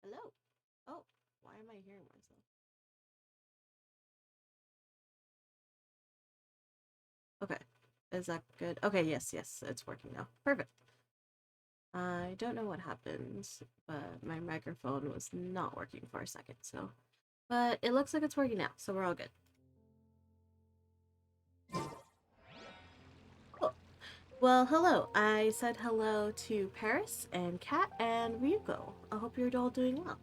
Hello? Oh, why am I hearing myself? Okay. Is that good? Okay, yes, it's working now. Perfect. I don't know what happened, but my microphone was not working for a second, so... But it looks like it's working now, so we're all good. Cool. Well, hello. I said hello to Paris and Kat and Ryuko. I hope you're all doing well.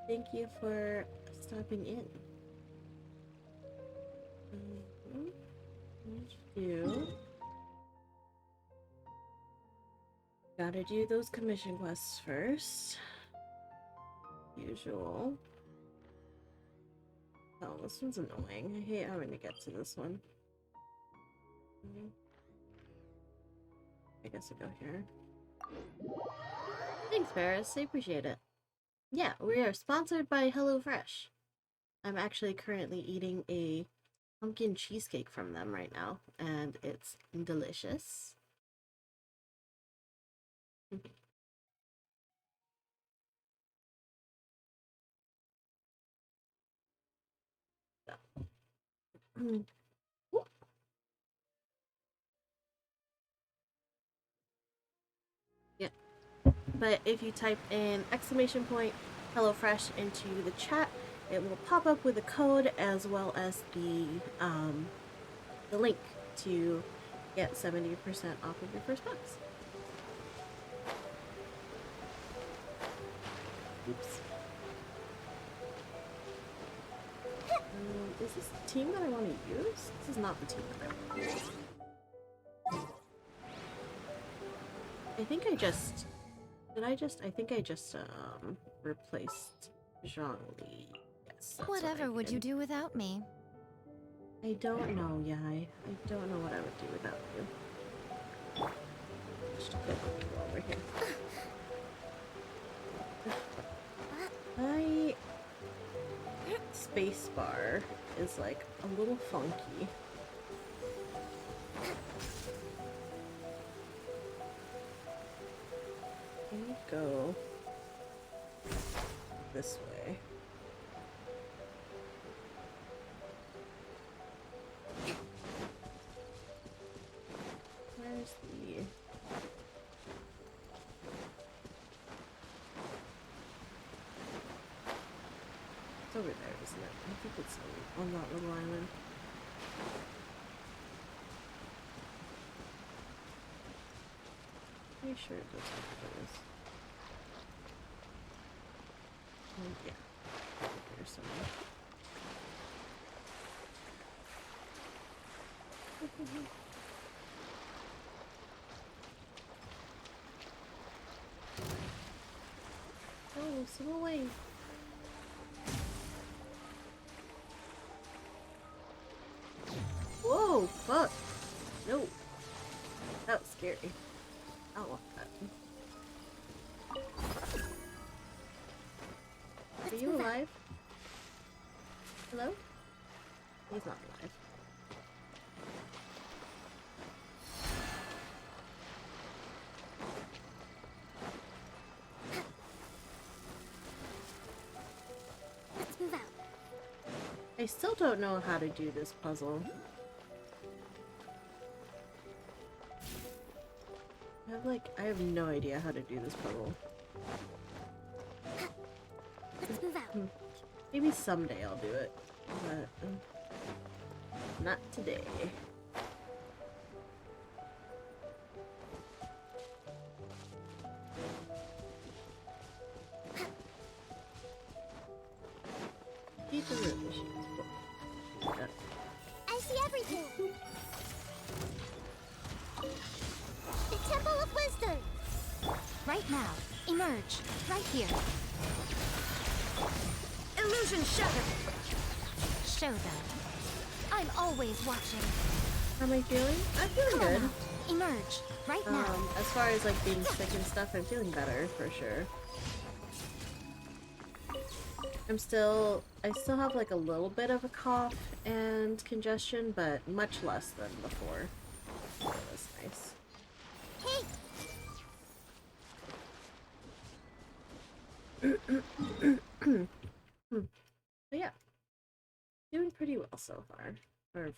Thank you for stopping in. Gotta do those commission quests first. Usual. Oh, this one's annoying. I hate having to get to this one. I guess I'll go here. Thanks, Paris. I appreciate it. Yeah, we are sponsored by HelloFresh. I'm actually currently eating a pumpkin cheesecake from them right now, and it's delicious. Yeah, but if you type in !HelloFresh into the chat, it will pop up with a code as well as the link to get 70% off of your first box. Oops. Is this the team that I want to use? This is not the team that I want to use. I think I just... I think I just, replaced Zhongli. Yes, Whatever would you do without me? I don't know, Yai. I don't know what I would do without you. Just a quick look over here. My spacebar is like a little funky. Let me go this way. Where's the... It's over there, isn't it? I think it's on that little island. Pretty sure it goes over this. Yeah. There's somewhere. Oh, swim away. Whoa, fuck. No. That was scary. I don't want that. Are you alive? Hello? He's not alive. Let's move out. I still don't know how to do this puzzle. I have no idea how to do this puzzle. Let's move out. Maybe someday I'll do it, but not today. Keep the room machines. I see everything. The Temple of Wisdom. Right now, emerge. Right here. Illusion shattered. Show them. I'm always watching. How am I feeling? I'm feeling good. Out. Emerge. Right now. As far as like being sick and stuff, I'm feeling better for sure. I still have like a little bit of a cough and congestion, but much less than before. So that's nice. Hey. But yeah, doing pretty well so far. Or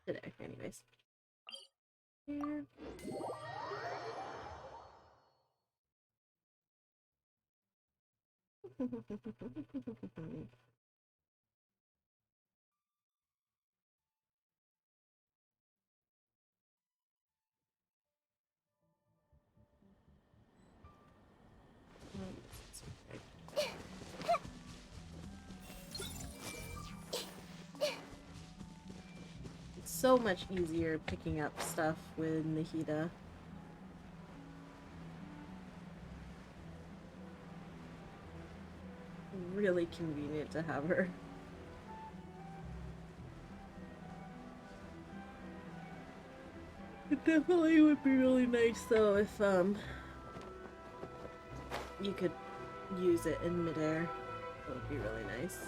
today, anyways. Here. It's so much easier picking up stuff with Nahida. Really convenient to have her. It definitely would be really nice though if you could use it in midair. That would be really nice.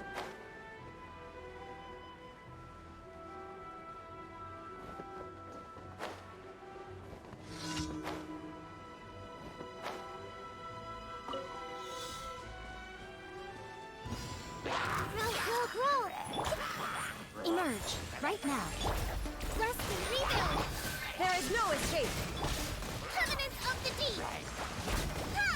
Emerge, right now. Bless and rebuild! There is no escape! Covenants of the Deep! Ha!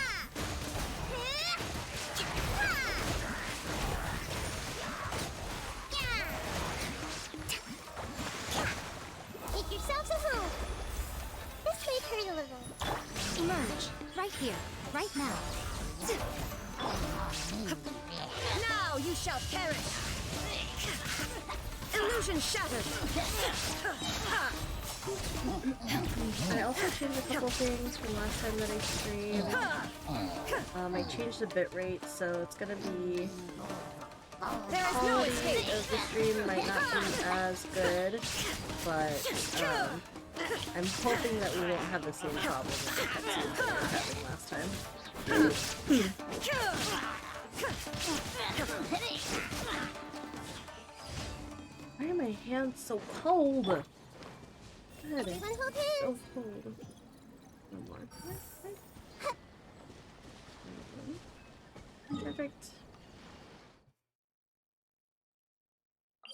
Make yourselves a home! This may hurt a little. Emerge, right here, right now. Now you shall perish! Illusion shattered! I also changed a couple things from last time that I streamed. I changed the bitrate, so it's gonna be... There is no escape! Of the stream might not be as good, but I'm hoping that we won't have the same problem with the cutscenes that we were having last time. Why are my hands so cold? God, Everyone hold so hands! cold. One more. Perfect.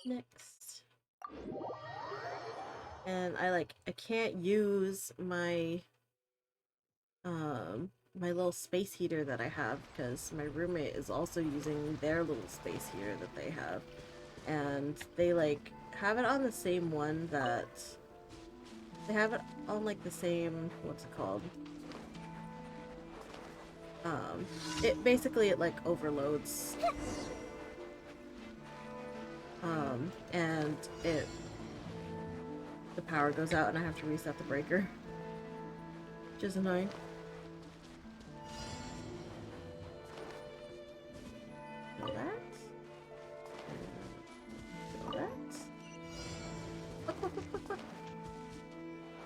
Next. And I can't use my my little space heater that I have because my roommate is also using their little space heater that they have. And they have it on the same one that they have it on the same, what's it called? It basically overloads. And the power goes out and I have to reset the breaker. Which is annoying. Feel that? Feel that?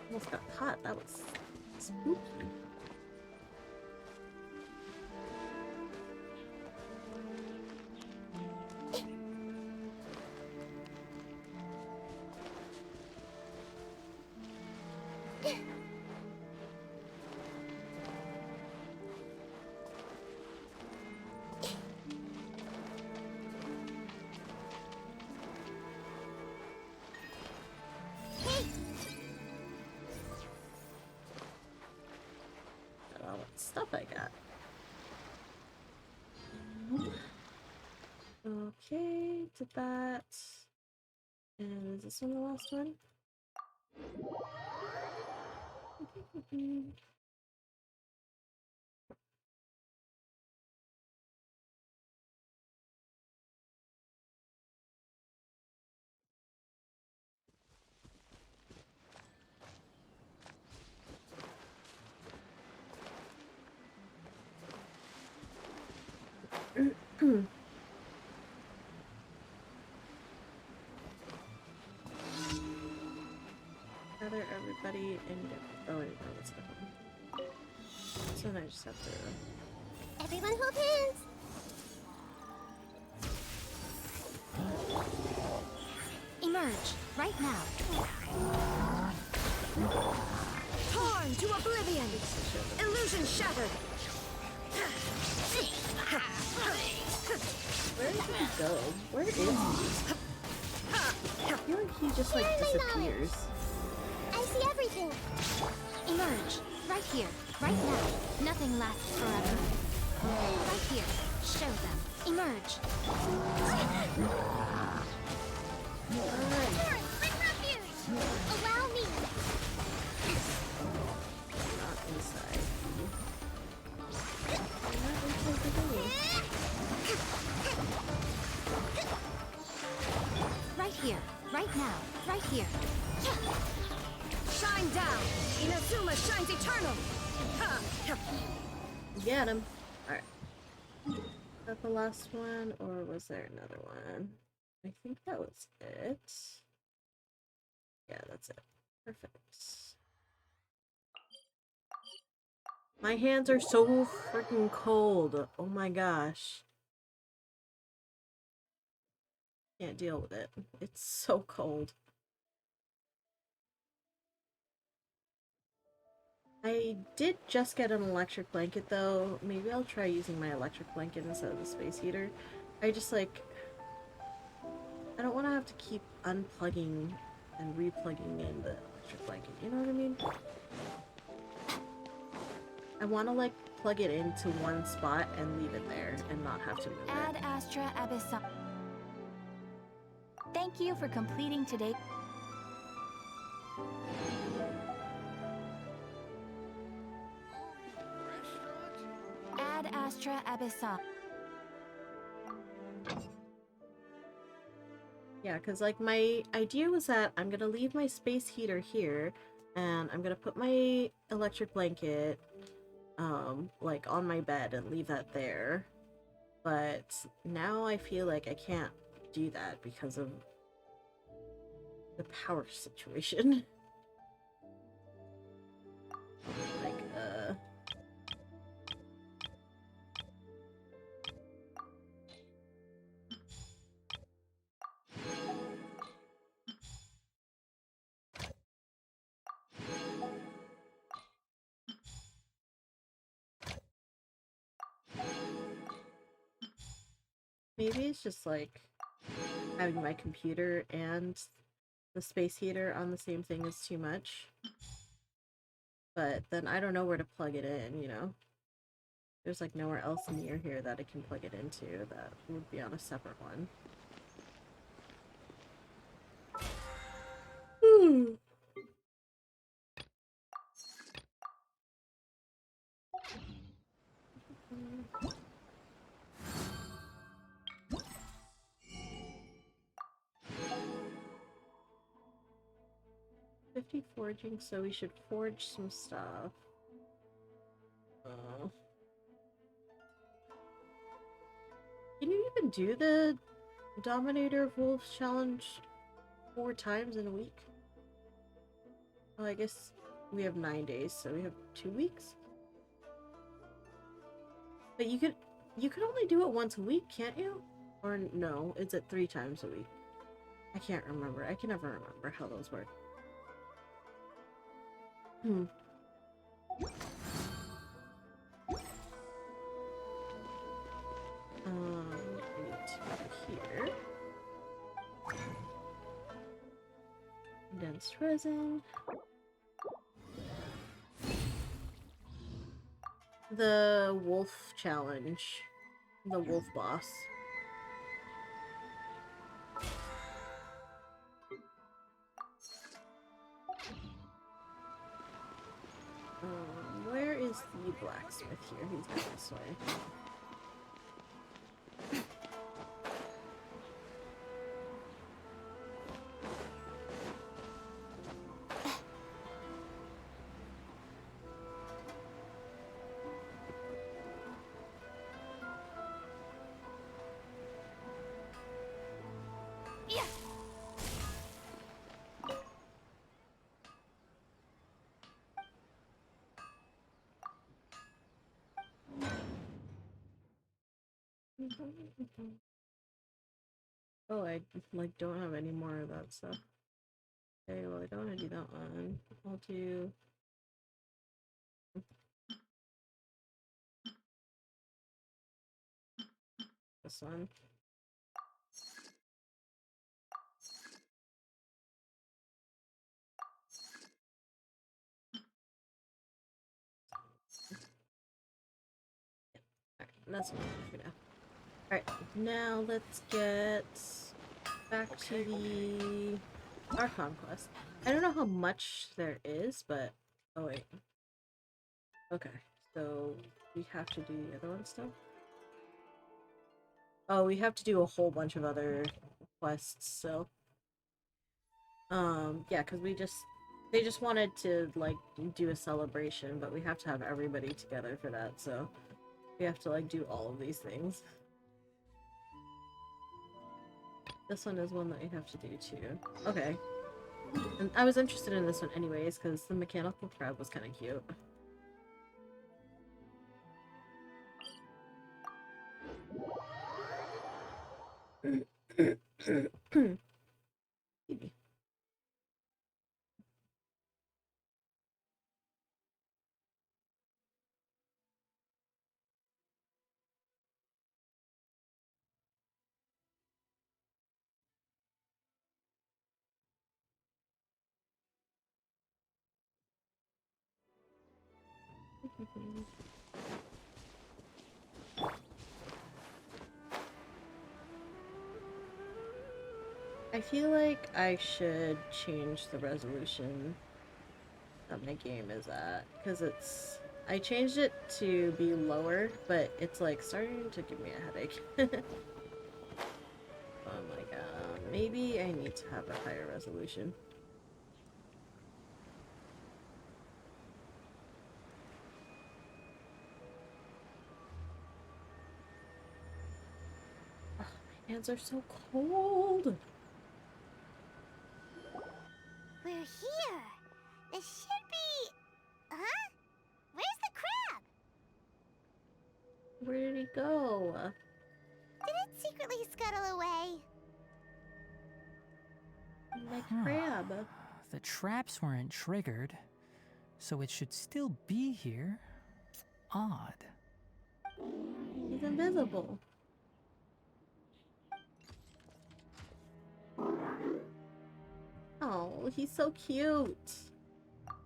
Almost got caught. That was spooky. Stuff I got. Okay, did that. And is this one the last one? Gather everybody and get... Oh, wait, no, that's not one. So then I just have to... Everyone hold hands! Emerge, right now. Torn to oblivion! Illusion shattered! go? Where is he? I feel like he just like disappears. I see everything. Emerge. Right here. Right now. Nothing lasts forever. Right here. Show them. Emerge. Alright. Bring refuge. Allow me. Not inside. Not inside the door. Right here. Right now. Right here. Shine down. Inazuma shines eternal. Get him. Alright. Is that the last one, or was there another one? I think that was it. Yeah, that's it. Perfect. My hands are so freaking cold. Oh my gosh. Can't deal with it. It's so cold. I did just get an electric blanket though. Maybe I'll try using my electric blanket instead of the space heater. I just like... I don't want to have to keep unplugging and replugging in the electric blanket. You know what I mean? I want to like plug it into one spot and leave it there and not have to move Ad it. Astra Abyssal. Thank you for completing today. Ad Astra Abyssal. Yeah, because like my idea was that I'm gonna leave my space heater here and I'm gonna put my electric blanket like on my bed and leave that there. But now I feel like I can't do that because of the power situation. Like, maybe it's just like having my computer and the space heater on the same thing is too much. But then I don't know where to plug it in, you know? There's like nowhere else near here that I can plug it into that would be on a separate one. Hmm. 50 forging, so we should forge some stuff. Uh, can you even do the Dominator of Wolves challenge 4 times in a week? Well, I guess we have 9 days, so we have 2 weeks. But you could only do it once a week, can't you? Or no, is it 3 times a week? I can't remember. I can never remember how those work. Hmm. I need to go here. Condensed resin. The wolf challenge. The wolf boss. Where is the blacksmith here? He's going this way. Oh, I like don't have any more of that stuff. Okay, well I don't want to do that one. I'll do this one. That's what I'm gonna do. Alright, now let's get back to the Archon Quest. I don't know how much there is, but... Oh, wait. Okay, so we have to do the other one still? Oh, we have to do a whole bunch of other quests, so... yeah, because they just wanted to, like, do a celebration, but we have to have everybody together for that, so... We have to, like, do all of these things. This one is one that we have to do, too. Okay. And I was interested in this one anyways, because the mechanical crab was kind of cute. I feel like I should change the resolution that my game is at, because I changed it to be lower, but it's like starting to give me a headache. Oh my god, maybe I need to have a higher resolution. Oh, my hands are so cold! We're here. It should be... Huh? Where's the crab? Where did he go? Did it secretly scuttle away? My crab. The traps weren't triggered, so it should still be here. Odd. He's invisible. Oh, he's so cute.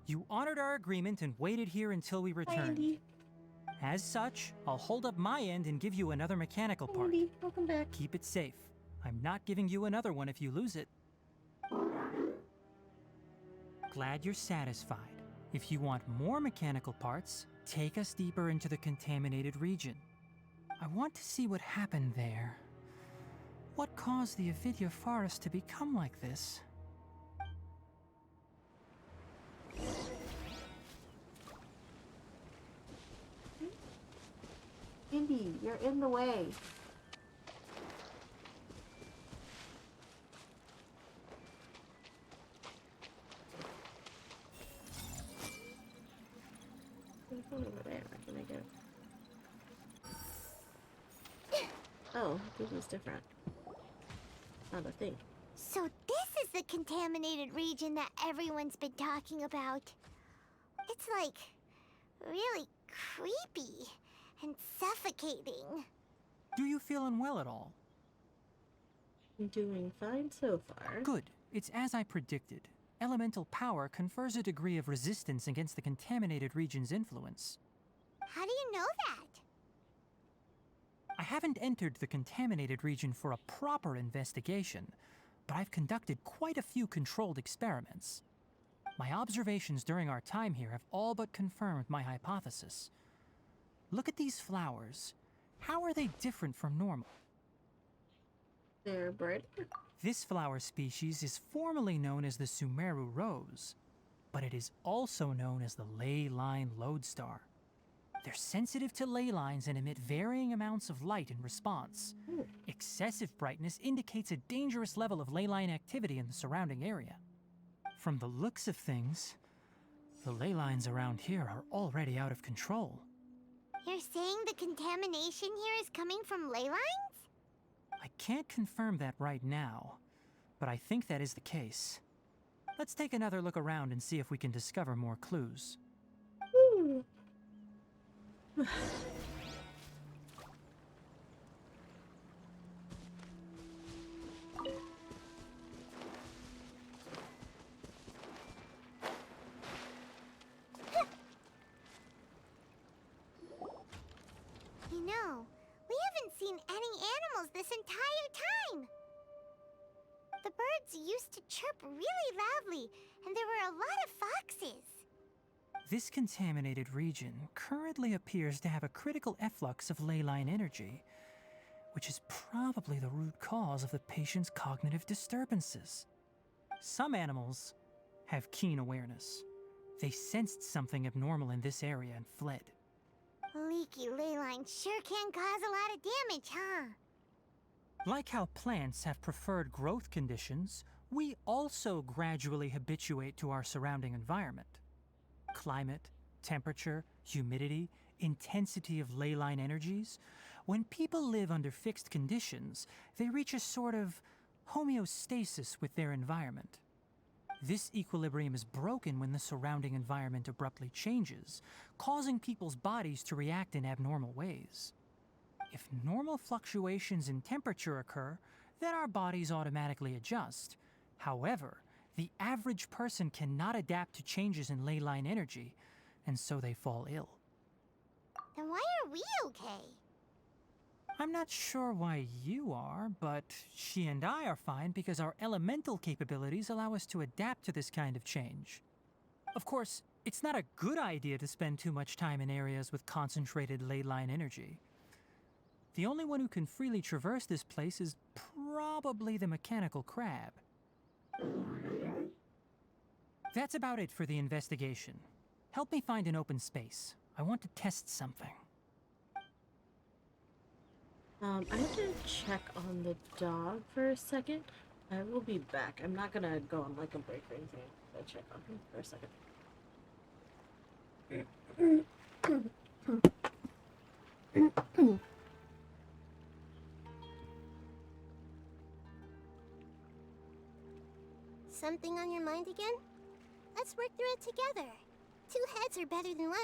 You honored our agreement and waited here until we Hi, returned. Andy. As such, I'll hold up my end and give you another mechanical Hi, part. Andy. Welcome back. Keep it safe. I'm not giving you another one if you lose it. Glad you're satisfied. If you want more mechanical parts, take us deeper into the contaminated region. I want to see what happened there. What caused the Avidya forest to become like this? Andy, you're in the way. There's one over there. Can I get it? Oh, this is different. Not a thing. So this is the contaminated region that everyone's been talking about. It's like really creepy and suffocating. Do you feel unwell at all? I'm doing fine so far. Good. It's as I predicted. Elemental power confers a degree of resistance against the contaminated region's influence. How do you know that? I haven't entered the contaminated region for a proper investigation, but I've conducted quite a few controlled experiments. My observations during our time here have all but confirmed my hypothesis. Look at these flowers. How are they different from normal? They're brighter. This flower species is formally known as the Sumeru rose, but it is also known as the ley line lodestar. They're sensitive to ley lines and emit varying amounts of light in response. Ooh. Excessive brightness indicates a dangerous level of ley line activity in the surrounding area. From the looks of things, the ley lines around here are already out of control. You're saying the contamination here is coming from ley lines? I can't confirm that right now, but I think that is the case. Let's take another look around and see if we can discover more clues. Ooh. You know, seen any animals this entire time. The birds used to chirp really loudly, and there were a lot of foxes. This contaminated region currently appears to have a critical efflux of ley line energy, which is probably the root cause of the patient's cognitive disturbances. Some animals have keen awareness. They sensed something abnormal in this area and fled. Leaky ley lines sure can cause a lot of damage, huh? Like how plants have preferred growth conditions, we also gradually habituate to our surrounding environment. Climate, temperature, humidity, intensity of ley line energies. When people live under fixed conditions, they reach a sort of homeostasis with their environment. This equilibrium is broken when the surrounding environment abruptly changes, causing people's bodies to react in abnormal ways. If normal fluctuations in temperature occur, then our bodies automatically adjust. However, the average person cannot adapt to changes in ley line energy, and so they fall ill. Then why are we okay? I'm not sure why you are, but she and I are fine because our elemental capabilities allow us to adapt to this kind of change. Of course, it's not a good idea to spend too much time in areas with concentrated ley line energy. The only one who can freely traverse this place is probably the mechanical crab. That's about it for the investigation. Help me find an open space. I want to test something. I have to check on the dog for a second. I will be back. I'm not gonna go on like a break or anything. I'll check on him for a second. Something on your mind again? Let's work through it together. 2 heads are better than 1.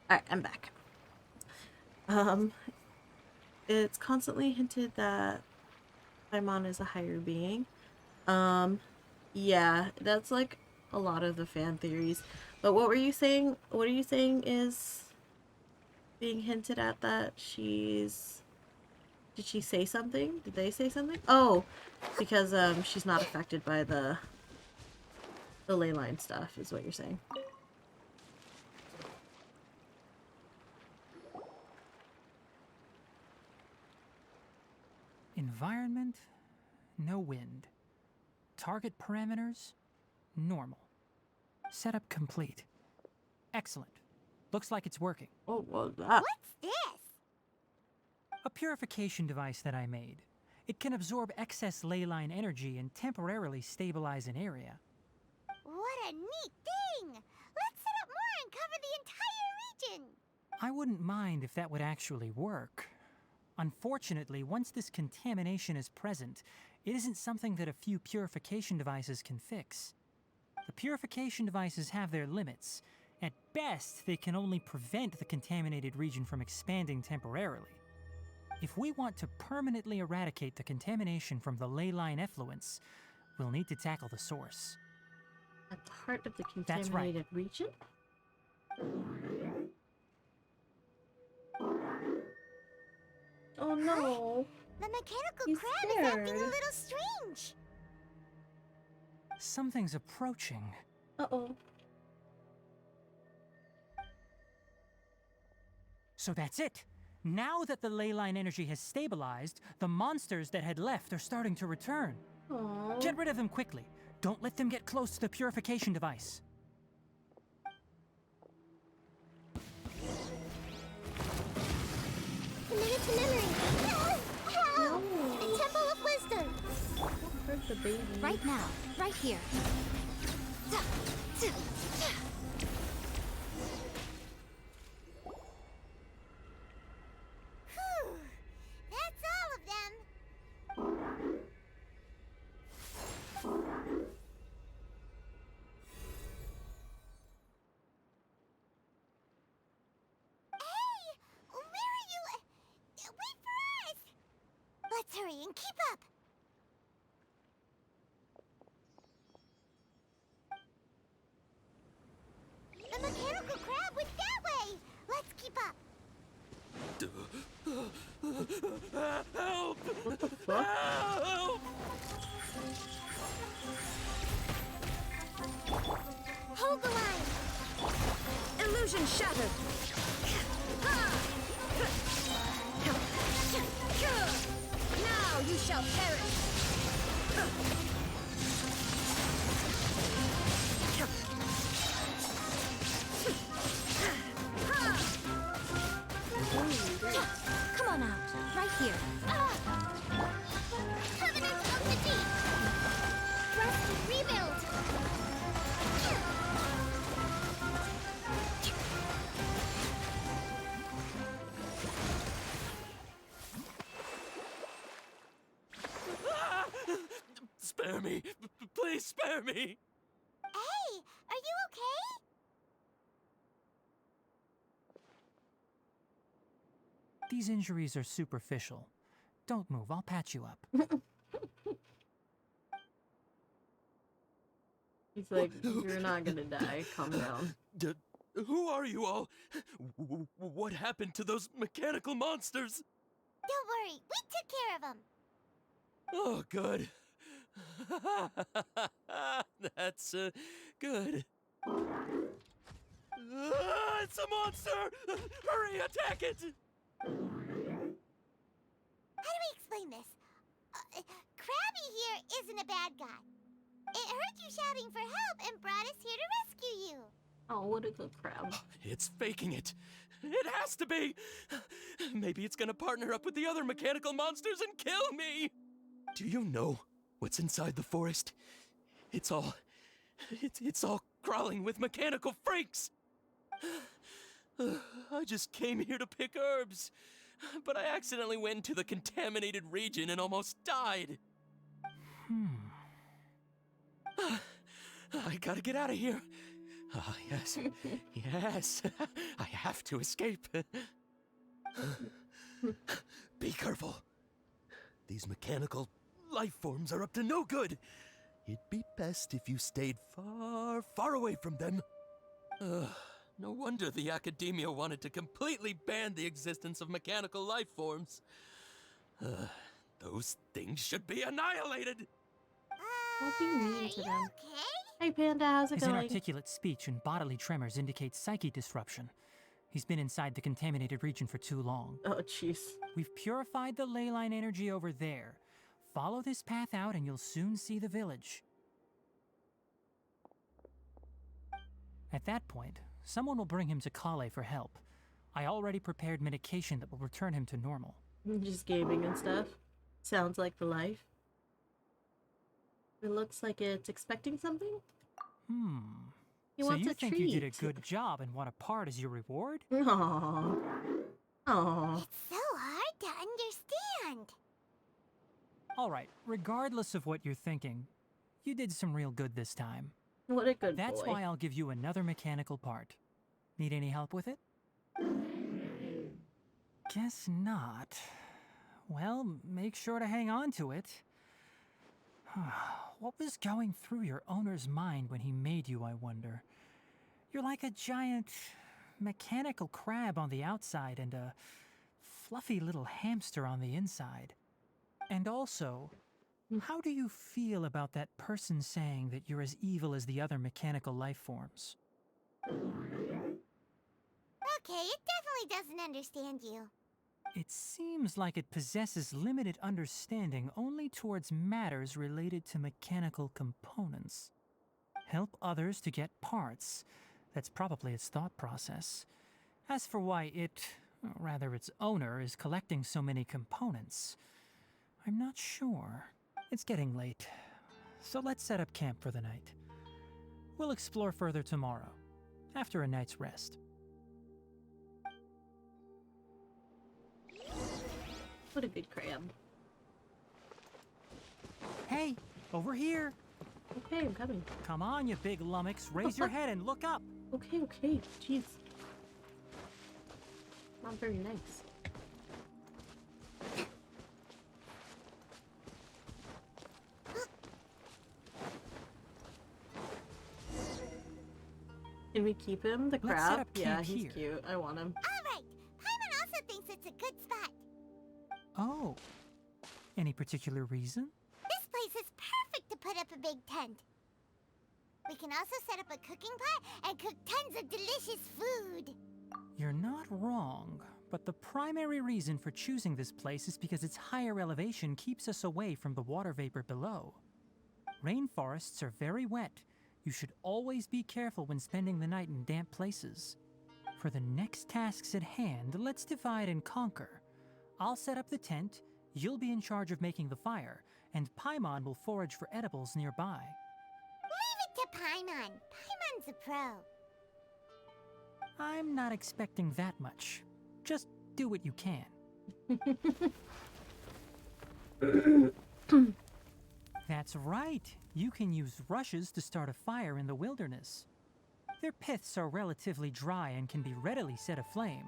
Alright, I'm back. It's constantly hinted that Paimon is a higher being. Yeah, that's like a lot of the fan theories. But what were you saying? What are you saying is being hinted at that she's... Did she say something? Did they say something? Oh, because she's not affected by the ley line stuff is what you're saying. Environment, no wind. Target parameters, normal. Setup complete. Excellent. Looks like it's working. Oh, what was that? What's this? A purification device that I made. It can absorb excess ley line energy and temporarily stabilize an area. What a neat thing! Let's set up more and cover the entire region! I wouldn't mind if that would actually work. Unfortunately, once this contamination is present, it isn't something that a few purification devices can fix. The purification devices have their limits. At best, they can only prevent the contaminated region from expanding temporarily. If we want to permanently eradicate the contamination from the ley line effluents, we'll need to tackle the source. At the heart of the That's right. contaminated region? Oh no. The mechanical He's crab is acting a scared. little strange. Something's approaching. Uh-oh. So that's it. Now that the ley line energy has stabilized, the monsters that had left are starting to return. Aww. Get rid of them quickly. Don't let them get close to the purification device. Committed to memory. Help! No. The Temple of Wisdom. Don't hurt the baby. Right now. Right here. Whew. That's all of them. Hey! Where are you? Wait for us! Let's hurry and keep up. The mechanical crab went that way. Let's keep up. Help! What the fuck? Help! Hold the line. Illusion shattered. Now you shall perish. Come on out. Right here. Covenant of the Deep. Trust rebuild. Ah! Spare me! Please spare me! Hey, are you okay? These injuries are superficial. Don't move, I'll patch you up. He's like, you're not gonna die. Calm down. Who are you all? What happened to those mechanical monsters? Don't worry, we took care of them. Oh, good. That's good. It's a monster! Hurry, attack it! How do we explain this? Krabby here isn't a bad guy. It heard you shouting for help and brought us here to rescue you. Oh, what a good crab. It's faking it. It has to be. Maybe it's gonna partner up with the other mechanical monsters and kill me. Do you know what's inside the forest? It's all crawling with mechanical freaks. I just came here to pick herbs, but I accidentally went into the contaminated region and almost died. I gotta get out of here. Ah, yes. Yes. I have to escape. Be careful. These mechanical life forms are up to no good. It'd be best if you stayed far, far away from them. No wonder the academia wanted to completely ban the existence of mechanical life forms. Those things should be annihilated. Don't be mean Are to you them. okay? Hey, Panda, how's it His going? inarticulate speech and bodily tremors indicate psyche disruption. He's been inside the contaminated region for too long. Oh, jeez. We've purified the ley line energy over there. Follow this path out and you'll soon see the village. At that point, someone will bring him to Kale for help. I already prepared medication that will return him to normal. Just gaming and stuff. Sounds like the life. It looks like it's expecting something. He So wants you a think treat. you did a good job and want a part as your reward? Aww. Aww. It's so hard to understand. Alright, regardless of what you're thinking, you did some real good this time. What a good That's boy. why I'll give you another mechanical part. Need any help with it? Guess not. Well, make sure to hang on to it. What was going through your owner's mind when he made you, I wonder? You're like a giant mechanical crab on the outside and a fluffy little hamster on the inside. And also, how do you feel about that person saying that you're as evil as the other mechanical life forms? Okay, it definitely doesn't understand you. It seems like it possesses limited understanding only towards matters related to mechanical components. Help others to get parts. That's probably its thought process. As for why it, or rather its owner, is collecting so many components, I'm not sure. It's getting late, so let's set up camp for the night. We'll explore further tomorrow, after a night's rest. What a good crab. Hey, over here! Okay, I'm coming. Come on, you big lummox, raise your head and look up! Okay, okay. Jeez. Not very nice. Can we keep him, the Let's set crab? up Yeah, camp he's here. cute. I want him. Alright, Paimon also thinks it's a good spot. Oh. Any particular reason? This place is perfect to put up a big tent. We can also set up a cooking pot and cook tons of delicious food. You're not wrong, but the primary reason for choosing this place is because its higher elevation keeps us away from the water vapor below. Rainforests are very wet. You should always be careful when spending the night in damp places. For the next tasks at hand, let's divide and conquer. I'll set up the tent, you'll be in charge of making the fire, and Paimon will forage for edibles nearby. Leave it to Paimon. Paimon's a pro. I'm not expecting that much. Just do what you can. That's right. You can use rushes to start a fire in the wilderness. Their piths are relatively dry and can be readily set aflame.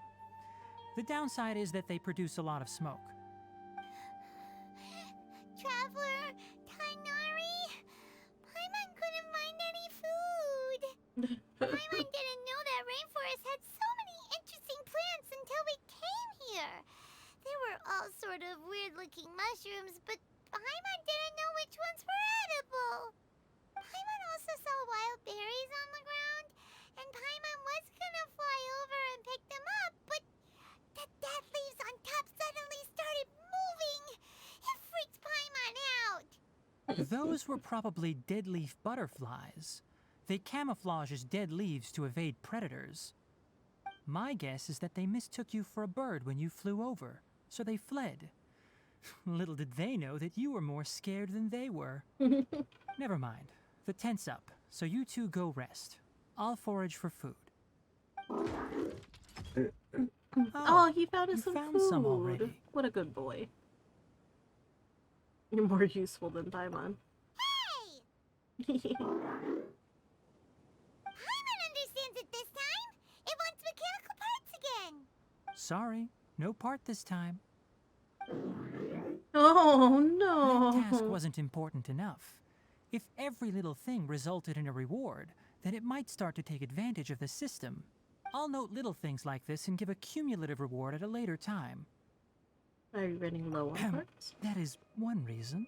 The downside is that they produce a lot of smoke. Traveler, Tainari, Paimon couldn't find any food. Paimon didn't know that rainforest had so many interesting plants until we came here. There were all sort of weird-looking mushrooms, but Paimon didn't know which ones were edible. Paimon also saw wild berries on the ground, and Paimon was gonna fly over and pick them up, but the dead leaves on top suddenly started moving. It freaked Paimon out. Those were probably dead leaf butterflies. They camouflage as dead leaves to evade predators. My guess is that they mistook you for a bird when you flew over, so they fled. Little did they know that you were more scared than they were. Never mind. The tent's up, so you two go rest. I'll forage for food. Oh, he found us you some found food. some already. What a good boy. You're more useful than Paimon. Hey! Paimon understands it this time. It wants mechanical parts again. Sorry, no part this time. Oh That task no. wasn't important enough. If every little thing resulted in a reward, then it might start to take advantage of the system. I'll note little things like this and give a cumulative reward at a later time. Are you running low on parts? That is one reason.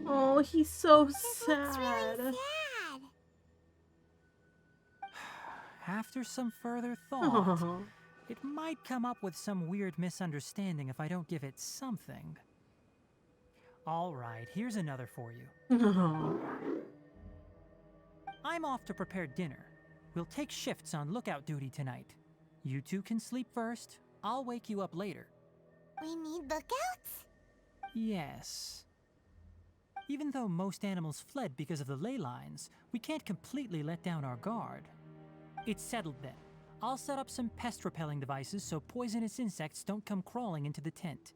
Oh, he's so This looks sad. really sad. After some further thought, Oh. it might come up with some weird misunderstanding if I don't give it something. All right, here's another for you. Oh. I'm off to prepare dinner. We'll take shifts on lookout duty tonight. You two can sleep first. I'll wake you up later. We need lookouts? Yes. Even though most animals fled because of the ley lines, we can't completely let down our guard. It's settled then. I'll set up some pest-repelling devices so poisonous insects don't come crawling into the tent.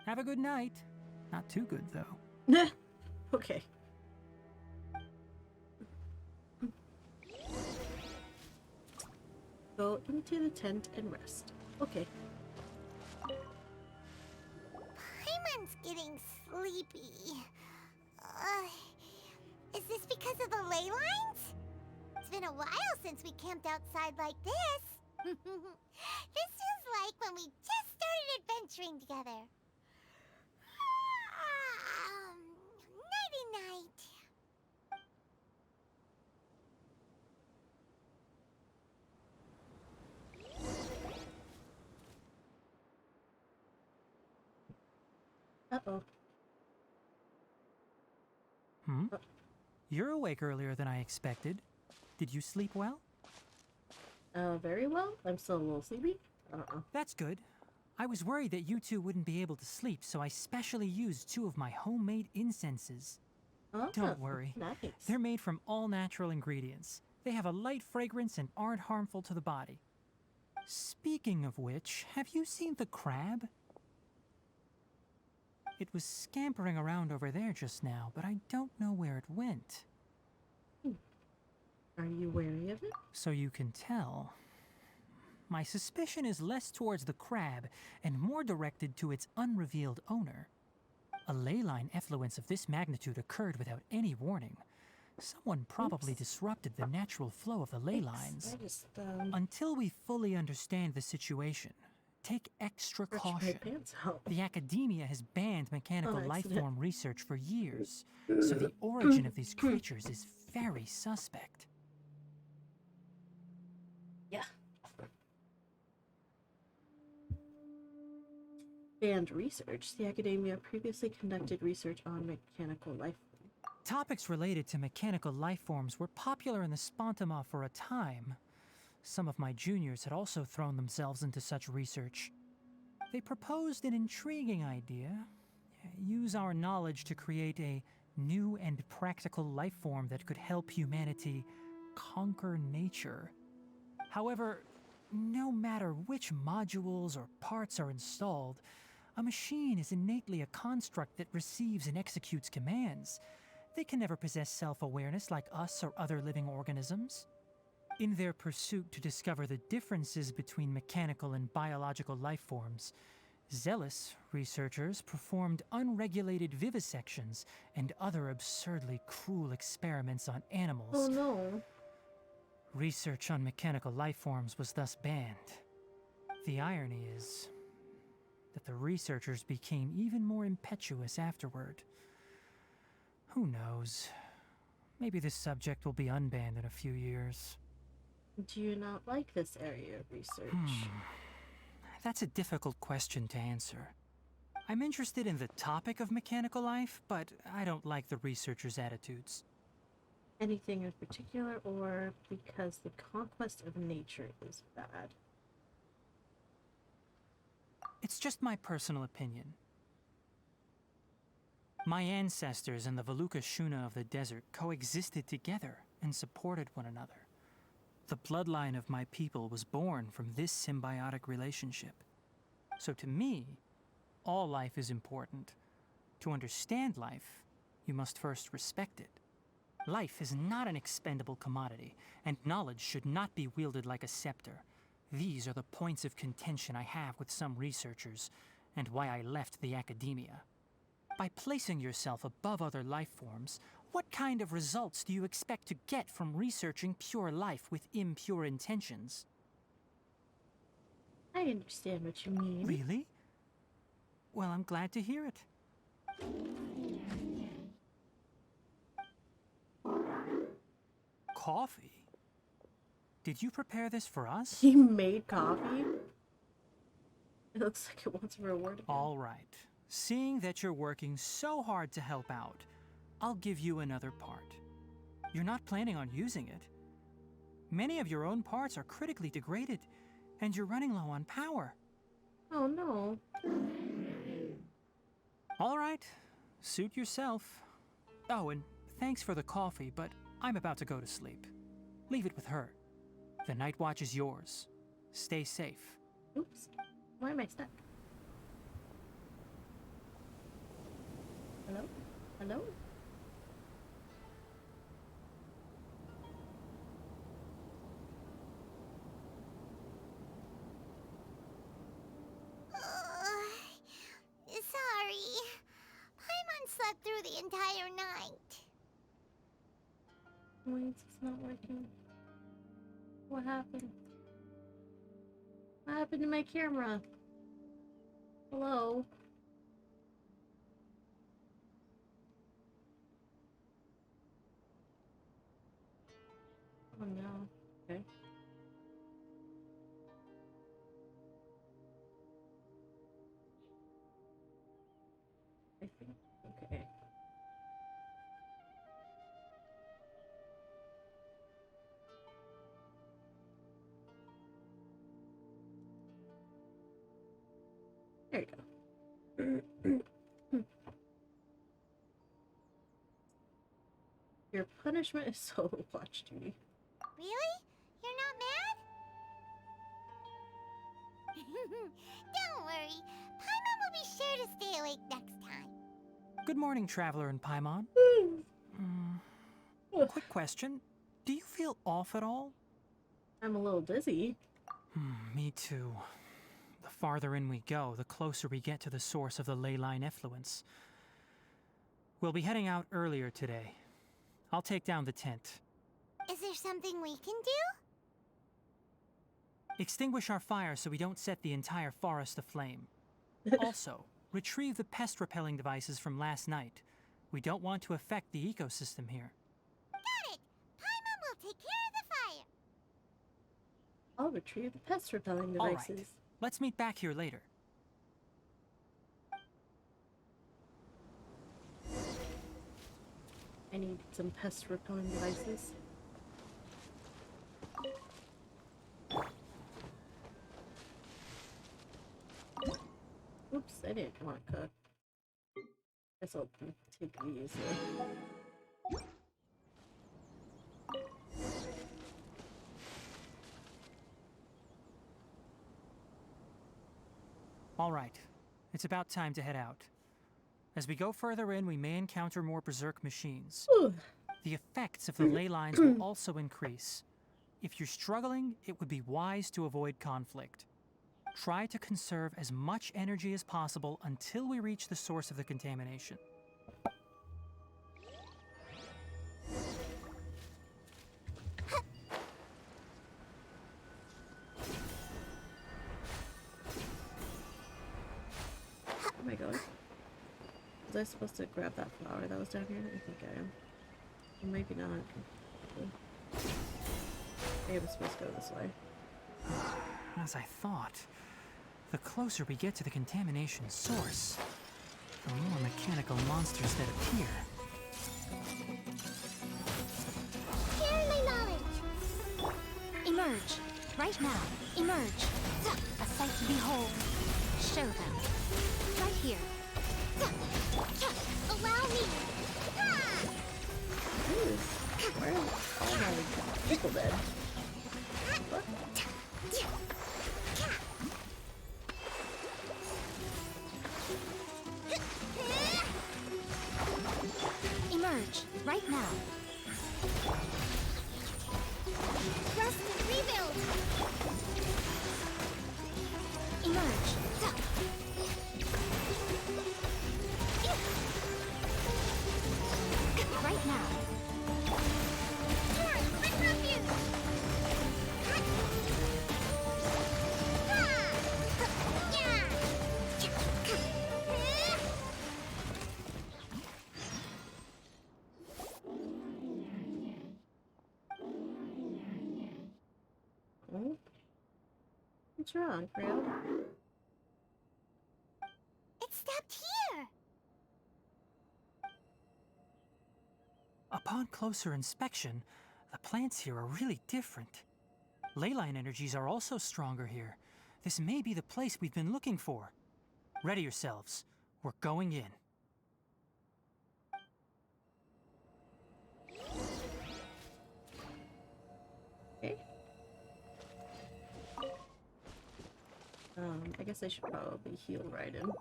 Have a good night. Not too good, though. Okay. Go into the tent and rest. Okay. Paimon's getting sleepy. Is this because of the ley lines? It's been a while since we camped outside like this. This feels like when we just started adventuring together. Nighty-night. Uh-oh. You're awake earlier than I expected. Did you sleep well? Very well. I'm still a little sleepy. That's good. I was worried that you two wouldn't be able to sleep, so I specially used 2 of my homemade incenses. Oh, Don't worry. Nice. They're made from all natural ingredients. They have a light fragrance and aren't harmful to the body. Speaking of which, have you seen the crab? It was scampering around over there just now, but I don't know where it went. Are you wary of it? So you can tell. My suspicion is less towards the crab and more directed to its unrevealed owner. A ley line effluence of this magnitude occurred without any warning. Someone probably disrupted the natural flow of the ley lines. I just, Until we fully understand the situation, take extra stretched my caution. pants out. The academia has banned mechanical On life accident. form research for years, so the origin of these creatures is very suspect. Yeah. Banned research. The academia previously conducted research on mechanical life. Topics related to mechanical life forms were popular in the Spontama for a time. Some of my juniors had also thrown themselves into such research. They proposed an intriguing idea. Use our knowledge to create a new and practical life form that could help humanity conquer nature. However, no matter which modules or parts are installed, a machine is innately a construct that receives and executes commands. They can never possess self-awareness like us or other living organisms. In their pursuit to discover the differences between mechanical and biological life forms, zealous researchers performed unregulated vivisections and other absurdly cruel experiments on animals. Oh no. Research on mechanical life forms was thus banned. The irony is that the researchers became even more impetuous afterward. Who knows? Maybe this subject will be unbanned in a few years. Do you not like this area of research? That's a difficult question to answer. I'm interested in the topic of mechanical life, but I don't like the researchers' attitudes. Anything in particular, or because the conquest of nature is bad? It's just my personal opinion. My ancestors and the Valuka Shuna of the desert coexisted together and supported one another. The bloodline of my people was born from this symbiotic relationship. So to me, all life is important. To understand life, you must first respect it. Life is not an expendable commodity, and knowledge should not be wielded like a scepter. These are the points of contention I have with some researchers, and why I left the academia. By placing yourself above other life forms, what kind of results do you expect to get from researching pure life with impure intentions? I understand what you mean. Really? Well, I'm glad to hear it. Coffee? Did you prepare this for us? He made coffee? It looks like it wants a reward again. All right. Seeing that you're working so hard to help out, I'll give you another part. You're not planning on using it. Many of your own parts are critically degraded, and you're running low on power. Oh no. All right. Suit yourself. Oh, and thanks for the coffee, but I'm about to go to sleep. Leave it with her. The night watch is yours. Stay safe. Oops. Why am I stuck? Hello? Hello? Sorry. Paimon slept through the entire night. Wait, it's not working. What happened? What happened to my camera? Hello? Oh no. Okay. I think. Okay. There you go. Your punishment is solo watch duty. Really? You're not mad? Don't worry. Paimon will be sure to stay awake next time. Good morning, Traveler and Paimon. Quick question. Do you feel off at all? I'm a little dizzy. Me too. The farther in we go, the closer we get to the source of the ley line effluence. We'll be heading out earlier today. I'll take down the tent. Is there something we can do? Extinguish our fire so we don't set the entire forest aflame. Also, retrieve the pest-repelling devices from last night. We don't want to affect the ecosystem here. Got it! Paimon will take care of the fire. I'll retrieve the pest repelling All devices. right. Let's meet back here later. I need some pest repelling devices. Oops, I didn't want to cook. Guess I'll take these. All right. It's about time to head out. As we go further in, we may encounter more berserk machines. Ooh. The effects of the ley lines will also increase. If you're struggling, it would be wise to avoid conflict. Try to conserve as much energy as possible until we reach the source of the contamination. Oh my god. Was I supposed to grab that flower that was down here? I think I am. Or maybe not. Maybe I'm supposed to go this way. As I thought, the closer we get to the contamination source, the more mechanical monsters that appear. Share knowledge. Emerge. Right now. Emerge. A sight to behold. Show them. Right here. Allow me. Where are all my people dead? What? Emerge. Right now. Rest and rebuild. Emerge. Right now. Turn with refuge. Oh? What's wrong, Creo? It stopped here. Upon closer inspection, the plants here are really different. Ley line energies are also stronger here. This may be the place we've been looking for. Ready yourselves. We're going in. I guess I should probably heal right in.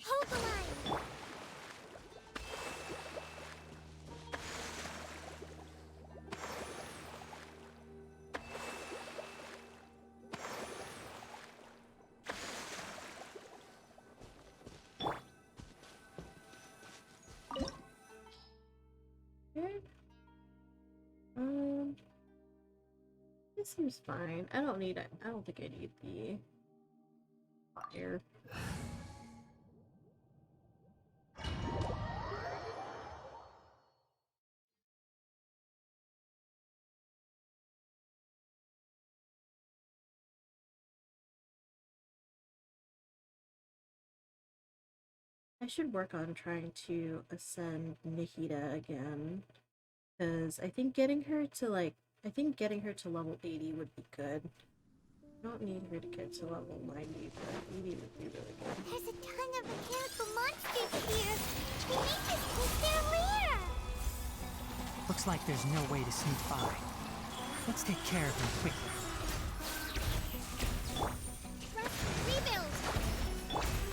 Hold the line! Okay. This seems fine. I don't need it. I don't think I need the fire. I should work on trying to ascend Nihida again. Because I think getting her to level 80 would be good. I don't need her to get to level 90, but 80 would be really good. There's a ton of mechanical monsters here. We may just take their lair. Looks like there's no way to sneak by. Let's take care of them quickly. Rest, rebuild.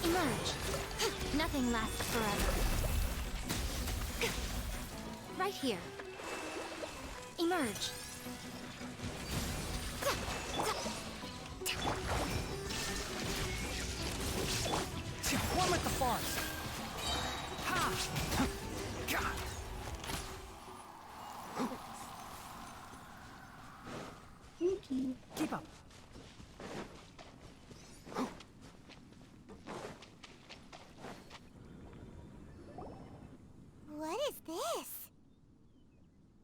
Emerge. Nothing lasts forever. Right here. Emerge. One with the forest. Ha! God! Keep up. What is this?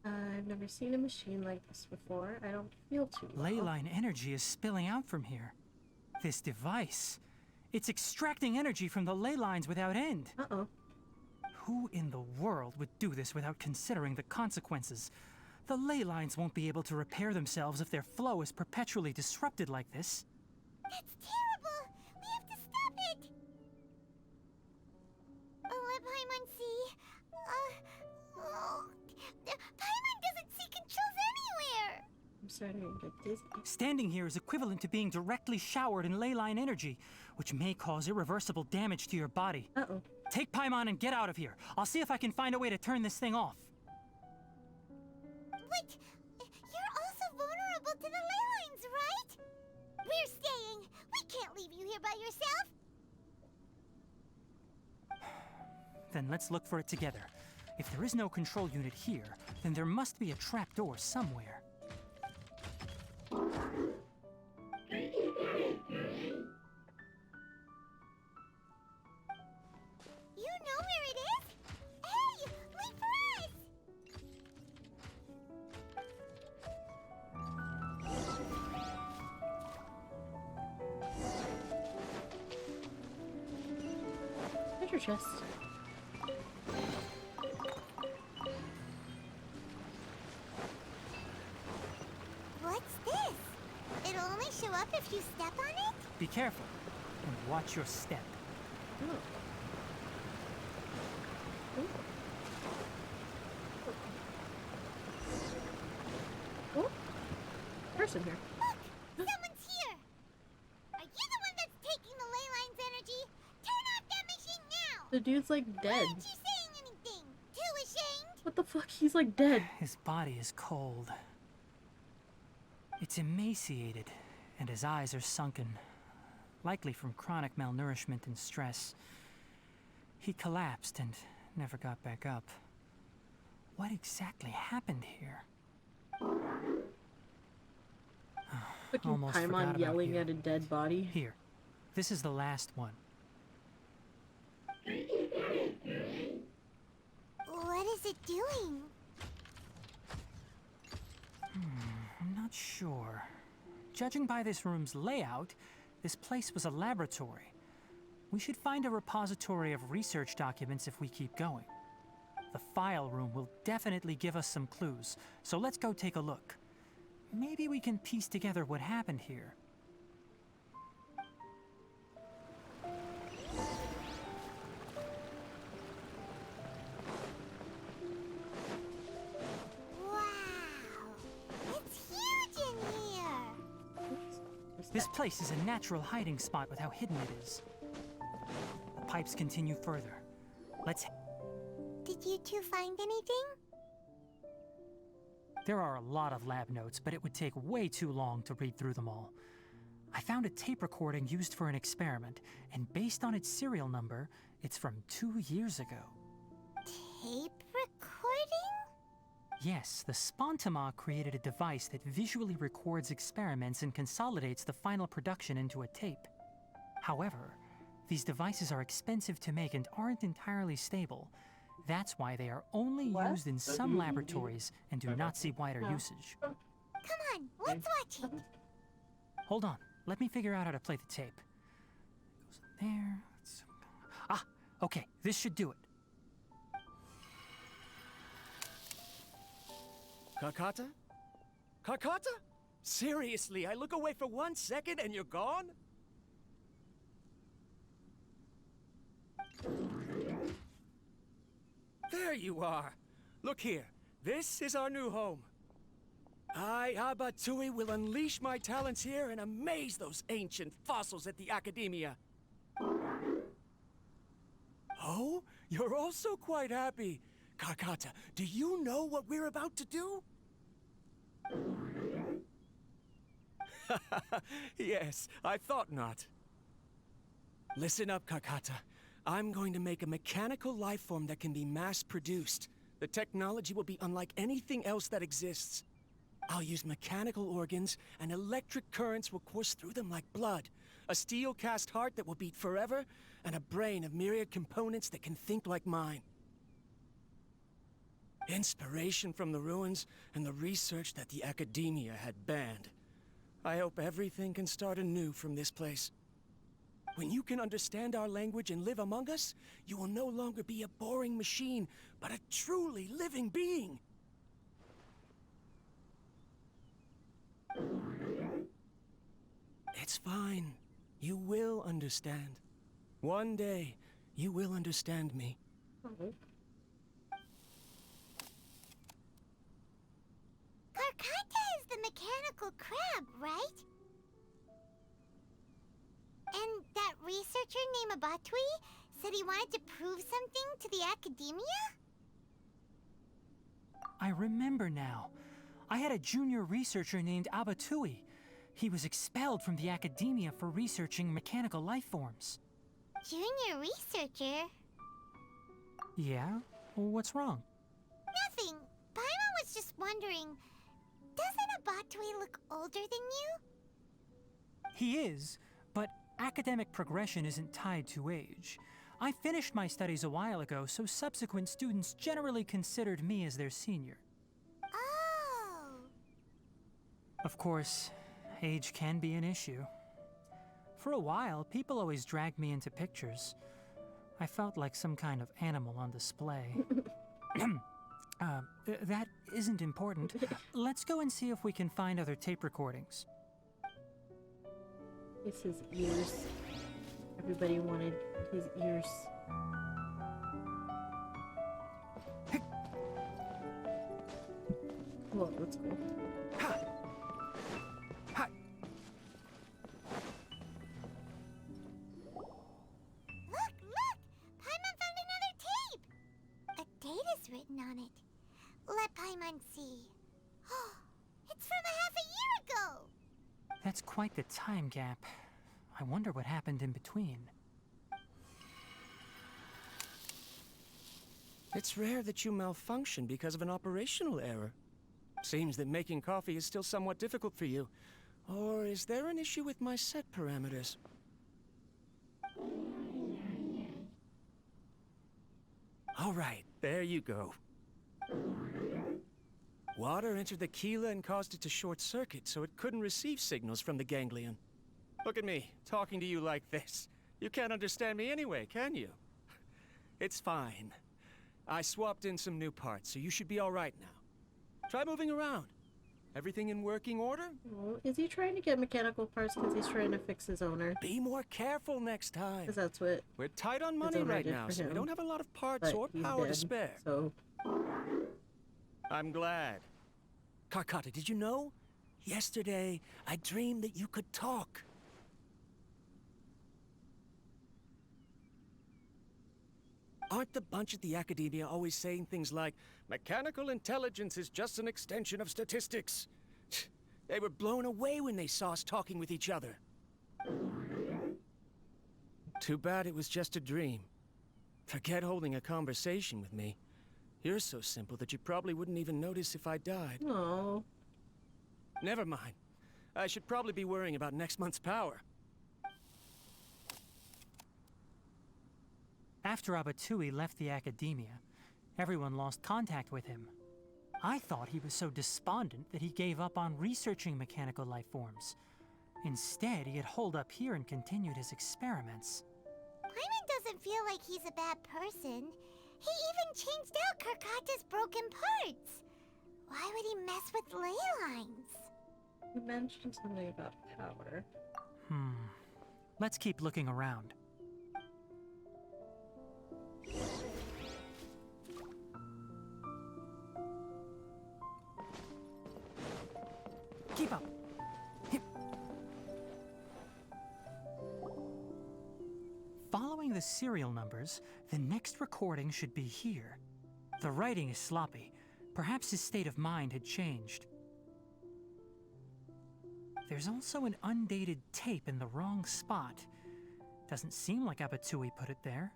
I've never seen a machine like this before. I don't feel too well. Ley line energy is spilling out from here. This device, it's extracting energy from the ley lines without end. Uh-oh. Who in the world would do this without considering the consequences? The ley lines won't be able to repair themselves if their flow is perpetually disrupted like this. That's terrible! We have to stop it! Let Paimon see. Paimon doesn't see controls anywhere! I'm starting to get dizzy. Standing here is equivalent to being directly showered in ley line energy, which may cause irreversible damage to your body. Uh-oh. Take Paimon and get out of here. I'll see if I can find a way to turn this thing off. But you're also vulnerable to the ley lines, right? We're staying. We can't leave you here by yourself. Then let's look for it together. If there is no control unit here, then there must be a trapdoor somewhere. You know where it is? Hey, wait for us! Treasure chest. What's this? It'll only show up if you step on it? Be careful and watch your step. Oh. Ooh. Oh. Person here. Look! Someone's here! Are you the one that's taking the ley line's energy? Turn off that machine now! The dude's like Why dead. aren't you saying anything? Too ashamed? What the fuck? He's like dead. His body is cold. It's emaciated, and his eyes are sunken, likely from chronic malnourishment and stress. He collapsed and never got back up. What exactly happened here? Fucking Almost forgot Paimon about yelling you. at a dead body. Here, this is the last one. What is it doing? I'm not sure. Judging by this room's layout, this place was a laboratory. We should find a repository of research documents if we keep going. The file room will definitely give us some clues, so let's go take a look. Maybe we can piece together what happened here. Wow! It's huge in here! This place is a natural hiding spot with how hidden it is. The pipes continue further. Let's... Did you two find anything? There are a lot of lab notes, but it would take way too long to read through them all. I found a tape recording used for an experiment, and based on its serial number, it's from 2 years ago. Tape recording? Yes, the Spontama created a device that visually records experiments and consolidates the final production into a tape. However, these devices are expensive to make and aren't entirely stable. That's why they are only used in some laboratories and do not see wider usage. Come on, let's watch it. Hold on, let me figure out how to play the tape. It goes in there. Ah, okay, this should do it. Kakata? Kakata? Seriously, I look away for 1 second and you're gone? There you are. Look here. This is our new home. I, Abatsui, will unleash my talents here and amaze those ancient fossils at the Academia. Oh, you're also quite happy. Kakata, do you know what we're about to do? Yes, I thought not. Listen up, Kakata. I'm going to make a mechanical life form that can be mass-produced. The technology will be unlike anything else that exists. I'll use mechanical organs, and electric currents will course through them like blood. A steel-cast heart that will beat forever, and a brain of myriad components that can think like mine. Inspiration from the ruins and the research that the Academia had banned. I hope everything can start anew from this place. When you can understand our language and live among us, you will no longer be a boring machine, but a truly living being. It's fine. You will understand. One day, you will understand me. Karkata is the mechanical crab, right? And that researcher named Abatui said he wanted to prove something to the Academia? I remember now. I had a junior researcher named Abatui. He was expelled from the Academia for researching mechanical life forms. Junior researcher? Yeah? What's wrong? Nothing. Paimon was just wondering, doesn't Abatui look older than you? He is, but academic progression isn't tied to age. I finished my studies a while ago, so subsequent students generally considered me as their senior. Oh. Of course, age can be an issue. For a while, people always dragged me into pictures. I felt like some kind of animal on display. That isn't important. Let's go and see if we can find other tape recordings. It's his ears. Everybody wanted his ears. Well, let's go. Ha! Ha! Look, look! Paimon found another tape! A date is written on it. Let Paimon see. It's from a half a year ago! That's quite the time gap. I wonder what happened in between. It's rare that you malfunction because of an operational error. Seems that making coffee is still somewhat difficult for you. Or is there an issue with my set parameters? All right, there you go. Water entered the chela and caused it to short circuit, so it couldn't receive signals from the ganglion. Look at me, talking to you like this. You can't understand me anyway, can you? It's fine. I swapped in some new parts, so you should be all right now. Try moving around. Everything in working order? Oh, is he trying to get mechanical parts because he's trying to fix his owner? Be more careful next time. Because that's what We're tight on his money owner right did now, for so we him. don't have a lot of parts But or he's power to dead, spare. So I'm glad. Karkata, did you know? Yesterday, I dreamed that you could talk. Aren't the bunch at the academia always saying things like, mechanical intelligence is just an extension of statistics? They were blown away when they saw us talking with each other. Too bad it was just a dream. Forget holding a conversation with me. You're so simple that you probably wouldn't even notice if I died. No. Never mind. I should probably be worrying about next month's power. After Abatui left the academia, everyone lost contact with him. I thought he was so despondent that he gave up on researching mechanical life forms. Instead, he had holed up here and continued his experiments. Paimon doesn't feel like he's a bad person. He even changed out Karkata's broken parts. Why would he mess with ley lines? You mentioned something about power. Let's keep looking around. Keep up. Following the serial numbers, the next recording should be here. The writing is sloppy. Perhaps his state of mind had changed. There's also an undated tape in the wrong spot. Doesn't seem like Abatui put it there.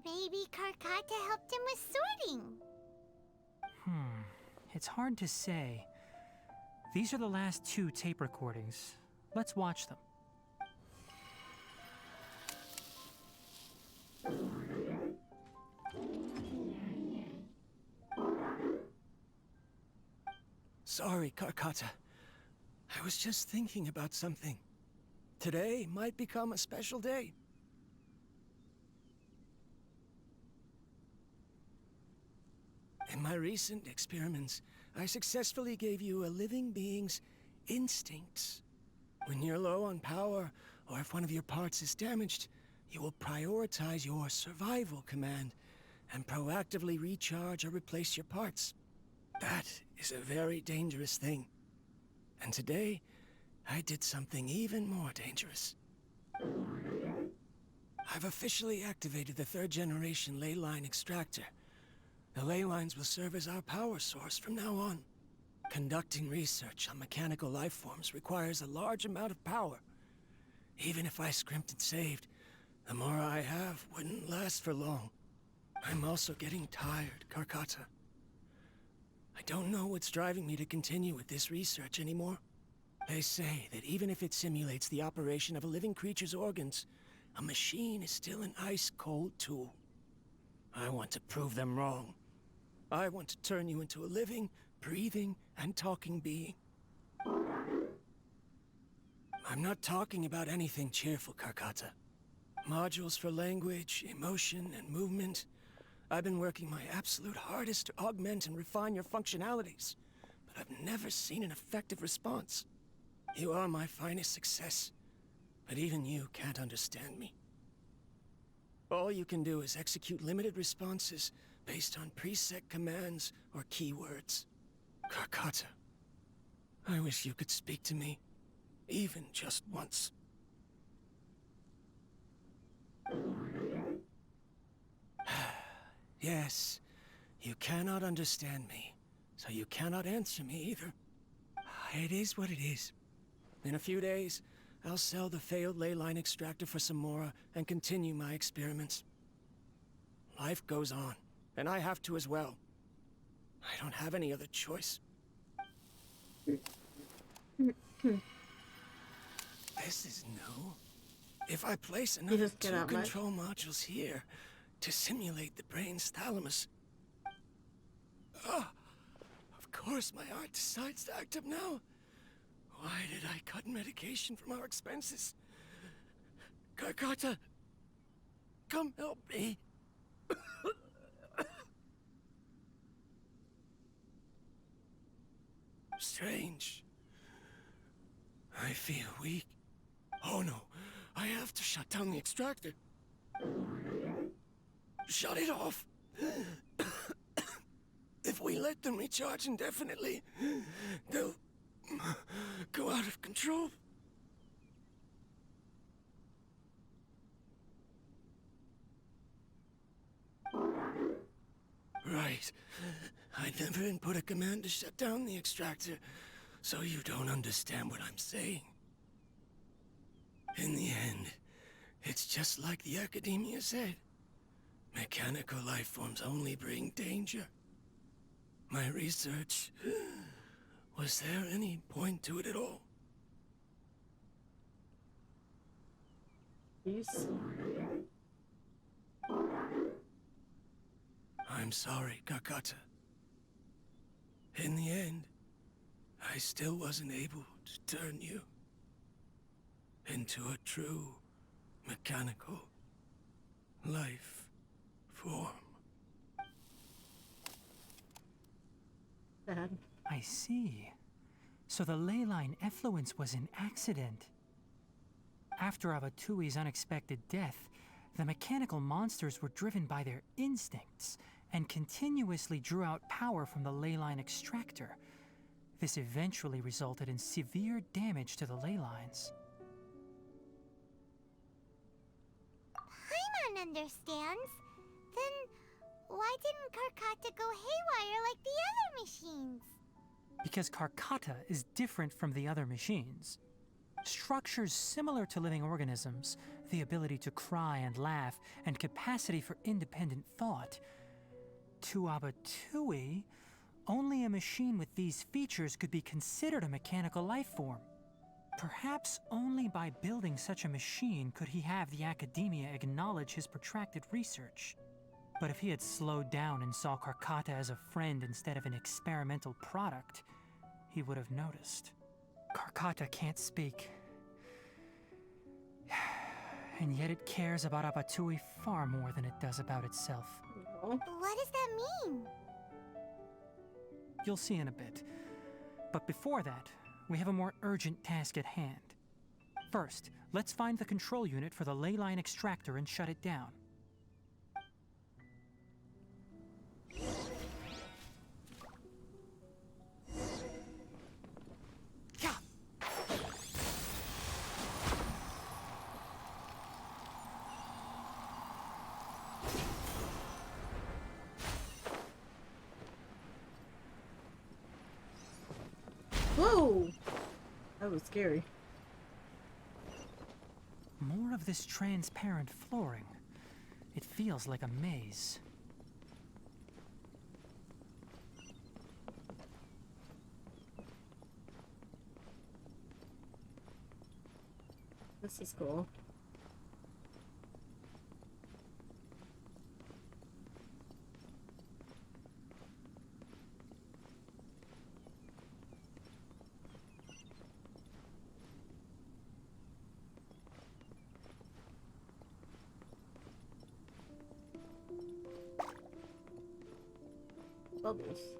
Maybe Karkata helped him with sorting. It's hard to say. These are the last 2 tape recordings. Let's watch them. Sorry, Karkata. I was just thinking about something. Today might become a special day. In my recent experiments, I successfully gave you a living being's instincts. When you're low on power, or if one of your parts is damaged, you will prioritize your survival command and proactively recharge or replace your parts. That is a very dangerous thing. And today, I did something even more dangerous. I've officially activated the 3rd generation ley line extractor. The ley lines will serve as our power source from now on. Conducting research on mechanical life forms requires a large amount of power. Even if I scrimped and saved, the more I have wouldn't last for long. I'm also getting tired, Karkata. I don't know what's driving me to continue with this research anymore. They say that even if it simulates the operation of a living creature's organs, a machine is still an ice-cold tool. I want to prove them wrong. I want to turn you into a living, breathing, and talking being. I'm not talking about anything cheerful, Karkata. Modules for language, emotion, and movement. I've been working my absolute hardest to augment and refine your functionalities, but I've never seen an effective response. You are my finest success, but even you can't understand me. All you can do is execute limited responses based on preset commands or keywords. Karkata, I wish you could speak to me, even just once. Yes, you cannot understand me, so you cannot answer me either. It is what it is. In a few days, I'll sell the failed ley line extractor for some more and continue my experiments. Life goes on, and I have to as well. I don't have any other choice. This is new. If I place another just get 2 out much? control modules here to simulate the brain's thalamus. Of course my heart decides to act up now. Why did I cut medication from our expenses? Karkata, come help me. Strange. I feel weak. Oh no, I have to shut down the extractor. Shut it off. If we let them recharge indefinitely, they'll go out of control. Right. I never input a command to shut down the extractor, so you don't understand what I'm saying. In the end, it's just like the academia said. Mechanical life forms only bring danger. My research... Was there any point to it at all? Peace. I'm sorry, Kakata. In the end, I still wasn't able to turn you into a true mechanical life form. Sad. I see. So the ley line effluence was an accident. After Abatui's unexpected death, the mechanical monsters were driven by their instincts and continuously drew out power from the ley line extractor. This eventually resulted in severe damage to the ley lines. Paimon understands. Then why didn't Karkata go haywire like the other machines? Because Karkata is different from the other machines. Structures similar to living organisms, the ability to cry and laugh, and capacity for independent thought. To Abatui, only a machine with these features could be considered a mechanical life form. Perhaps only by building such a machine could he have the academia acknowledge his protracted research. But if he had slowed down and saw Karkata as a friend instead of an experimental product, he would have noticed. Karkata can't speak. And yet it cares about Abatui far more than it does about itself. Oh. What does that mean? You'll see in a bit. But before that, we have a more urgent task at hand. First, let's find the control unit for the ley line extractor and shut it down. Whoa! That was scary. More of this transparent flooring. It feels like a maze. This is cool. Bubbles.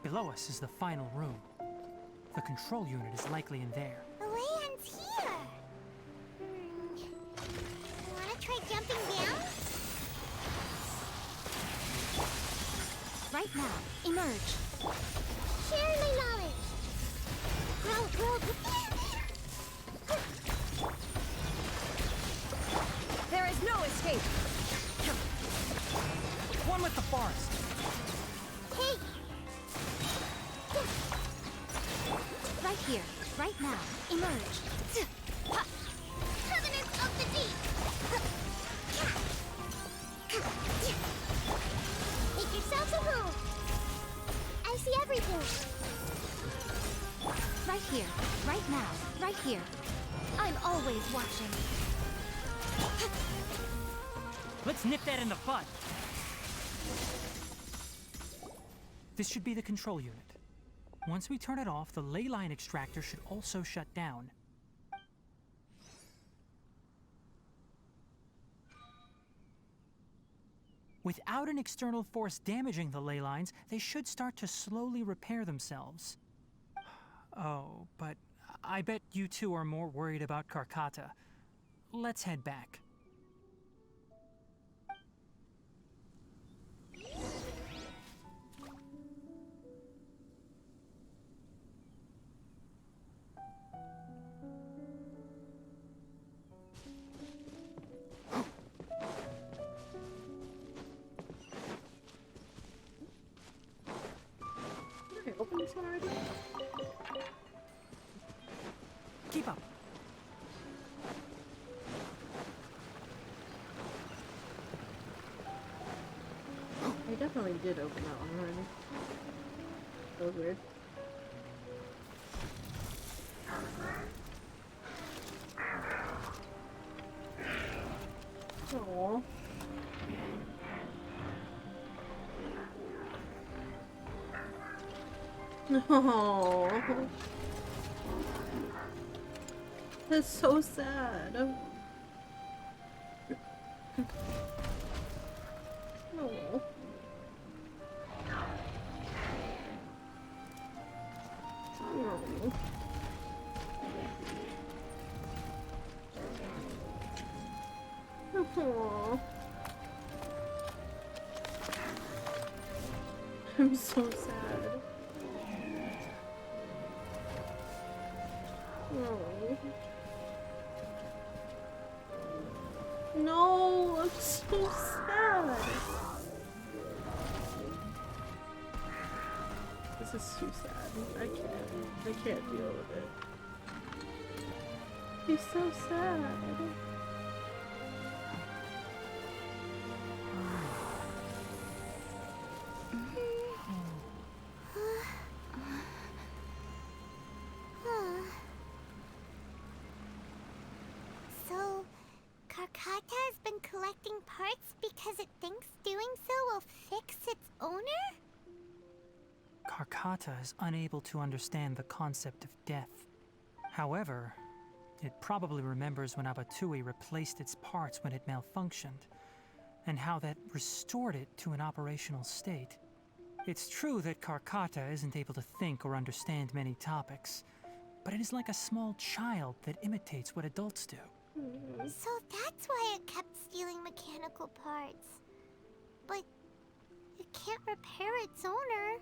Below us is the final room. The control unit is likely in there. The way ends here. Wanna try jumping down? Right now, emerge. Share my knowledge. Grow. There is no escape. One with the forest. Hey, Right here, right now, emerge. Covenant of the Deep. Make yourselves a home. I see everything. Right here, right now, right here. I'm always watching. Let's nip that in the bud. This should be the control unit. Once we turn it off, the ley line extractor should also shut down. Without an external force damaging the ley lines, they should start to slowly repair themselves. Oh, but I bet you two are more worried about Karkata. Let's head back. one already? Keep up. I definitely did open that one already. That was weird. Aww. No. That's so sad. No. No. Aww. I'm so sad. Oh. No, I'm so sad. This is too sad. I can't deal with it. He's so sad. So, Karkata has been collecting parts because it thinks doing so will fix its owner? Karkata is unable to understand the concept of death. However, it probably remembers when Abatui replaced its parts when it malfunctioned, and how that restored it to an operational state. It's true that Karkata isn't able to think or understand many topics, but it is like a small child that imitates what adults do. So that's why it kept stealing mechanical parts. But it can't repair its owner,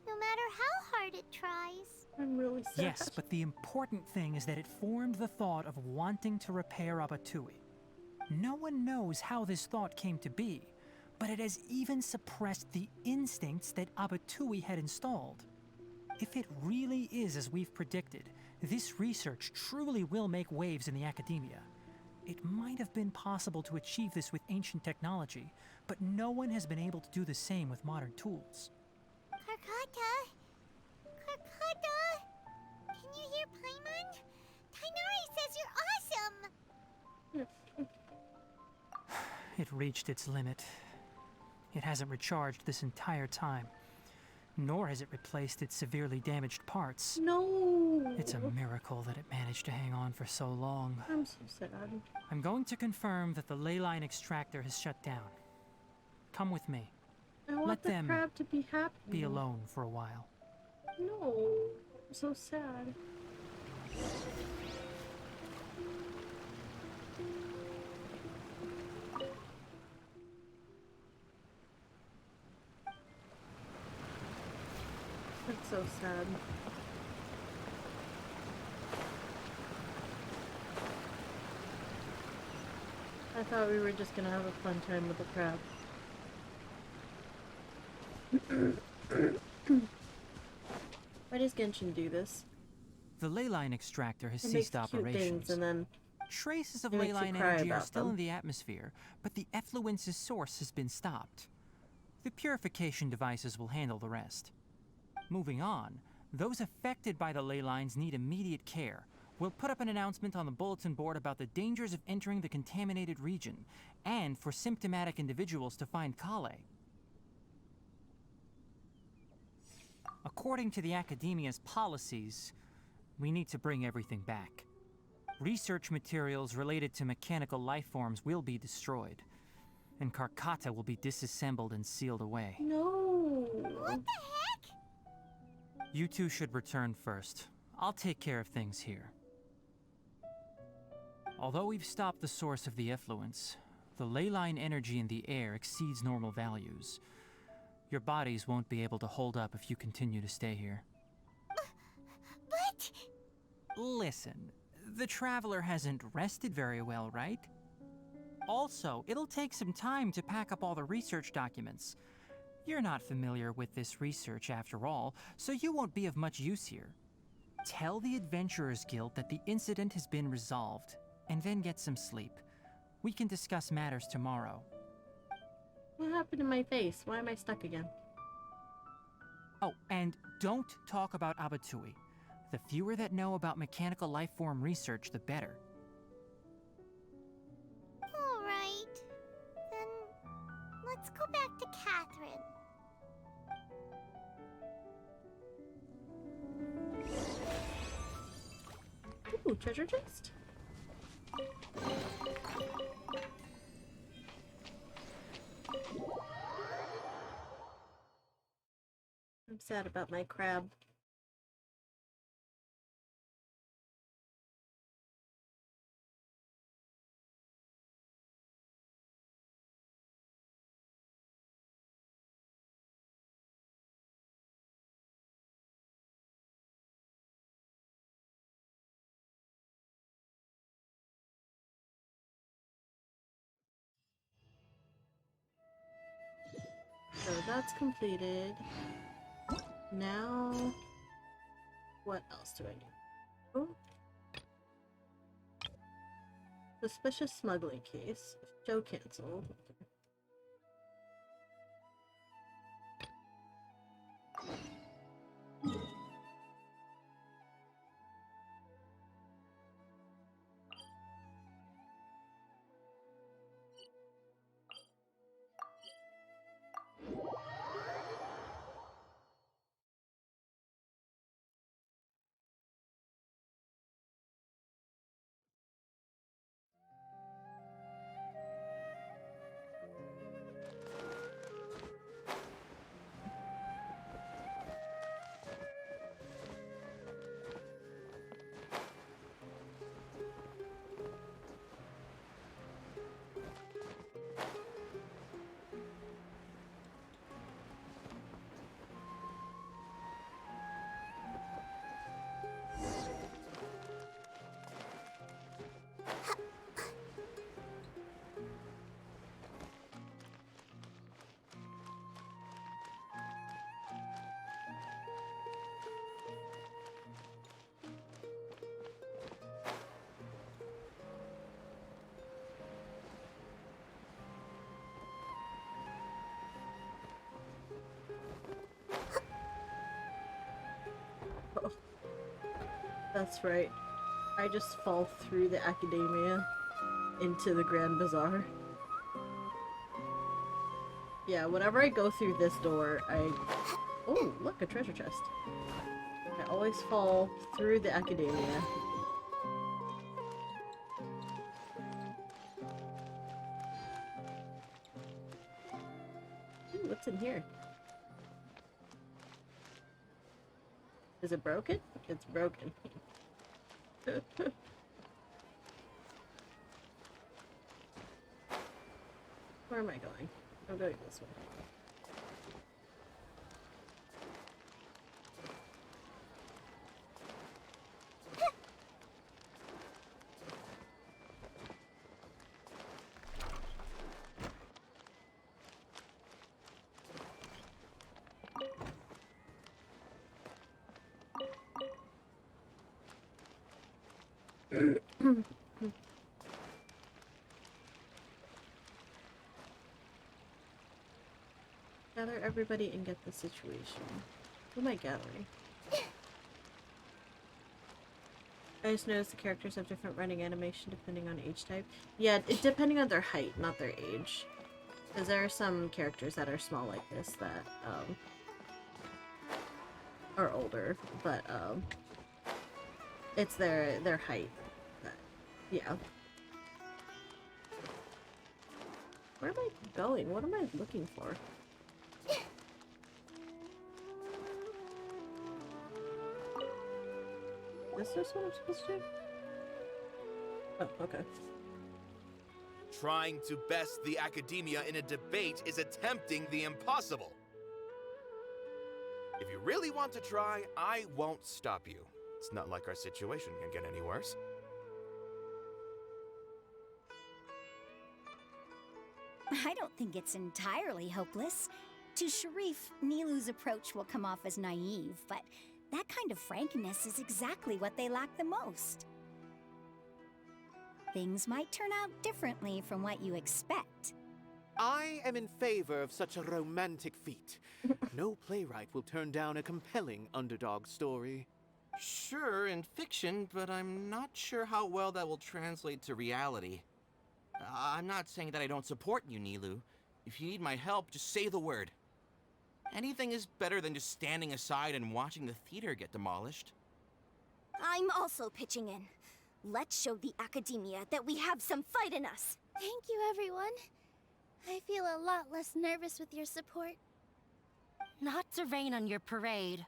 no matter how hard it tries. I'm really sad. Yes, but the important thing is that it formed the thought of wanting to repair Abatui. No one knows how this thought came to be, but it has even suppressed the instincts that Abatui had installed. If it really is as we've predicted, this research truly will make waves in the academia. It might have been possible to achieve this with ancient technology, but no one has been able to do the same with modern tools. Karkata? Karkata? Can you hear Paimon? Tainari says you're awesome! It reached its limit. It hasn't recharged this entire time, nor has it replaced its severely damaged parts. No. It's a miracle that it managed to hang on for so long. I'm so sad. I'm going to confirm that the ley line extractor has shut down. Come with me. I want Let the them crab to be happy. Be alone for a while. No. I'm so sad. That's so sad. I thought we were just gonna have a fun time with the crab. Why does Genshin do this? The ley line extractor has It makes ceased cute operations. things and then Traces of it ley makes you line cry energy are about still them. in the atmosphere, but the effluence's source has been stopped. The purification devices will handle the rest. Moving on, those affected by the ley lines need immediate care. We'll put up an announcement on the bulletin board about the dangers of entering the contaminated region, and for symptomatic individuals to find Kale. According to the Academia's policies, we need to bring everything back. Research materials related to mechanical life forms will be destroyed, and Karkata will be disassembled and sealed away. No. What the heck? You two should return first. I'll take care of things here. Although we've stopped the source of the effluence, the ley line energy in the air exceeds normal values. Your bodies won't be able to hold up if you continue to stay here. But... Listen, the Traveler hasn't rested very well, right? Also, it'll take some time to pack up all the research documents. You're not familiar with this research after all, so you won't be of much use here. Tell the Adventurers Guild that the incident has been resolved, and then get some sleep. We can discuss matters tomorrow. What happened to my face? Why am I stuck again? Oh, and don't talk about Abatui. The fewer that know about mechanical lifeform research, the better. Alright. Then let's go back to Catherine. Ooh, treasure chest? I'm sad about my crab. So that's completed. Now, what else do I need? Oh. Suspicious smuggling case. Show canceled. Oh, that's right. I just fall through the academia into the Grand Bazaar. Yeah, whenever I go through this door, Oh, look, a treasure chest. I always fall through the academia. Ooh, what's in here? Is it broken? It's broken. Where am I going? I'm going this way. Gather everybody and get the situation. Who am I gathering? I just noticed the characters have different running animation depending on age type. Yeah, depending on their height, not their age. Because there are some characters that are small like this that are older, but it's their height. That, yeah. Where am I going? What am I looking for? Is this what I'm supposed to do? Oh, okay. Trying to best the academia in a debate is attempting the impossible. If you really want to try, I won't stop you. It's not like our situation can get any worse. I don't think it's entirely hopeless. To Sharif, Nilu's approach will come off as naive, but that kind of frankness is exactly what they lack the most. Things might turn out differently from what you expect. I am in favor of such a romantic feat. No playwright will turn down a compelling underdog story. Sure, in fiction, but I'm not sure how well that will translate to reality. I'm not saying that I don't support you, Nilu. If you need my help, just say the word. Anything is better than just standing aside and watching the theater get demolished. I'm also pitching in. Let's show the academia that we have some fight in us. Thank you, everyone. I feel a lot less nervous with your support. Not to rain on your parade,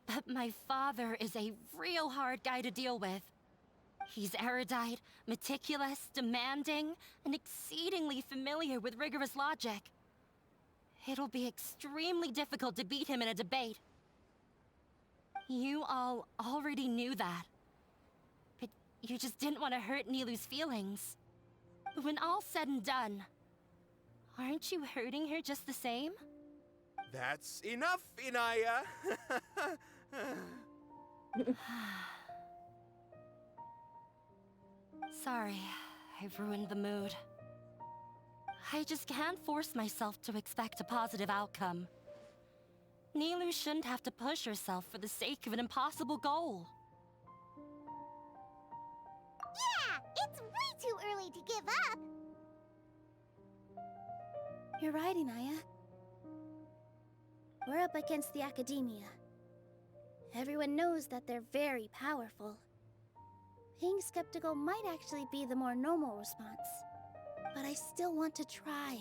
but my father is a real hard guy to deal with. He's erudite, meticulous, demanding, and exceedingly familiar with rigorous logic. It'll be extremely difficult to beat him in a debate. You all already knew that. But you just didn't want to hurt Nilu's feelings. But when all's said and done, aren't you hurting her just the same? That's enough, Inaya. Sorry, I've ruined the mood. I just can't force myself to expect a positive outcome. Nilu shouldn't have to push herself for the sake of an impossible goal. Yeah, it's way too early to give up. You're right, Inaya. We're up against the academia. Everyone knows that they're very powerful. Being skeptical might actually be the more normal response. But I still want to try.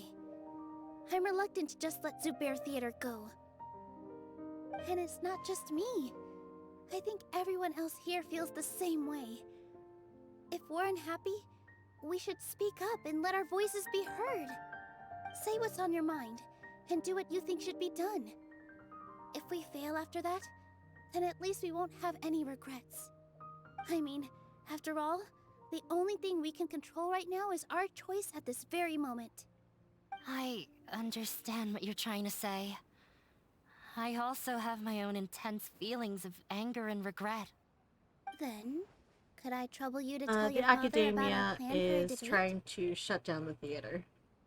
I'm reluctant to just let Zubair Theater go. And it's not just me. I think everyone else here feels the same way. If we're unhappy, we should speak up and let our voices be heard. Say what's on your mind, and do what you think should be done. If we fail after that, then at least we won't have any regrets. I mean, after all, the only thing we can control right now is our choice at this very moment. I understand what you're trying to say. I also have my own intense feelings of anger and regret. Then, could I trouble you to tell The your father about academia our plan for a is debate? trying to shut down the theater.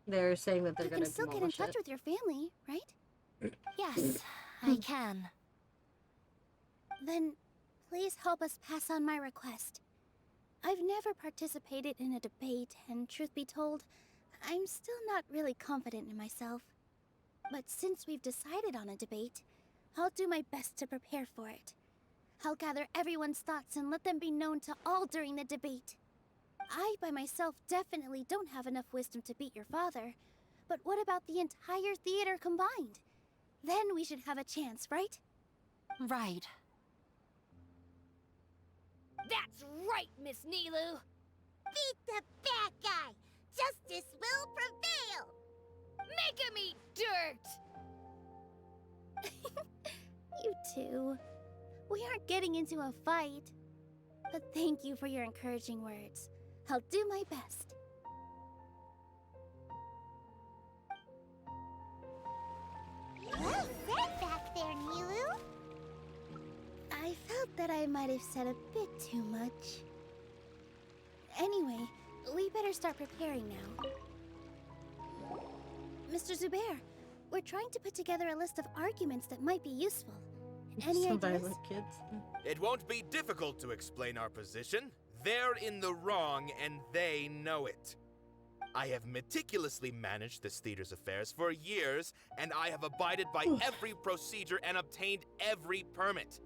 They're saying that they're You going can to still get in demolish touch it. with your family, right? Yes, I can. Then, please help us pass on my request. I've never participated in a debate, and truth be told, I'm still not really confident in myself. But since we've decided on a debate, I'll do my best to prepare for it. I'll gather everyone's thoughts and let them be known to all during the debate. I, by myself, definitely don't have enough wisdom to beat your father. But what about the entire theater combined? Then we should have a chance, right? Right. That's right, Miss Nilu! Beat the bad guy! Justice will prevail! Make him eat dirt! You two. We aren't getting into a fight. But thank you for your encouraging words. I'll do my best. Well said back there, Nilu. I felt that I might have said a bit too much. Anyway, we better start preparing now. Mr. Zubair, we're trying to put together a list of arguments that might be useful. Any Some ideas? violent kids. It won't be difficult to explain our position. They're in the wrong, and they know it. I have meticulously managed this theater's affairs for years, and I have abided by every procedure and obtained every permit.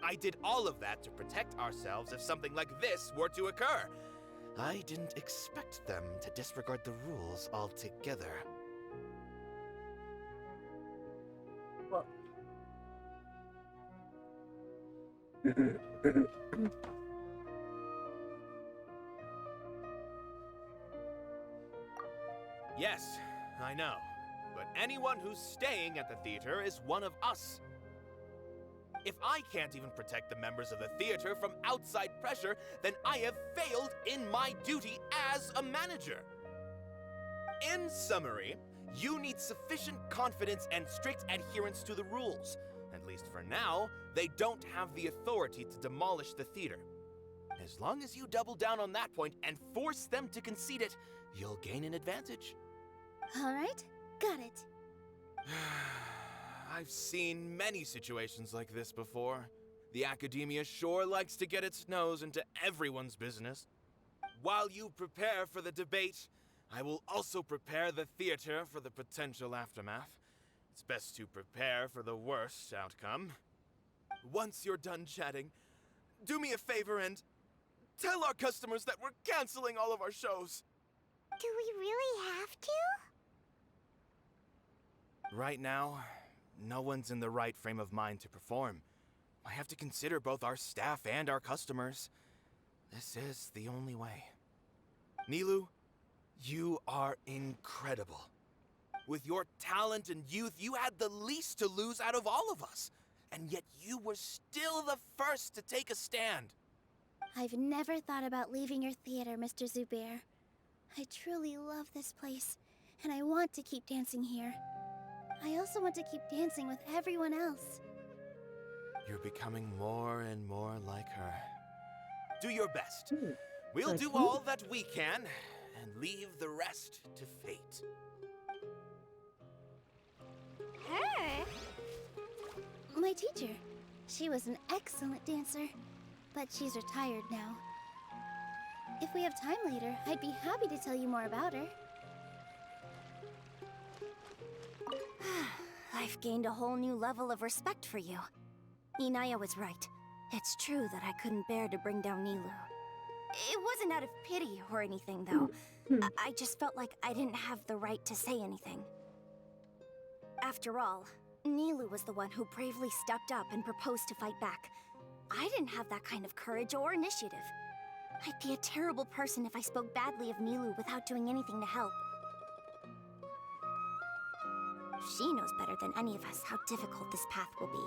I did all of that to protect ourselves if something like this were to occur. I didn't expect them to disregard the rules altogether. Well. Yes, I know. But anyone who's staying at the theater is one of us. If I can't even protect the members of the theater from outside pressure, then I have failed in my duty as a manager. In summary, You need sufficient confidence and strict adherence to the rules. At least for now, they don't have the authority to demolish the theater. As long as you double down on that point and force them to concede it, you'll gain an advantage. Alright, got it. I've seen many situations like this before. The academia sure likes to get its nose into everyone's business. While you prepare for the debate, I will also prepare the theater for the potential aftermath. It's best to prepare for the worst outcome. Once you're done chatting, do me a favor and tell our customers that we're canceling all of our shows. Do we really have to? Right now, no one's in the right frame of mind to perform. I have to consider both our staff and our customers. This is the only way. Nilu, you are incredible. With your talent and youth, you had the least to lose out of all of us. And yet you were still the first to take a stand. I've never thought about leaving your theater, Mr. Zubair. I truly love this place, and I want to keep dancing here. I also want to keep dancing with everyone else. You're becoming more and more like her. Do your best. Ooh, We'll like do who? all that we can, and leave the rest to fate. Her? My teacher. She was an excellent dancer, but she's retired now. If we have time later, I'd be happy to tell you more about her. I've gained a whole new level of respect for you. Inaya was right. It's true that I couldn't bear to bring down Nilu. It wasn't out of pity or anything, though. I just felt like I didn't have the right to say anything. After all, Nilu was the one who bravely stepped up and proposed to fight back. I didn't have that kind of courage or initiative. I'd be a terrible person if I spoke badly of Nilu without doing anything to help. She knows better than any of us how difficult this path will be.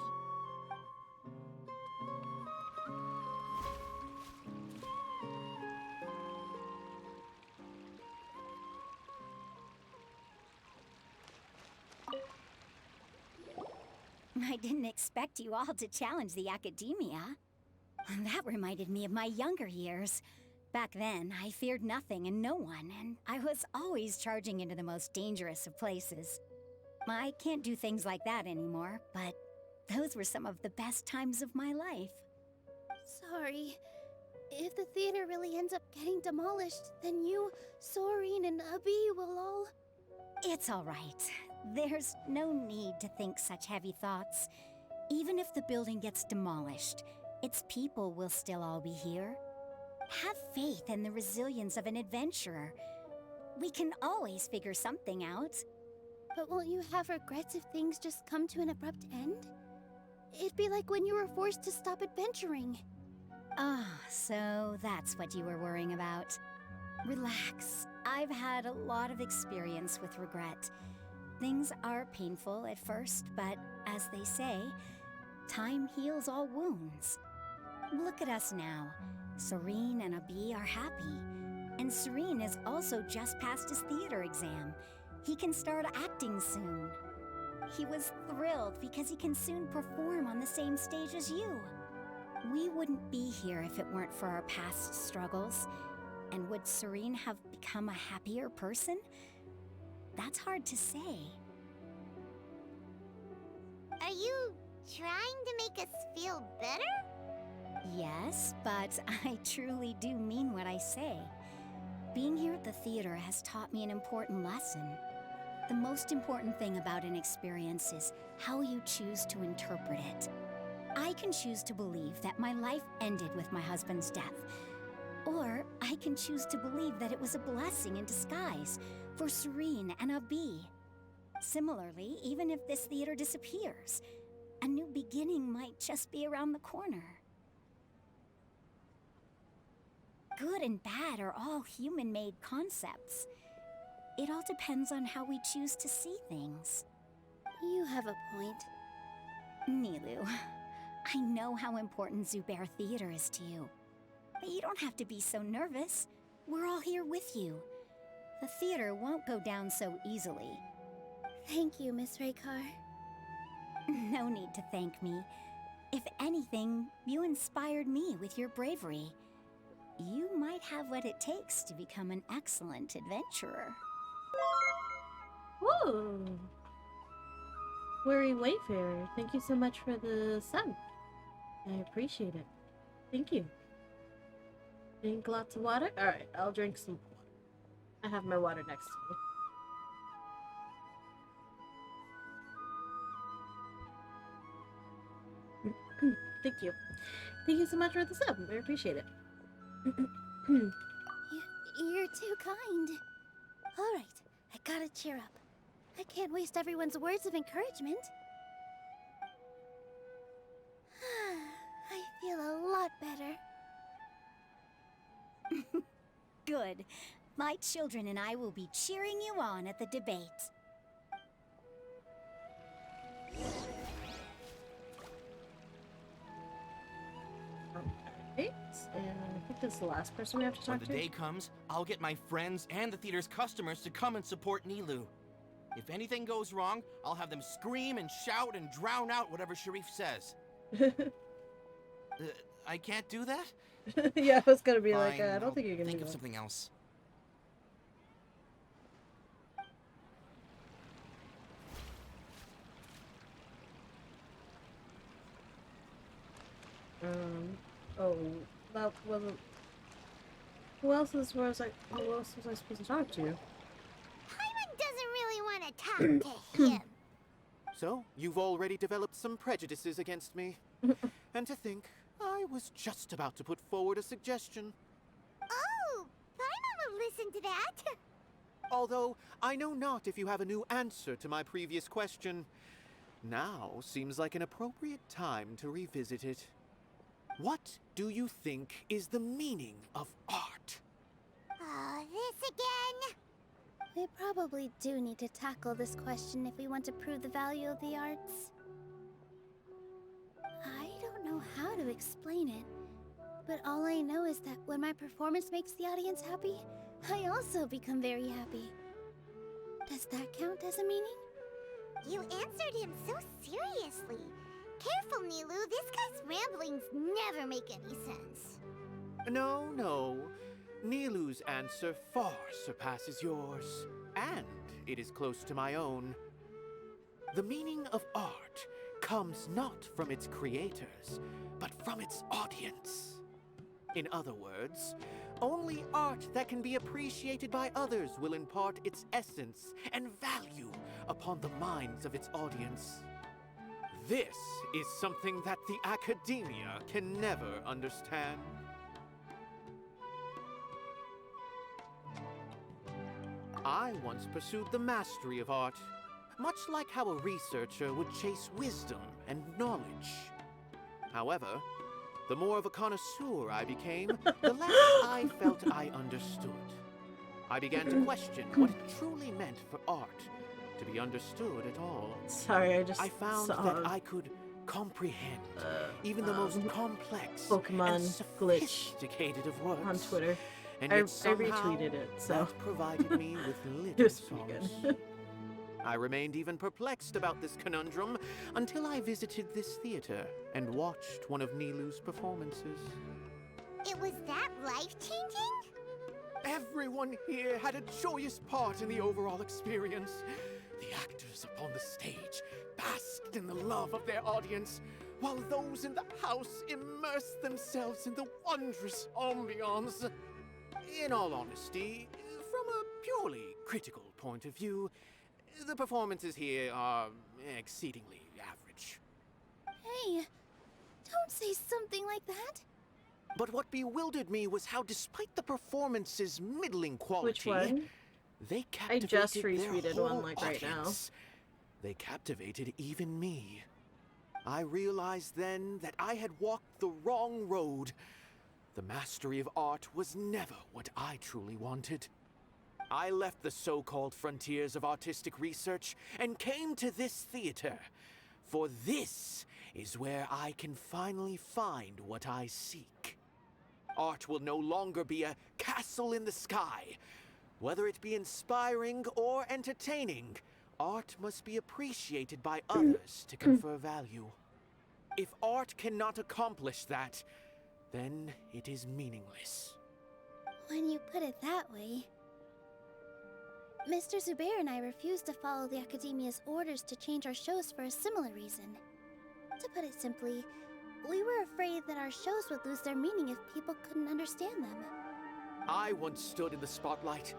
I didn't expect you all to challenge the academia. That reminded me of my younger years. Back then, I feared nothing and no one, and I was always charging into the most dangerous of places. I can't do things like that anymore, but those were some of the best times of my life. Sorry. If the theater really ends up getting demolished, then you, Sorin, and Abi will all... It's all right. There's no need to think such heavy thoughts. Even if the building gets demolished, its people will still all be here. Have faith in the resilience of an adventurer. We can always figure something out. But won't you have regrets if things just come to an abrupt end? It'd be like when you were forced to stop adventuring. Ah, so that's what you were worrying about. Relax. I've had a lot of experience with regret. Things are painful at first, but as they say, time heals all wounds. Look at us now. Serene and Abi are happy. And Serene has also just passed his theater exam. He can start acting soon. He was thrilled because he can soon perform on the same stage as you. We wouldn't be here if it weren't for our past struggles. And would Serene have become a happier person? That's hard to say. Are you trying to make us feel better? Yes, but I truly do mean what I say. Being here at the theater has taught me an important lesson. The most important thing about an experience is how you choose to interpret it. I can choose to believe that my life ended with my husband's death. Or I can choose to believe that it was a blessing in disguise for Serene and Abi. Similarly, even if this theater disappears, a new beginning might just be around the corner. Good and bad are all human-made concepts. It all depends on how we choose to see things. You have a point. Nilu, I know how important Zubair Theater is to you. But you don't have to be so nervous. We're all here with you. The theater won't go down so easily. Thank you, Miss Raykar. No need to thank me. If anything, you inspired me with your bravery. You might have what it takes to become an excellent adventurer. Whoa! Worry Wayfarer, thank you so much for the sub. I appreciate it. Thank you. Drink lots of water? Alright, I'll drink some water. I have my water next to me. Thank you. Thank you so much for the sub. I appreciate it. You're too kind. All right, I gotta cheer up. I can't waste everyone's words of encouragement. I feel a lot better. Good. My children and I will be cheering you on at the debate. Alright, and I think this is the last person we have to When talk the to. day comes, I'll get my friends and the theater's customers to come and support Nilu. If anything goes wrong, I'll have them scream and shout and drown out whatever Sharif says. I can't do that? Yeah, I was gonna be like, Fine, I don't I'll think you can think do of that. something else. Oh, that wasn't. Who else was I supposed to talk to? Paimon doesn't really want to talk to him. So, you've already developed some prejudices against me. And to think, I was just about to put forward a suggestion. Oh, Paimon will listen to that. Although, I know not if you have a new answer to my previous question. Now seems like an appropriate time to revisit it. What do you think is the meaning of art? Oh, this again? We probably do need to tackle this question if we want to prove the value of the arts. I don't know how to explain it, but all I know is that when my performance makes the audience happy, I also become very happy. Does that count as a meaning? You answered him so seriously. Careful, Nilu. This guy's ramblings never make any sense. No. Nilu's answer far surpasses yours, and it is close to my own. The meaning of art comes not from its creators, but from its audience. In other words, only art that can be appreciated by others will impart its essence and value upon the minds of its audience. This is something that the academia can never understand. I once pursued the mastery of art, much like how a researcher would chase wisdom and knowledge. However, the more of a connoisseur I became, the less I felt I understood. I began to question what it truly meant for art to be understood at all. Sorry, I just I found saw that I could comprehend even the most complex Pokemon and glitch sophisticated of works on Twitter. and I yet somehow retweeted it, so that provided me with it little was pretty solace. good. I remained even perplexed about this conundrum until I visited this theater and watched one of Nilu's performances. It was that life-changing? Everyone here had a joyous part in the overall experience. The actors upon the stage basked in the love of their audience, while those in the house immersed themselves in the wondrous ambiance. In all honesty, from a purely critical point of view, the performances here are exceedingly average. Hey, don't say something like that. But what bewildered me was how, despite the performance's middling quality, Which one? they I captivated just their retweeted whole one like right now. audience. They captivated even me. I realized then that I had walked the wrong road. The mastery of art was never what I truly wanted. I left the so-called frontiers of artistic research and came to this theater, for this is where I can finally find what I seek. Art will no longer be a castle in the sky. Whether it be inspiring or entertaining, Art must be appreciated by others to confer value. If art cannot accomplish that, then it is meaningless. When you put it that way... Mr. Zubair and I refused to follow the Academia's orders to change our shows for a similar reason. To put it simply, we were afraid that our shows would lose their meaning if people couldn't understand them. I once stood in the spotlight,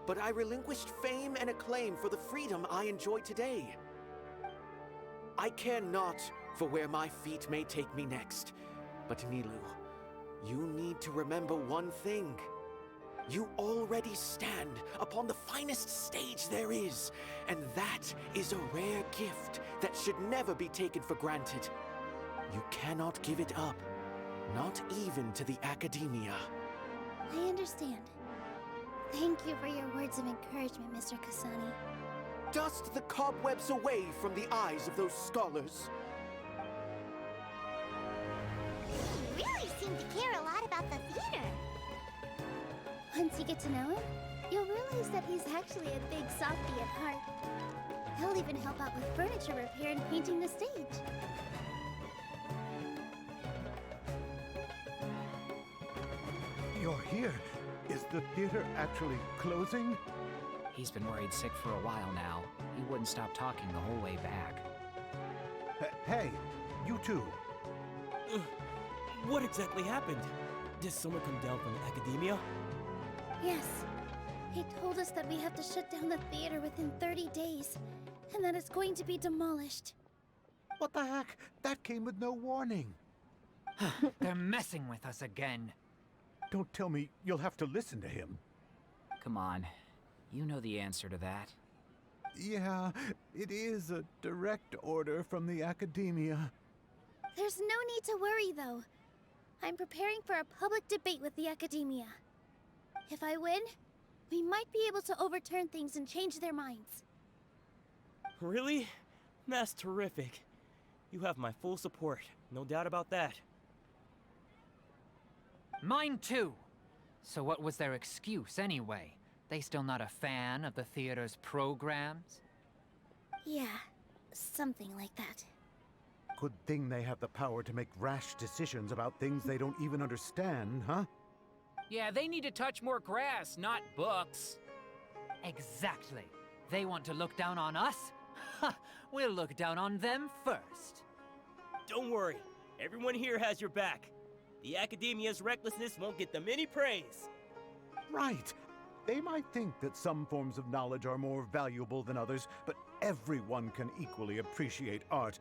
but I relinquished fame and acclaim for the freedom I enjoy today. I care not for where my feet may take me next, but Nilu, you need to remember one thing. You already stand upon the finest stage there is, and that is a rare gift that should never be taken for granted. You cannot give it up, not even to the Academia. I understand. Thank you for your words of encouragement, Mr. Kasani. Dust the cobwebs away from the eyes of those scholars. You really seem to care a lot about the theater. Once you get to know him, you'll realize that he's actually a big softie at heart. He'll even help out with furniture repair and painting the stage. You're here. Is the theater actually closing? He's been worried sick for a while now. He wouldn't stop talking the whole way back. Hey, you two. What exactly happened? Did someone come down from the Academia? Yes. He told us that we have to shut down the theater within 30 days, and that it's going to be demolished. What the heck? That came with no warning. They're messing with us again. Don't tell me you'll have to listen to him. Come on. You know the answer to that. Yeah, it is a direct order from the Academia. There's no need to worry, though. I'm preparing for a public debate with the Academia. If I win, we might be able to overturn things and change their minds. Really? That's terrific. You have my full support, no doubt about that. Mine too. So what was their excuse anyway? They still not a fan of the theater's programs? Yeah, something like that. Good thing they have the power to make rash decisions about things they don't even understand, huh? Yeah, they need to touch more grass, not books. Exactly. They want to look down on us? Ha! We'll look down on them first. Don't worry. Everyone here has your back. The Academia's recklessness won't get them any praise. Right. They might think that some forms of knowledge are more valuable than others, but everyone can equally appreciate art.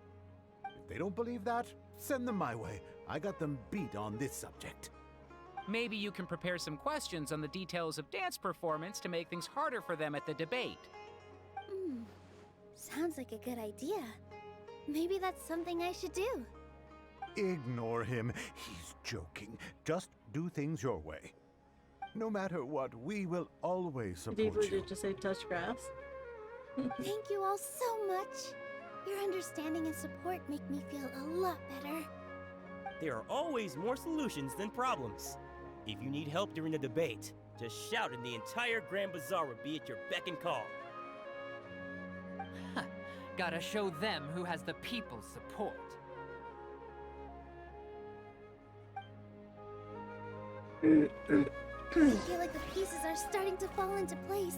If they don't believe that, send them my way. I got them beat on this subject. Maybe you can prepare some questions on the details of dance performance to make things harder for them at the debate. Sounds like a good idea. Maybe that's something I should do. Ignore him. He's joking. Just do things your way. No matter what, we will always support Did you. you just say touch grass? Thank you all so much. Your understanding and support make me feel a lot better. There are always more solutions than problems. If you need help during the debate, just shout and the entire Grand Bazaar will be at your beck and call. Gotta show them who has the people's support. I feel like the pieces are starting to fall into place.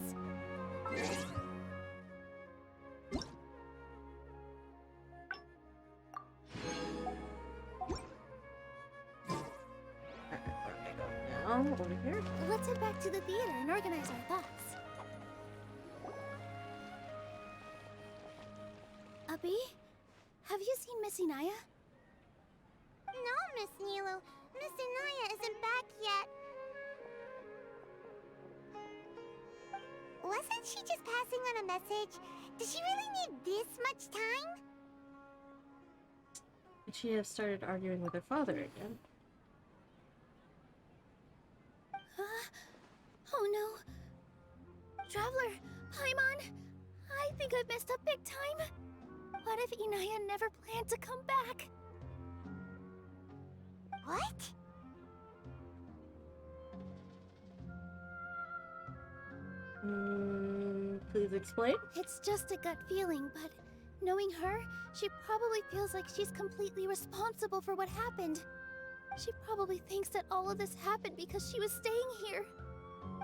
Now, over here. Let's head back to the theater and organize our thoughts. Abby, have you seen Miss Inaya? No, Miss Nilu. Miss Inaya isn't back yet. Wasn't she just passing on a message? Does she really need this much time? She has started arguing with her father again. Oh no. Traveler, Paimon, I think I've messed up big time. What if Inaya never planned to come back? What? Please explain? It's just a gut feeling, but knowing her, she probably feels like she's completely responsible for what happened. She probably thinks that all of this happened because she was staying here.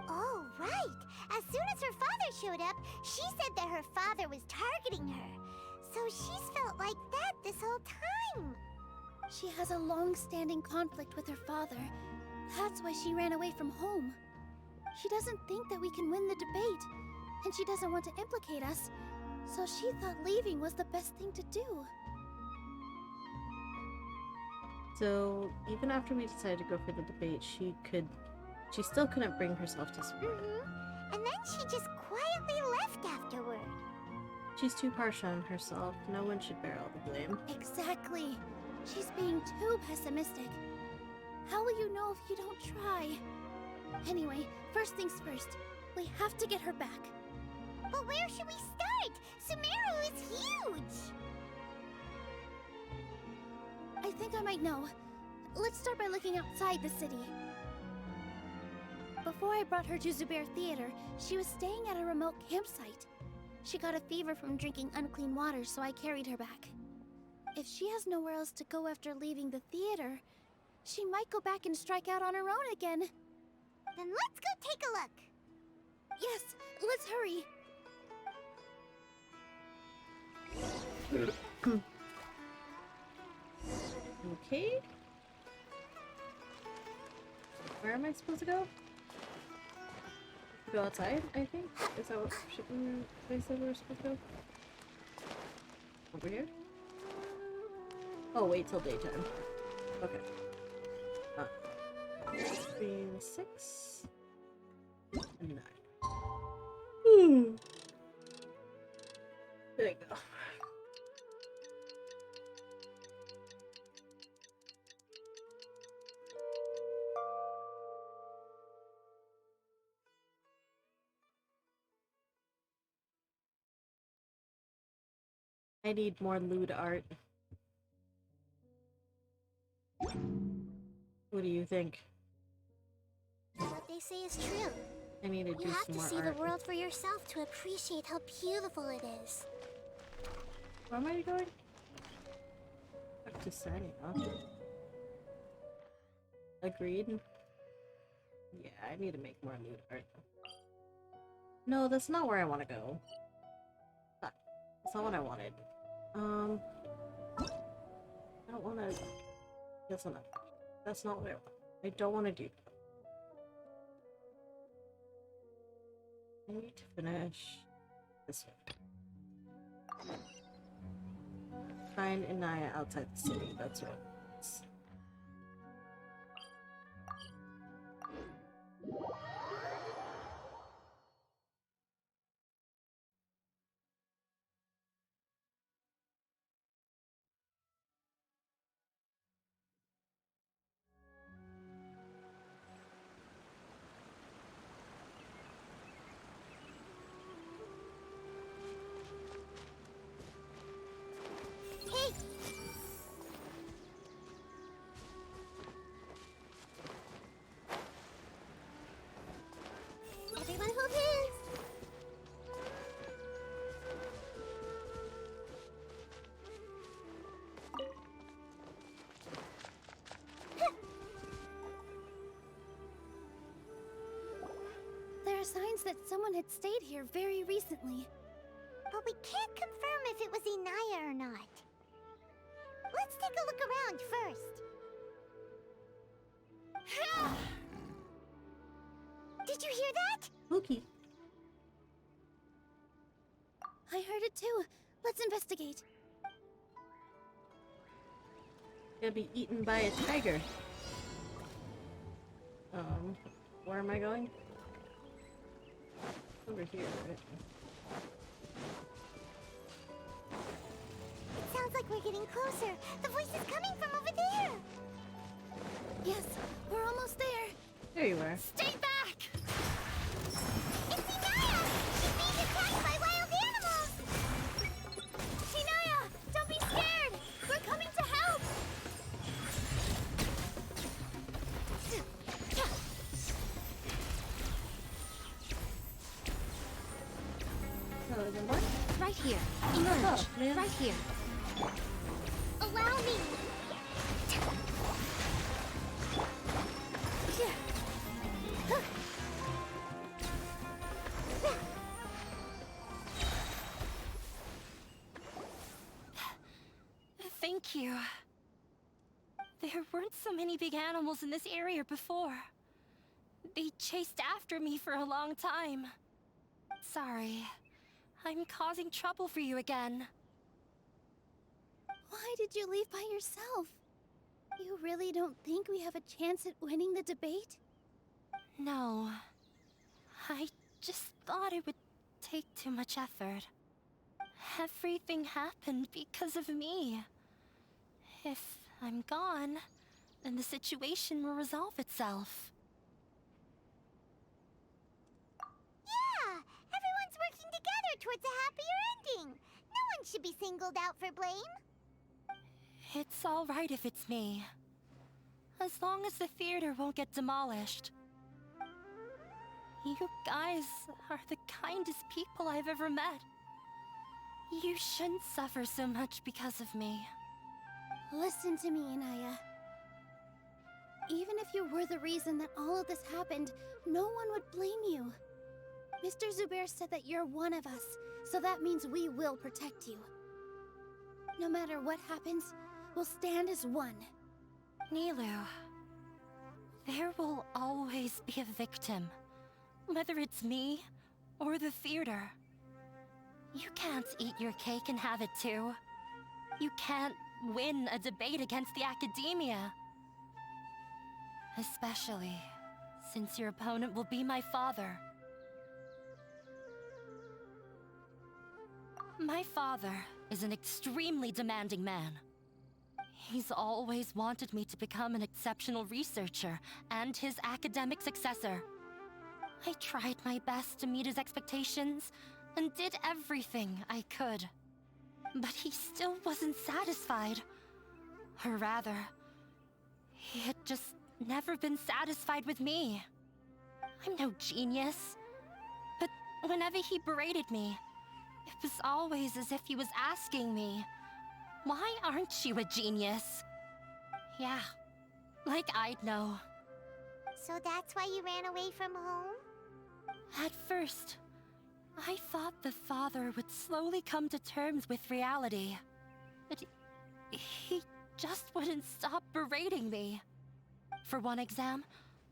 Oh, right. As soon as her father showed up, she said that her father was targeting her. So she's felt like that this whole time. She has a long-standing conflict with her father. That's why she ran away from home. She doesn't think that we can win the debate, and she doesn't want to implicate us, so she thought leaving was the best thing to do. So even after we decided to go for the debate, she still couldn't bring herself to swear. And then she just quietly left afterward. She's too harsh on herself. No one should bear all the blame. Exactly. She's being too pessimistic. How will you know if you don't try? Anyway, first things first. We have to get her back. But where should we start? Sumeru is huge! I think I might know. Let's start by looking outside the city. Before I brought her to Zubair Theater, she was staying at a remote campsite. She got a fever from drinking unclean water, so I carried her back. If she has nowhere else to go after leaving the theater, she might go back and strike out on her own again. Then let's go take a look. Yes, let's hurry. Okay. Where am I supposed to go? Go outside, I think? Is that what they said we were supposed to go? Over here? Oh, wait till daytime. Okay. Between 6 and 9. There you go. I need more lewd art. What do you think? What they say is true. I need to do You have some to more see art. the world for yourself to appreciate how beautiful it is. Where am I going? Back to signing off. Agreed. Yeah, I need to make more lewd art. No, that's not where I want to go. That's not what I wanted. I don't want to. That's enough. That's not what I want. I don't want to do that. I need to finish this one. Find Inaya outside the city. That's what it is. Hey! Everyone hold hands! There are signs that someone had stayed here very recently. But we can't confirm if it was Inaya or not. Let's take a look around first. Did you hear that? Spooky. I heard it too. Let's investigate. Gonna be eaten by a tiger. Where am I going? Over here, right? It sounds like we're getting closer. The voice is coming from over there. Yes, we're almost there. There you are. Stay back! It's Inaya! She's being attacked by wild animals! Inaya, don't be scared! We're coming to help! Oh, is it what? Right here. Emerge. man. Right here. Allow me. Thank you. There weren't so many big animals in this area before. They chased after me for a long time. Sorry. I'm causing trouble for you again. Why did you leave by yourself? You really don't think we have a chance at winning the debate? No. I just thought it would take too much effort. Everything happened because of me. If I'm gone, then the situation will resolve itself. Yeah, everyone's working together towards a happier ending. No one should be singled out for blame. It's all right if it's me. As long as the theater won't get demolished. You guys are the kindest people I've ever met. You shouldn't suffer so much because of me. Listen to me, Inaya. Even if you were the reason that all of this happened, no one would blame you. Mr. Zubair said that you're one of us, so that means we will protect you. No matter what happens, we'll stand as one. Nilu, there will always be a victim. Whether it's me or the theater. You can't eat your cake and have it too. You can't win a debate against the academia. Especially since your opponent will be my father. My father is an extremely demanding man. He's always wanted me to become an exceptional researcher and his academic successor. I tried my best to meet his expectations and did everything I could. But he still wasn't satisfied. Or rather, he had just never been satisfied with me. I'm no genius. But whenever he berated me, it was always as if he was asking me, "Why aren't you a genius?" Yeah, like I'd know. So that's why you ran away from home? At first, I thought the father would slowly come to terms with reality. But he just wouldn't stop berating me. For one exam,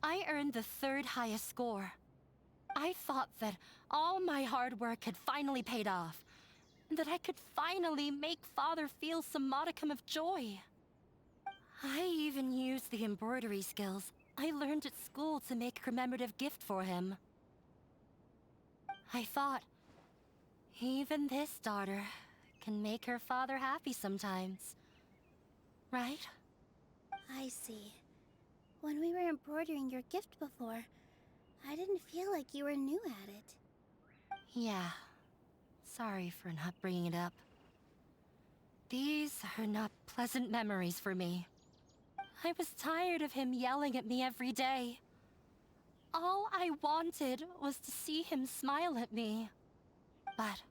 I earned the 3rd highest score. I thought that all my hard work had finally paid off, and that I could finally make father feel some modicum of joy. I even used the embroidery skills I learned at school to make a commemorative gift for him. I thought, even this daughter can make her father happy sometimes. Right? I see. When we were embroidering your gift before, I didn't feel like you were new at it. Yeah. Sorry for not bringing it up. These are not pleasant memories for me. I was tired of him yelling at me every day. All I wanted was to see him smile at me. But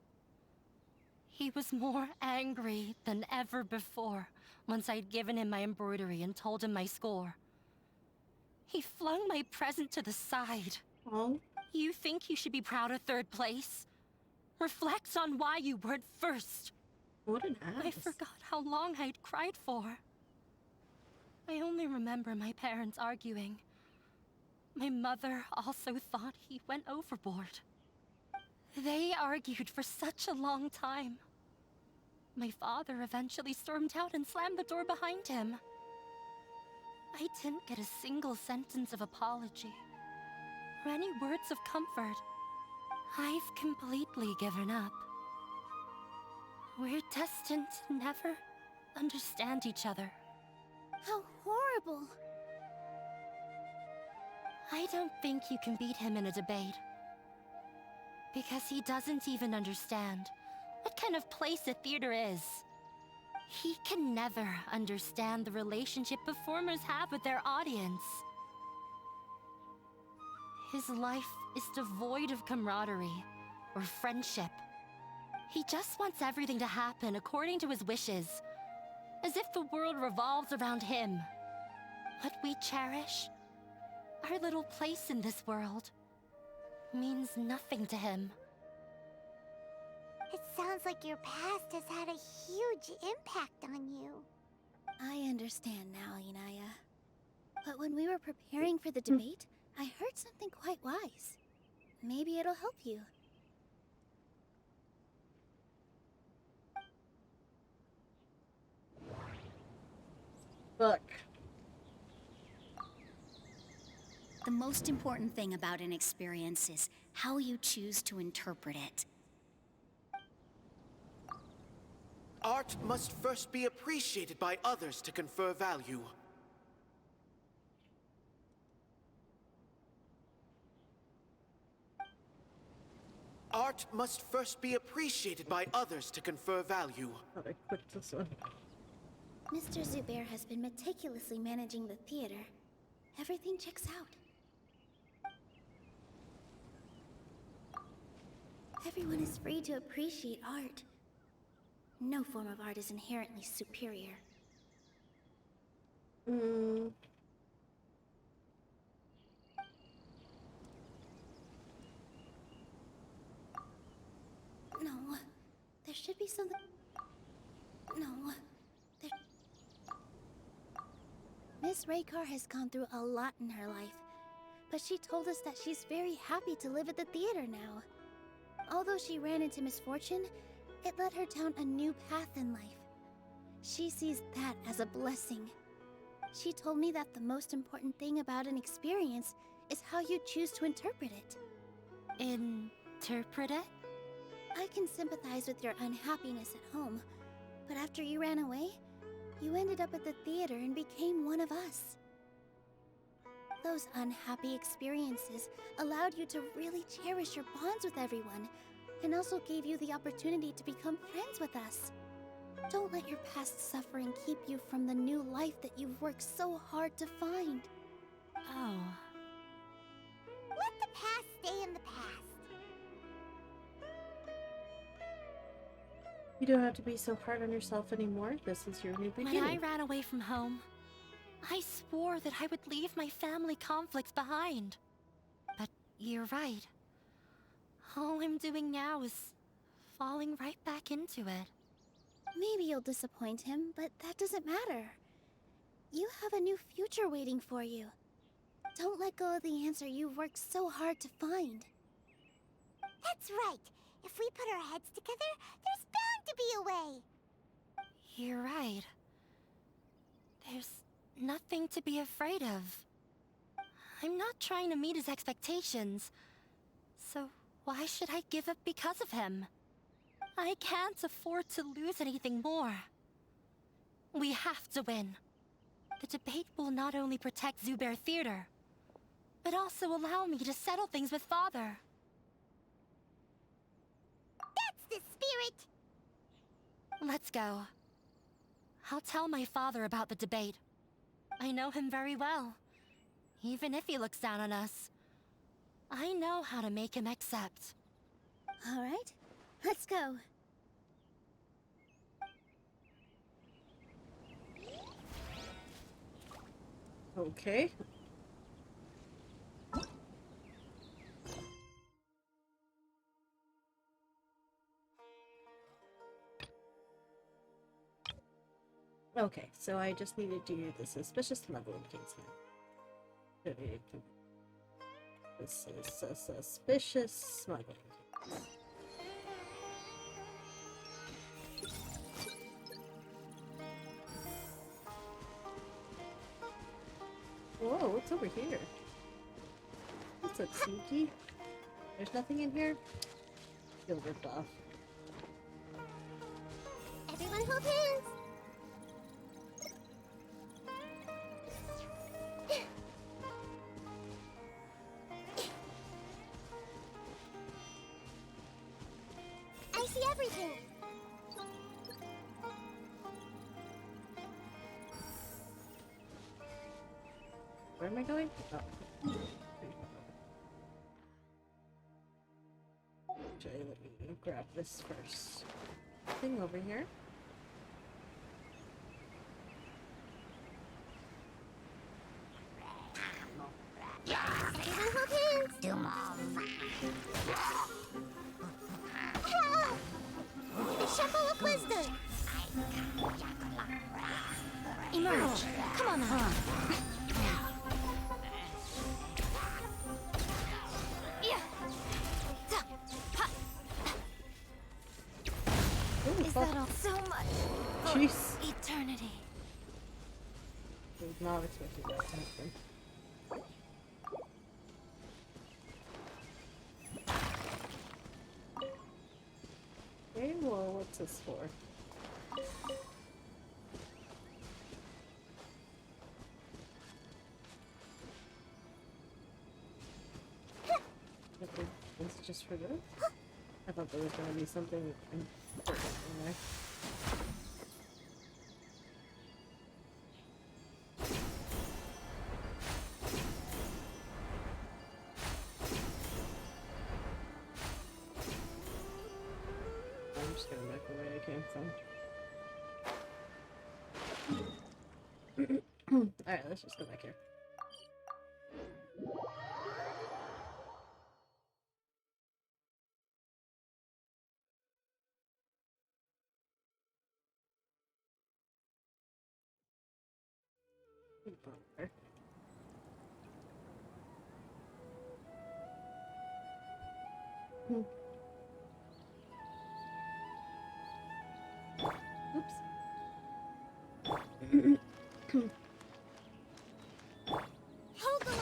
he was more angry than ever before once I'd given him my embroidery and told him my score. He flung my present to the side. Oh? You think you should be proud of 3rd place? Reflect on why you weren't first. What an ass. I forgot how long I'd cried for. I only remember my parents arguing. My mother also thought he went overboard. They argued for such a long time. My father eventually stormed out and slammed the door behind him. I didn't get a single sentence of apology or any words of comfort. I've completely given up. We're destined to never understand each other. How horrible! I don't think you can beat him in a debate. Because he doesn't even understand what kind of place a theater is. He can never understand the relationship performers have with their audience. His life is devoid of camaraderie or friendship. He just wants everything to happen according to his wishes, as if the world revolves around him. What we cherish, our little place in this world, means nothing to him. It sounds like your past has had a huge impact on you. I understand now, Inaya. But when we were preparing for the debate, I heard something quite wise. Maybe it'll help you. Look. The most important thing about an experience is how you choose to interpret it. Art must first be appreciated by others to confer value. Art must first be appreciated by others to confer value. How do I click this one? Mr. Zubair has been meticulously managing the theater. Everything checks out. Everyone is free to appreciate art. No form of art is inherently superior. No, there should be something... No, there... Miss Raykar has gone through a lot in her life, but she told us that she's very happy to live at the theater now. Although she ran into misfortune, it led her down a new path in life. She sees that as a blessing. She told me that the most important thing about an experience is how you choose to interpret it. Interpret it? I can sympathize with your unhappiness at home, but after you ran away, you ended up at the theater and became one of us. Those unhappy experiences allowed you to really cherish your bonds with everyone, and also gave you the opportunity to become friends with us. Don't let your past suffering keep you from the new life that you've worked so hard to find. Oh. Let the past stay in the past. You don't have to be so hard on yourself anymore. This is your new beginning. When I ran away from home, I swore that I would leave my family conflicts behind. But you're right. All I'm doing now is falling right back into it. Maybe you'll disappoint him, but that doesn't matter. You have a new future waiting for you. Don't let go of the answer you've worked so hard to find. That's right. If we put our heads together, there's bound to be a way. You're right. There's nothing to be afraid of. I'm not trying to meet his expectations. So why should I give up because of him? I can't afford to lose anything more. We have to win. The debate will not only protect Zubair Theater, but also allow me to settle things with Father. That's the spirit! Let's go. I'll tell my father about the debate. I know him very well. Even if he looks down on us, I know how to make him accept. All right, let's go. Okay. Okay, so I just need to do the suspicious smuggling case now. This is a suspicious smuggling case. Whoa, what's over here? This looks sneaky. There's nothing in here? Feel ripped off. Everyone hold hands! I see everything! Where am I going? Oh. Actually, let me me grab this first thing over here. Shuffle of wisdom. Emerge. Come on now. Is that all? So much for Jeez. eternity. I was not expecting that to happen. Okay, well, what's this for? Okay, it's just for this? I thought there was gonna be something important in there. I'm just going back the way I came from. Alright, let's just go back here. Bummer. Oops. Hold the line.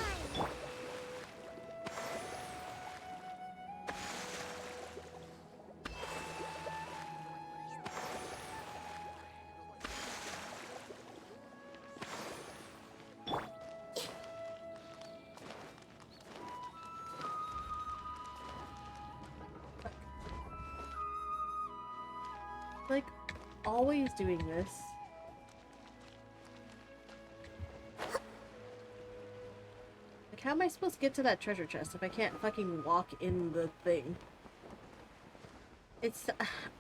Like, always doing this. Like, how am I supposed to get to that treasure chest if I can't fucking walk in the thing? It's...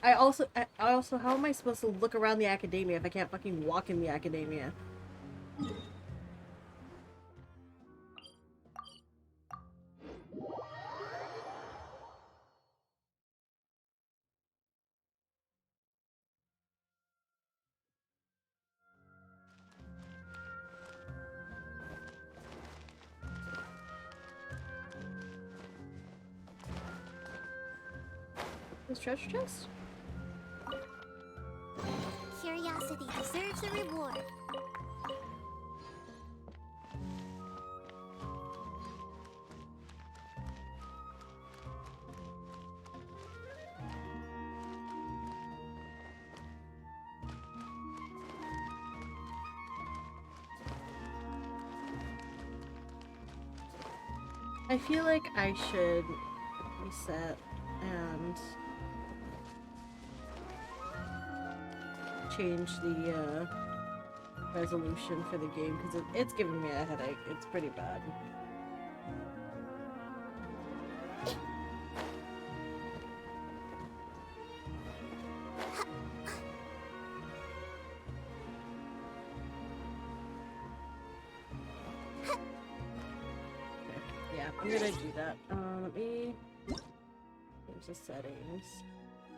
I also, how am I supposed to look around the academia if I can't fucking walk in the academia? This treasure chest? Curiosity deserves a reward. I feel like I should reset and change the resolution for the game because it's giving me a headache. It's pretty bad. Yeah, I'm gonna do that. Let me... There's the settings.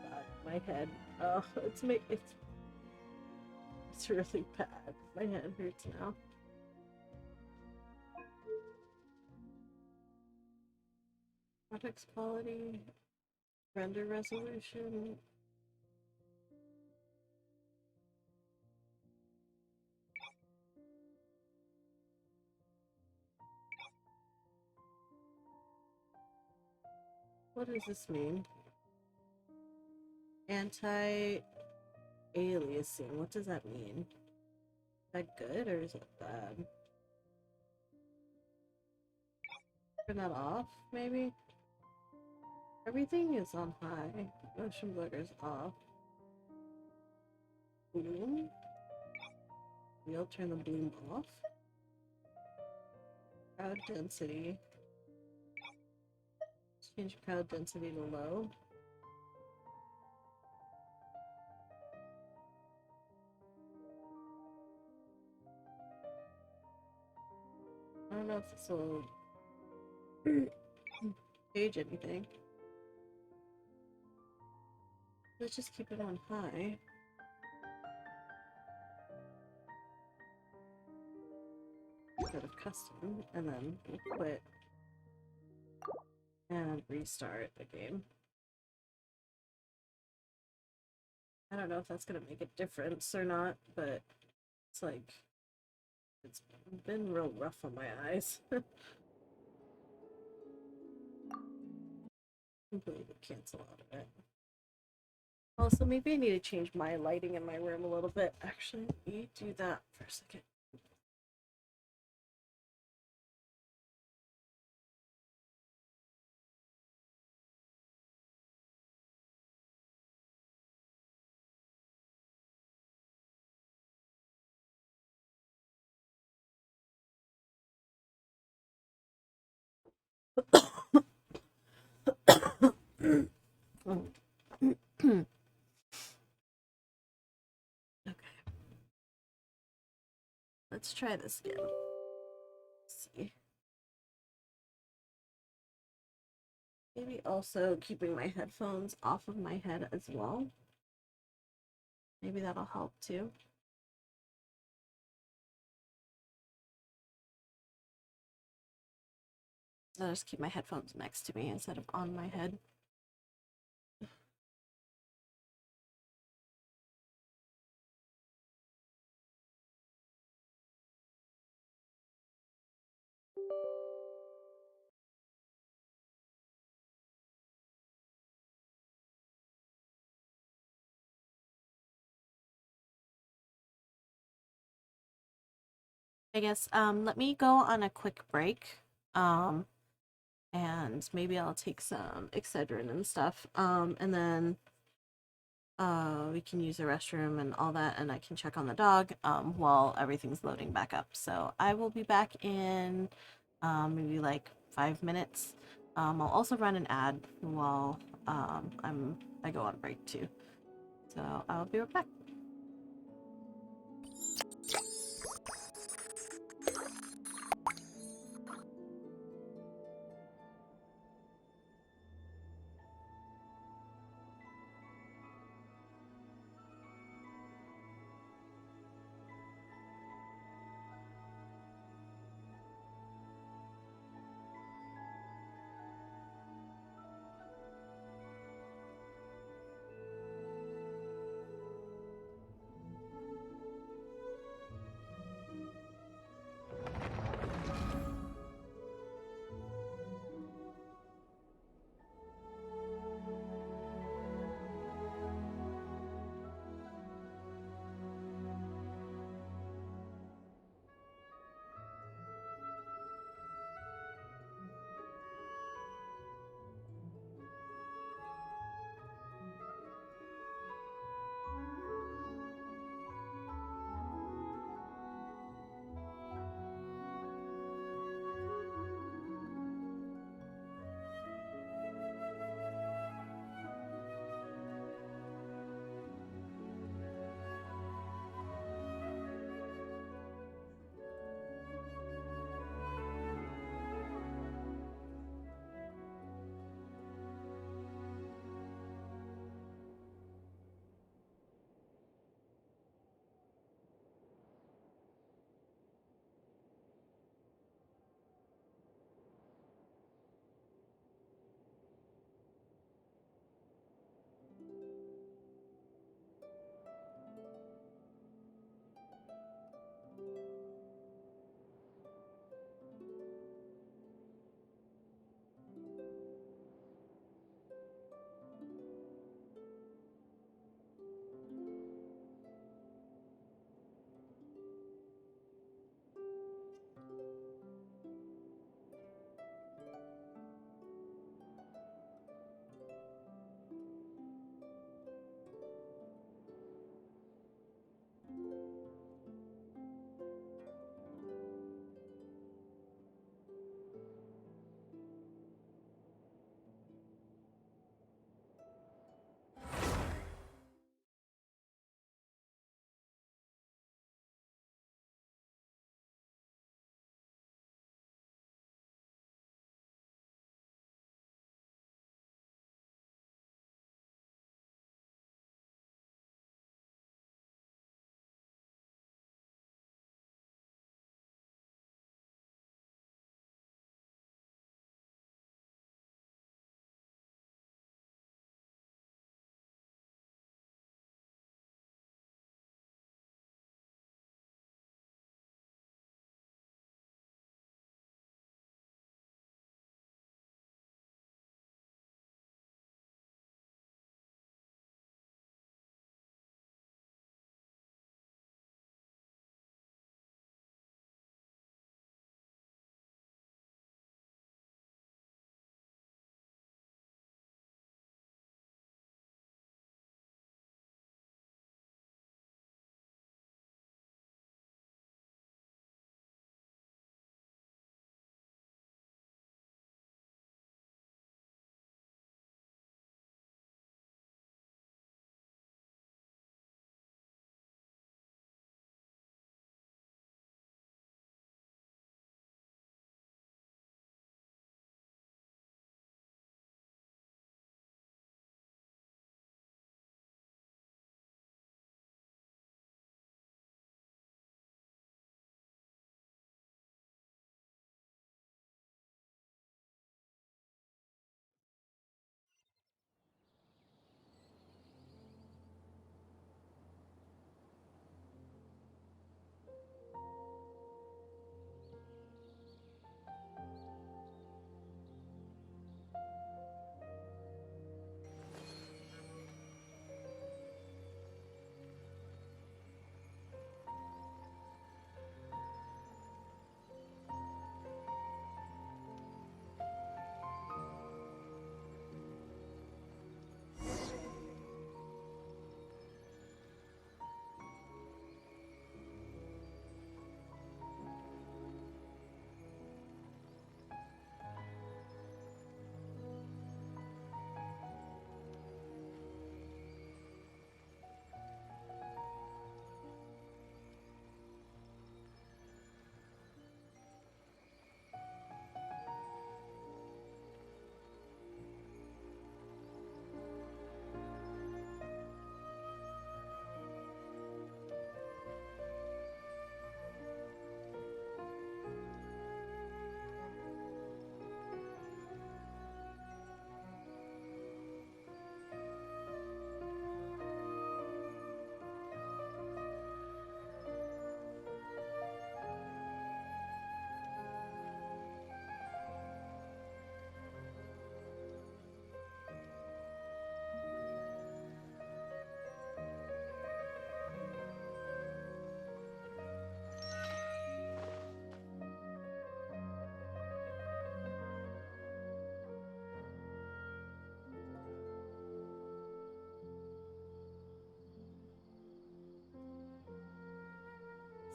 God, my head. Oh, it's really bad. My head hurts now. Graphics quality, render resolution. What does this mean? Anti-aliasing. What does that mean? Is that good or is it bad? Turn that off, maybe? Everything is on high. Motion blur is off. Bloom? We'll turn the bloom off. Crowd density. Change crowd density to low. know if this will page anything. Let's just keep it on high. Go to custom, and then we'll quit and restart the game. I don't know if that's gonna make a difference or not, but it's like it's been real rough on my eyes. Completely cancel out of it. Also, maybe I need to change my lighting in my room a little bit. Actually, let me do that for a second. Okay. Let's try this again. Let's see. Maybe also keeping my headphones off of my head as well. Maybe that'll help too. I'll just keep my headphones next to me instead of on my head. I guess let me go on a quick break. And maybe I'll take some Excedrin and stuff. And then we can use the restroom and all that, and I can check on the dog while everything's loading back up. So I will be back in maybe like 5 minutes. I'll also run an ad while I go on break too. So I'll be right back.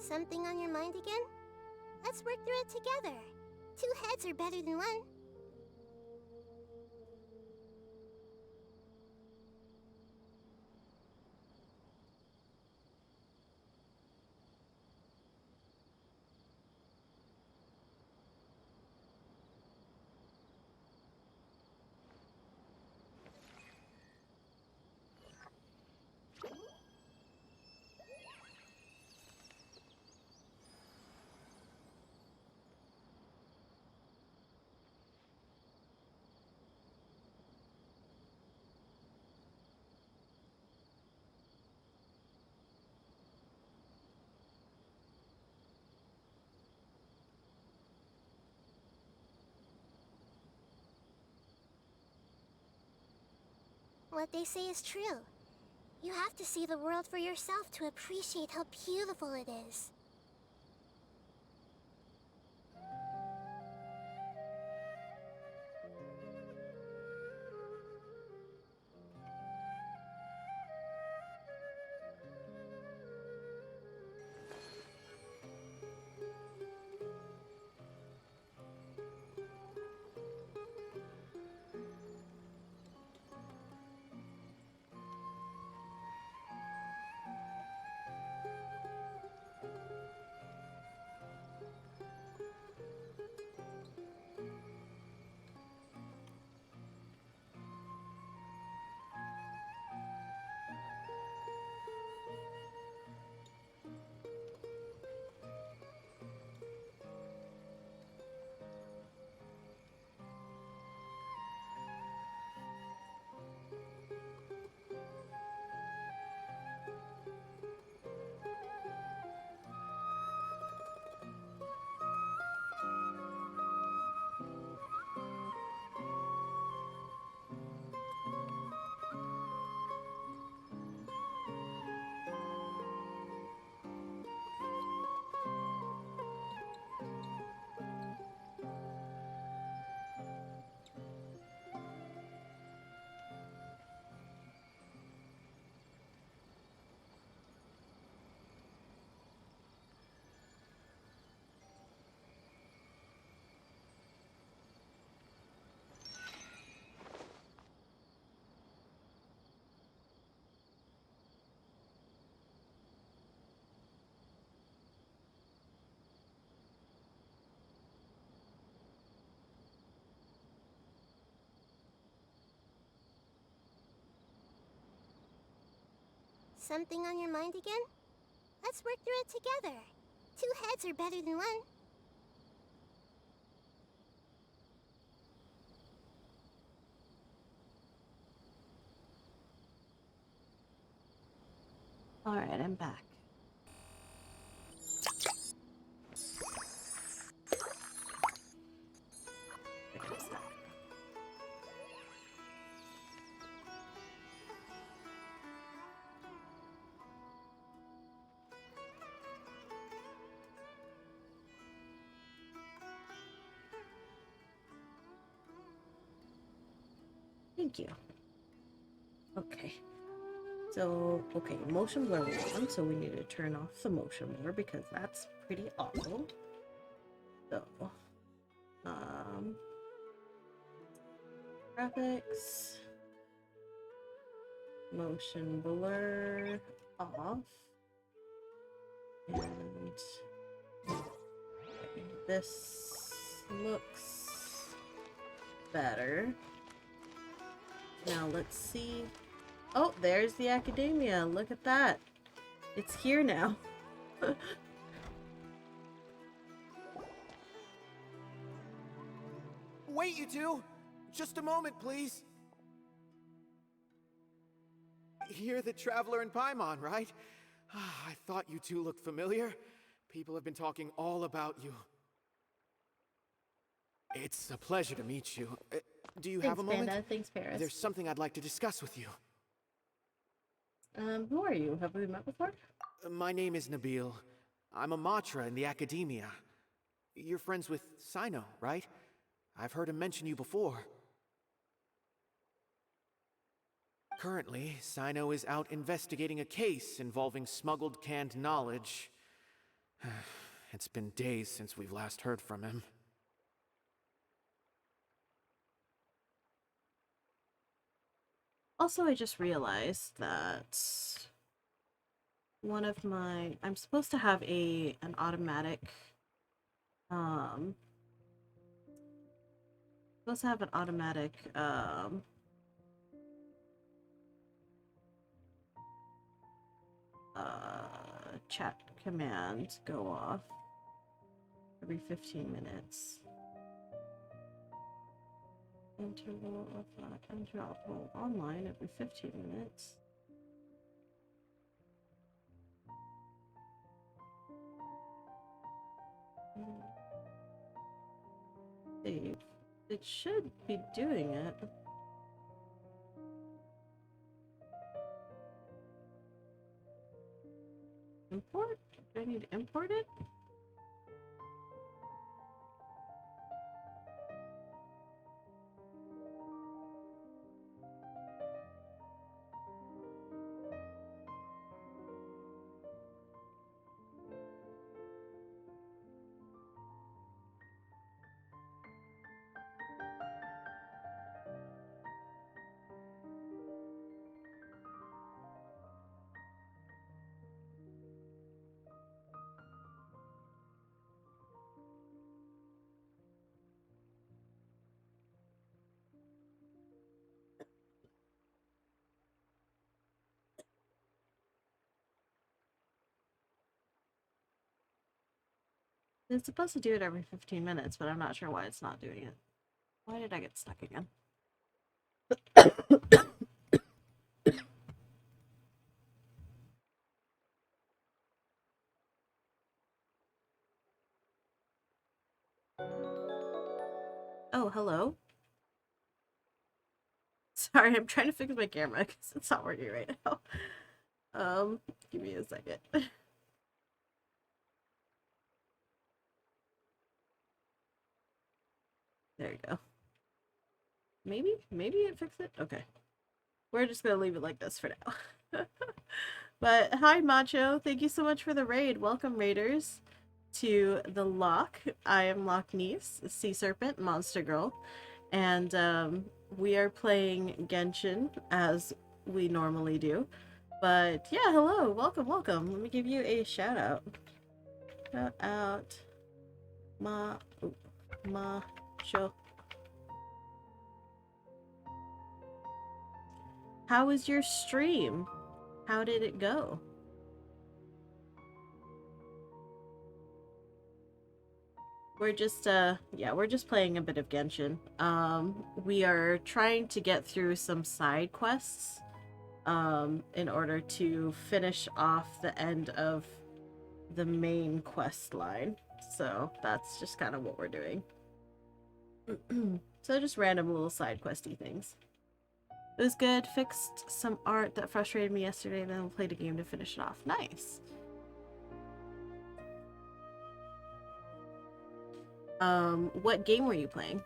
Something on your mind again? Let's work through it together. 2 heads are better than 1. What they say is true. You have to see the world for yourself to appreciate how beautiful it is. Something on your mind again? Let's work through it together. 2 heads are better than 1. Alright, I'm back. Thank you. Okay. So, okay, motion blur on, so we need to turn off the motion blur because that's pretty awful. So, graphics, motion blur off, and this looks better. Now let's see. Oh, there's the academia. Look at that. It's here now. Wait, you two! Just a moment, please. You're the Traveler in Paimon, right? I thought you two looked familiar. People have been talking all about you. It's a pleasure to meet you. Do you have a moment? Panda. Thanks, Paris. There's something I'd like to discuss with you. Who are you? Have we met before? My name is Nabil. I'm a Matra in the Academia. You're friends with Sino, right? I've heard him mention you before. Currently, Sino is out investigating a case involving smuggled canned knowledge. It's been days since we've last heard from him. Also, I just realized that one of my... I'm supposed to have an automatic... supposed to have an automatic, chat command go off every 15 minutes. Interval of interval online every 15 minutes. Save. It should be doing it. Import? Do I need to import it? It's supposed to do it every 15 minutes, but I'm not sure why it's not doing it. Why did I get stuck again? Oh, hello? Sorry, I'm trying to fix my camera because it's not working right now. Give me a second. There you go. Maybe it fixed it? Okay. We're just gonna leave it like this for now. But hi, Macho. Thank you so much for the raid. Welcome, raiders, to the Loch. I am Loch Niece, Sea Serpent, Monster Girl, and we are playing Genshin as we normally do. But yeah, hello, welcome. Let me give you a shout out. Shout out, Macho. How was your stream? How did it go? We're just we're just playing a bit of Genshin. We are trying to get through some side quests in order to finish off the end of the main quest line. So that's just kind of what we're doing. So just random little side questy things. It was good. Fixed some art that frustrated me yesterday, then played a game to finish it off. Nice. What game were you playing?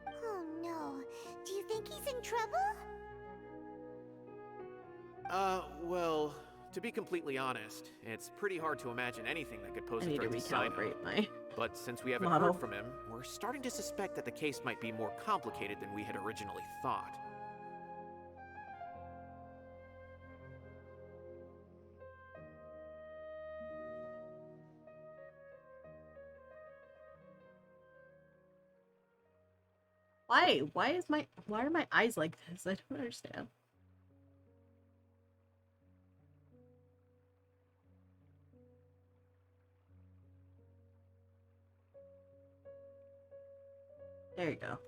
Oh no. Do you think he's in trouble? Well, to be completely honest, it's pretty hard to imagine anything that could pose I a need to threat to Sinnoh. recalibrate my But since we haven't model. heard from him, we're starting to suspect that the case might be more complicated than we had originally thought. Why are my eyes like this? I don't understand. There you go.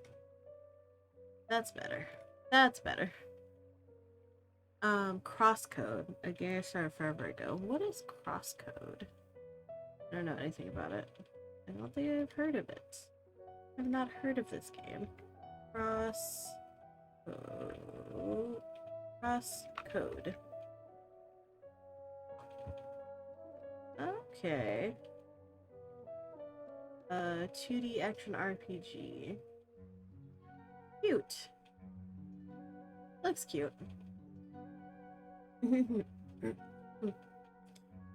That's better. That's better. Crosscode. A game I started forever ago. What is crosscode? I don't know anything about it. I don't think I've heard of it. I've not heard of this game. Crosscode. Okay. 2D action RPG. Cute. Looks cute.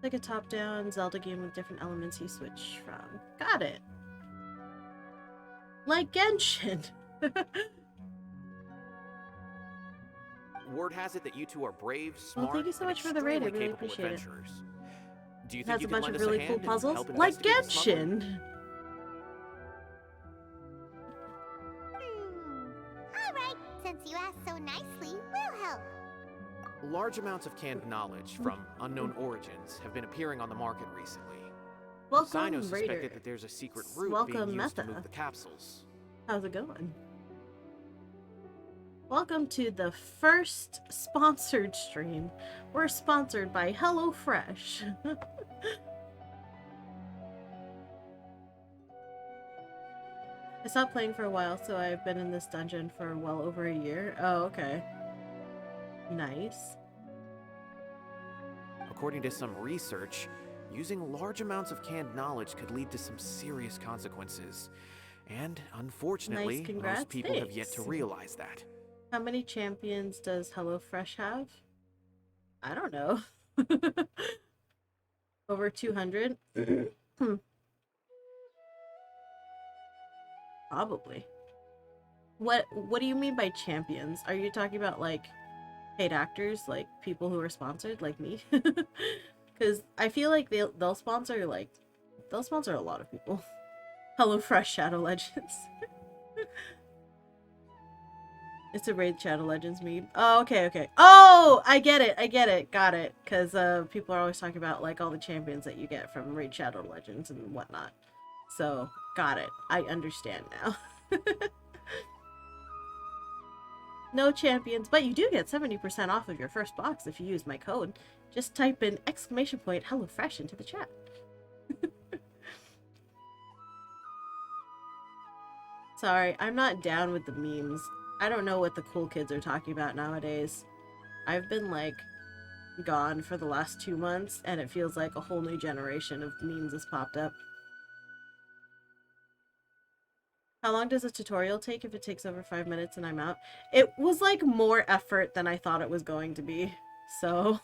Like a top-down Zelda game with different elements you switch from. Got it. Like Genshin. Word has it that you two are brave, Well, smart, thank you so and much for the raid. I extremely really capable appreciate it. adventurers. Do you It think has you a could bunch lend of us a really cool hand and puzzles, help like investigate the smuggling? Genshin. Alright, since you asked so nicely, we'll help. Large amounts of canned knowledge from unknown origins have been appearing on the market recently. Welcome, Sino suspected Raider. that there's a secret route Welcome, being used to Meta. move the capsules. How's it going? Welcome to the first sponsored stream. We're sponsored by HelloFresh. I stopped playing for a while, so I've been in this dungeon for well over a year. Oh, okay. Nice. According to some research, using large amounts of canned knowledge could lead to some serious consequences. And unfortunately, Nice, congrats. most people have yet to Thanks. realize that. How many champions does HelloFresh have? I don't know. Over 200? Probably. What do you mean by champions? Are you talking about like paid actors, like people who are sponsored, like me? Because I feel like they'll sponsor a lot of people. HelloFresh Shadow Legends. It's a Raid Shadow Legends meme. Oh, okay. Oh, I get it. Got it. Because people are always talking about like all the champions that you get from Raid Shadow Legends and whatnot. So, got it. I understand now. No champions, but you do get 70% off of your first box if you use my code. Just type in !HelloFresh into the chat. Sorry, I'm not down with the memes. I don't know what the cool kids are talking about nowadays. I've been like gone for the last 2 months and it feels like a whole new generation of memes has popped up. How long does a tutorial take if it takes over 5 minutes and I'm out? It was like more effort than I thought it was going to be. So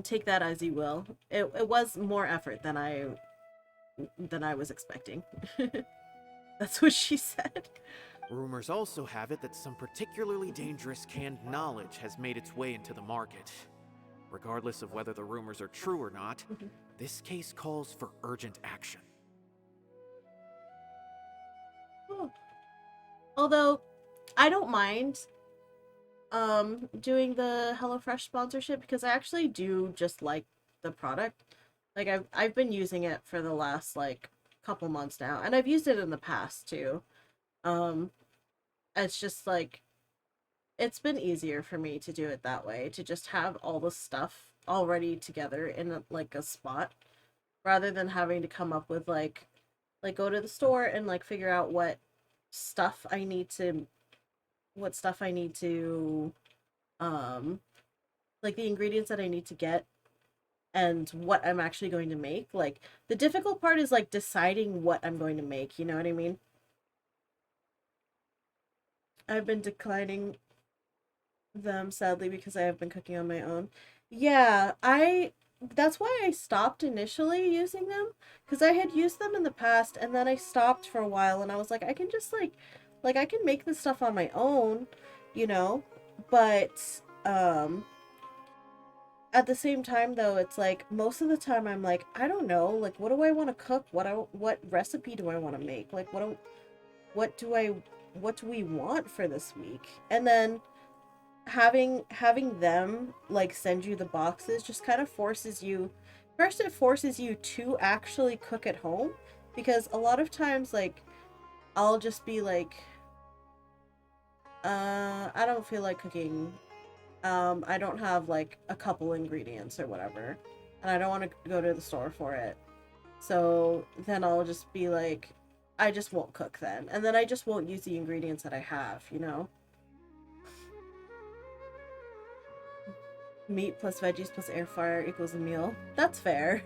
take that as you will. It was more effort than I was expecting. That's what she said. Rumors also have it that some particularly dangerous canned knowledge has made its way into the market. Regardless of whether the rumors are true or not, this case calls for urgent action. Oh. Although, I don't mind doing the HelloFresh sponsorship because I actually do just like the product. Like I've been using it for the last like couple months now, and I've used it in the past too. It's just like it's been easier for me to do it that way, to just have all the stuff already together in like a spot rather than having to come up with like go to the store and like figure out what stuff I need to like the ingredients that I need to get and what I'm actually going to make. Like the difficult part is like deciding what I'm going to make, you know what I mean? I've been declining them sadly because I have been cooking on my own. Yeah, that's why I stopped initially using them, because I had used them in the past and then I stopped for a while and I was like, I can just like I can make this stuff on my own, you know? But at the same time though, it's like most of the time I'm like, I don't know, like what do I want to cook? What recipe do I want to make? Like what do we want for this week? And then having them like send you the boxes just kind of forces you, first it forces you to actually cook at home, because a lot of times like I'll just be like I don't feel like cooking, I don't have like a couple ingredients or whatever and I don't want to go to the store for it, so then I'll just be like, I just won't cook then, and then I just won't use the ingredients that I have, you know? Meat plus veggies plus air fryer equals a meal. That's fair.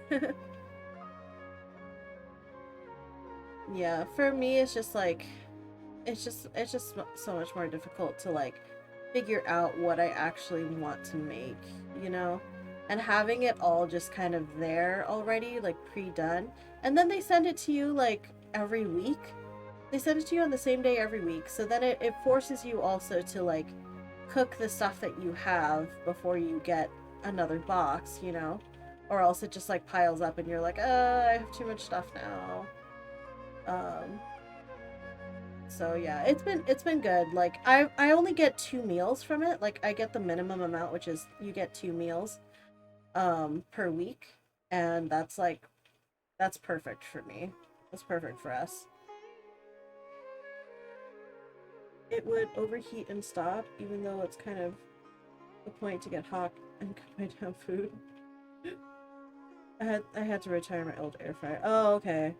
Yeah, for me it's just like it's just so much more difficult to like figure out what I actually want to make, you know? And having it all just kind of there already, like pre-done. And then they send it to you like every week. They send it to you on the same day every week. So then it forces you also to like cook the stuff that you have before you get another box, you know? Or else it just like piles up and you're like, I have too much stuff now. So yeah, it's been good. Like I only get 2 meals from it. Like I get the minimum amount, which is you get 2 meals per week, and that's perfect for me. That's perfect for us. It would overheat and stop, even though it's kind of the point to get hot and cook my damn food. I had to retire my old air fryer. Oh, okay.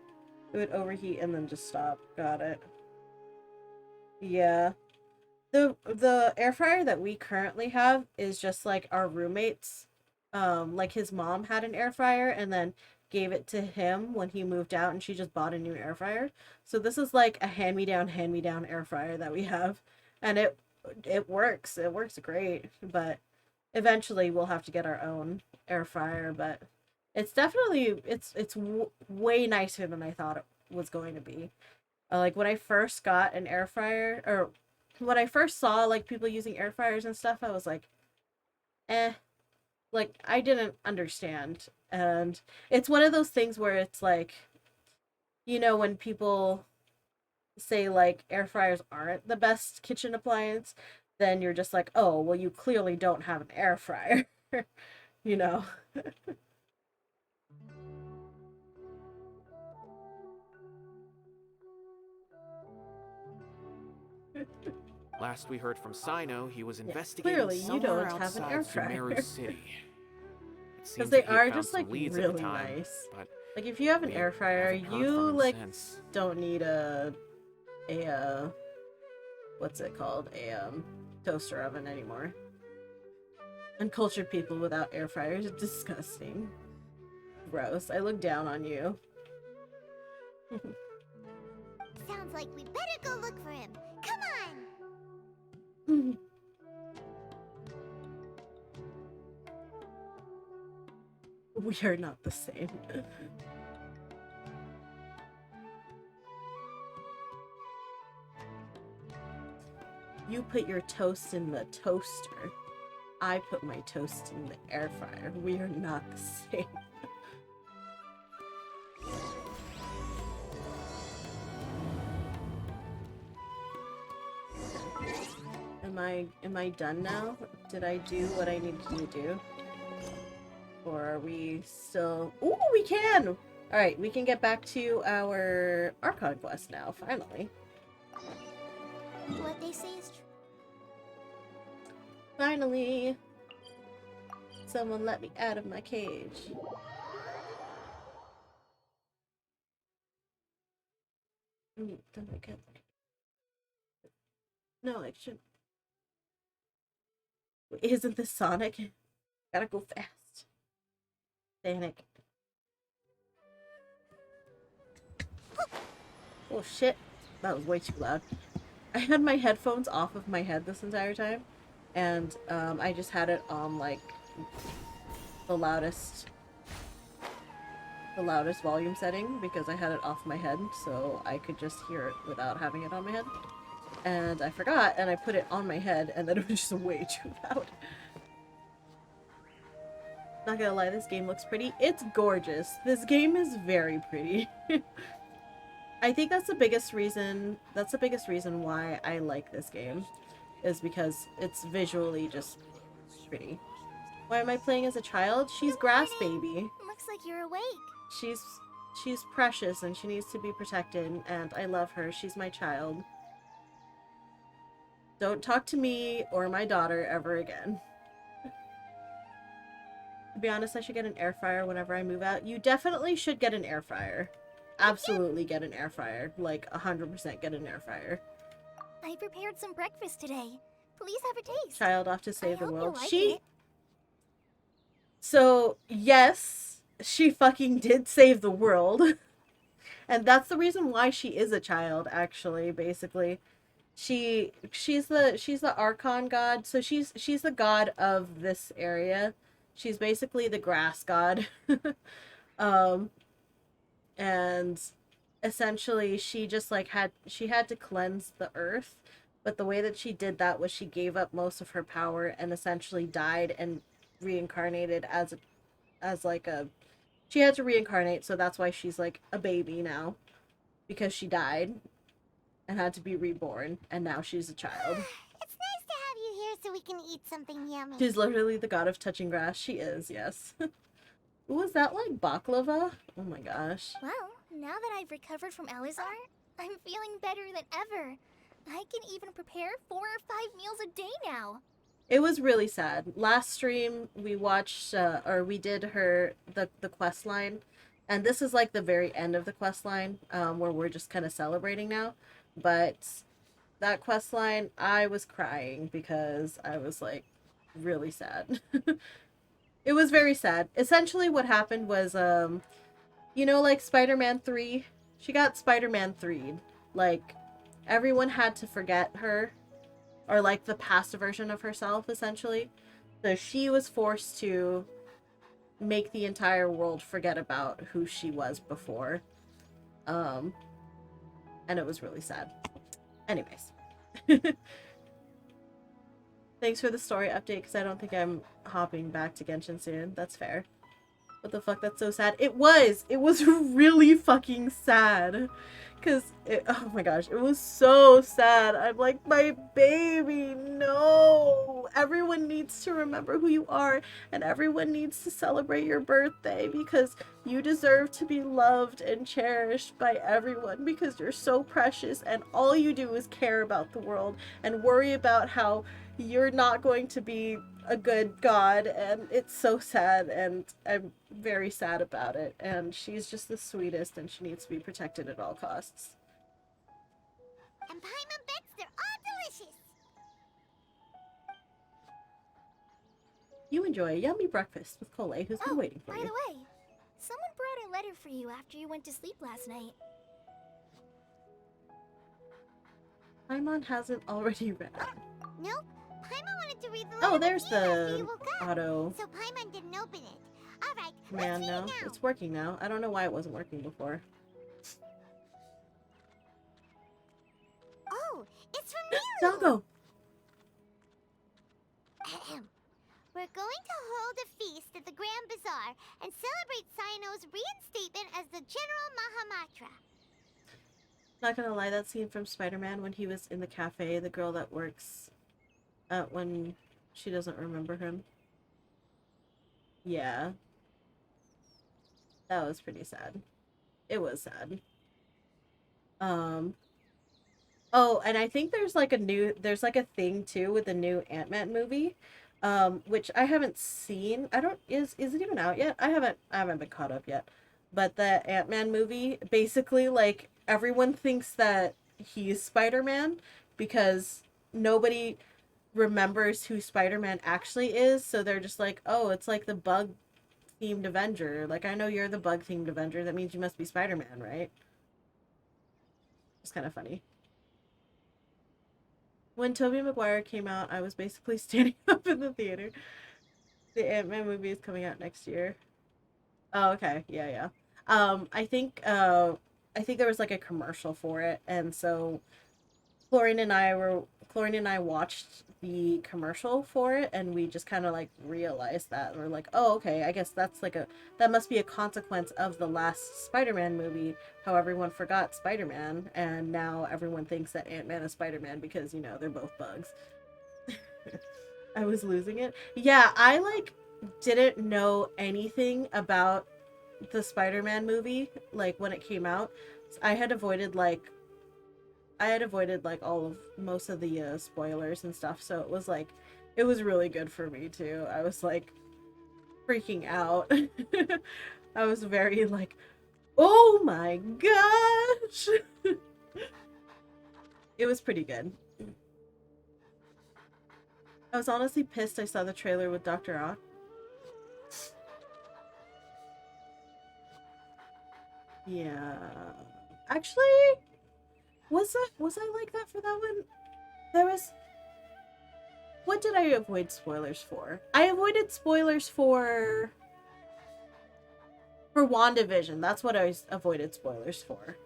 It would overheat and then just stop. Got it. Yeah. The air fryer that we currently have is just like our roommates. Like his mom had an air fryer and then gave it to him when he moved out, and she just bought a new air fryer. So this is like a hand-me-down air fryer that we have, and it works. It works great, but eventually we'll have to get our own air fryer, but it's definitely way nicer than I thought it was going to be. Like when I first got an air fryer, or when I first saw like people using air fryers and stuff, I was like, like I didn't understand. And it's one of those things where it's like, you know, when people say like air fryers aren't the best kitchen appliance, then you're just like, oh, well, you clearly don't have an air fryer, you know. Last we heard from Sino, he was Yeah, investigating clearly you somewhere don't have an air outside fryer. Sumeru City. Because they are just like really time, nice. But like if you have an air fryer, you like since. don't need a what's it called, a toaster oven anymore. Uncultured people without air fryers is disgusting. Gross. I look down on you. Sounds like we better go look for him. Come on! We are not the same. You put your toast in the toaster. I put my toast in the air fryer. We are not the same. Am I done now? Did I do what I needed to do? Or are we still... Ooh, we can! Alright, we can get back to our Archon Quest now, finally. What they say is true. Finally! Someone let me out of my cage. Don't I get... No, I shouldn't. Isn't this Sonic? Gotta go fast. Sonic. Oh shit. That was way too loud. I had my headphones off of my head this entire time. And I just had it on like the loudest volume setting because I had it off my head so I could just hear it without having it on my head. And I forgot, and I put it on my head, and then it was just way too loud. Not gonna lie, this game looks pretty. It's gorgeous. This game is very pretty. I think that's the biggest reason why I like this game, is because it's visually just pretty. Why am I playing as a child? She's Grass Baby. Looks like you're awake. She's precious and she needs to be protected, and I love her. She's my child. Don't talk to me or my daughter ever again. To be honest, I should get an air fryer whenever I move out. You definitely should get an air fryer. Absolutely get an air fryer. Like, 100% get an air fryer. I prepared some breakfast today. Please have a taste. Child off to save the hope you world. like She... it. So, yes, she fucking did save the world. And that's the reason why she is a child, actually, basically. she's the Archon god, so she's the god of this area. She's basically the grass god. um and essentially she just like she had to cleanse the earth, but the way that she did that was she gave up most of her power and essentially died and reincarnated as like a she had to reincarnate, so that's why she's like a baby now, because she died and had to be reborn, and now she's a child. It's nice to have you here so we can eat something yummy. She's literally the god of touching grass. She is, yes. Was that like baklava? Oh my gosh. Well, now that I've recovered from Alizar, I'm feeling better than ever. I can even prepare 4 or 5 meals a day now. It was really sad. Last stream we watched or we did the quest line, and this is like the very end of the quest line, where we're just kind of celebrating now. But that quest line, I was crying because I was like really sad. It was very sad. Essentially what happened was you know, like Spider-Man 3, she got Spider-Man 3'd. Like everyone had to forget her, or like the past version of herself, essentially. So she was forced to make the entire world forget about who she was before. And it was really sad. Anyways. Thanks for the story update, because I don't think I'm hopping back to Genshin soon. That's fair. What the fuck? That's so sad. It was really fucking sad. Because, oh my gosh, it was so sad. I'm like, my baby, no. Everyone needs to remember who you are, and everyone needs to celebrate your birthday, because you deserve to be loved and cherished by everyone, because you're so precious, and all you do is care about the world and worry about how you're not going to be a good god, and it's so sad, and I'm very sad about it, and she's just the sweetest, and she needs to be protected at all costs. And Paimon bets they're all delicious. You enjoy a yummy breakfast with Cole, who's been waiting for by you. the way, someone brought a letter for you after you went to sleep last night. Paimon hasn't already read it. Nope. Paimon wanted to read the letter. Oh, there's with you after the you woke up. auto So Paimon didn't open it. All right, command let's read now. it now. It's working now. I don't know why it wasn't working before. Oh, it's from Nilu. Doggo! Ahem. We're going to hold a feast at the Grand Bazaar and celebrate Cyano's reinstatement as the General Mahamatra. Not gonna lie, that scene from Spider-Man when he was in the cafe, the girl that works when she doesn't remember him. Yeah. That was pretty sad. It was sad. Oh, and I think there's like a thing too with the new Ant-Man movie, which I haven't seen. Is it even out yet? I haven't been caught up yet. But the Ant-Man movie, basically, like, everyone thinks that he's Spider-Man because nobody remembers who Spider-Man actually is, so they're just like, oh, it's like the bug-themed Avenger. Like, I know you're the bug-themed Avenger, that means you must be Spider-Man, right? It's kind of funny. When Tobey Maguire came out, I was basically standing up in the theater. The Ant-Man movie is coming out next year. Oh, okay. Yeah. I think there was like a commercial for it, and so Chlorine and I watched the commercial for it, and we just kind of like realized that we're like, oh, okay, I guess that must be a consequence of the last Spider-Man movie, how everyone forgot Spider-Man, and now everyone thinks that Ant-Man is Spider-Man because, you know, they're both bugs. I was losing it. Yeah, I like didn't know anything about the Spider-Man movie like when it came out. I had avoided like most of the spoilers and stuff, so it was really good for me too. I was like freaking out. I was very like, oh my gosh. It was pretty good. I was honestly pissed I saw the trailer with Dr. Ock. Yeah. Actually, was I like that for that one? There was... What did I avoid spoilers for? I avoided spoilers for WandaVision. That's what I avoided spoilers for.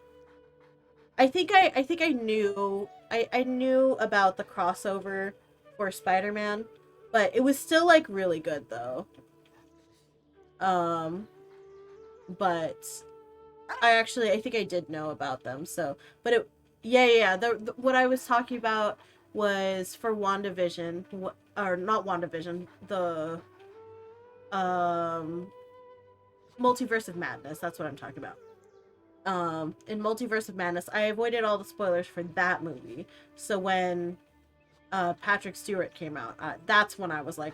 I think I knew I knew about the crossover for Spider-Man, but it was still like really good though. But I think I did know about them. So, but it yeah. What I was talking about was for WandaVision, or not WandaVision, the Multiverse of Madness. That's what I'm talking about. In Multiverse of Madness, I avoided all the spoilers for that movie. So when Patrick Stewart came out, that's when I was like,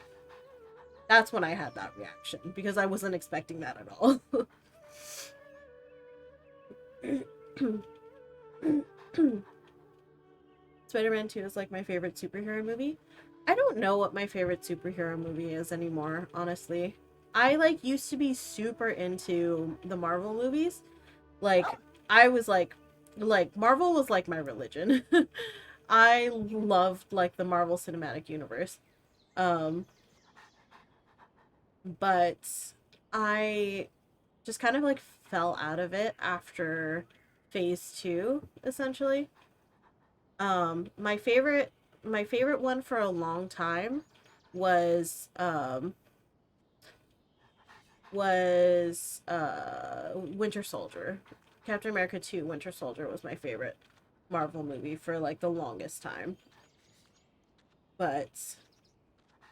that's when I had that reaction, because I wasn't expecting that at all. Spider-Man 2 is like my favorite superhero movie. I don't know what my favorite superhero movie is anymore, honestly. I like used to be super into the Marvel movies. Like I was like Marvel was like my religion. I loved like the Marvel Cinematic Universe. But I just kind of like fell out of it after phase 2, essentially. My favorite one for a long time was Winter Soldier. Captain America 2 Winter Soldier was my favorite Marvel movie for like the longest time. But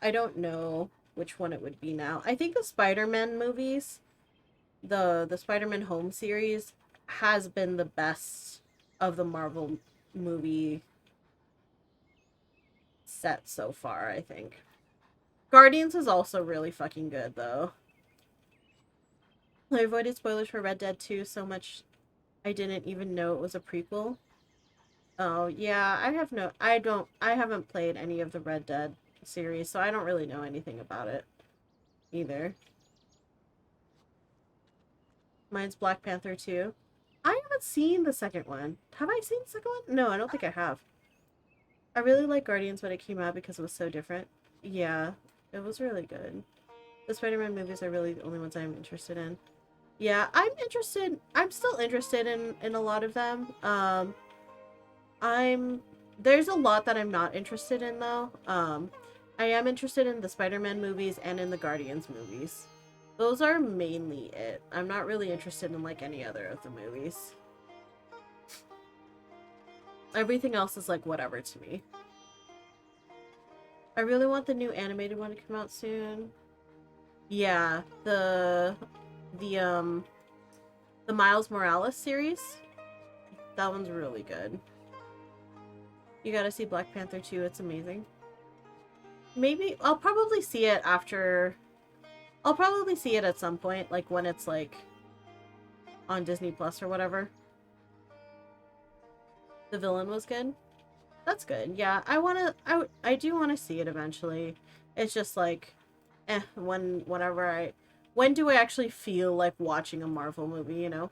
I don't know which one it would be now. I think the Spider-Man movies, the Spider-Man Home series, has been the best of the Marvel movie set so far, I think. Guardians is also really fucking good, though. I avoided spoilers for Red Dead 2 so much I didn't even know it was a prequel. Oh, yeah, I haven't played any of the Red Dead series, so I don't really know anything about it either. Mine's Black Panther 2. I haven't seen the second one. Have I seen the second one? No, I don't think I have. I really like Guardians when it came out because it was so different. Yeah, it was really good. The Spider-Man movies are really the only ones I'm interested in. Yeah, I'm still interested in a lot of them. There's a lot that I'm not interested in though. I am interested in the Spider-Man movies and in the Guardians movies. Those are mainly it. I'm not really interested in like any other of the movies. Everything else is like whatever to me. I really want the new animated one to come out soon. Yeah, the Miles Morales series. That one's really good. You gotta see Black Panther 2, it's amazing. Maybe I'll probably see it after. I'll probably see it at some point, like when it's like on Disney Plus or whatever. The villain was good. That's good. Yeah, I do want to see it eventually. It's just like, when do I actually feel like watching a Marvel movie, you know?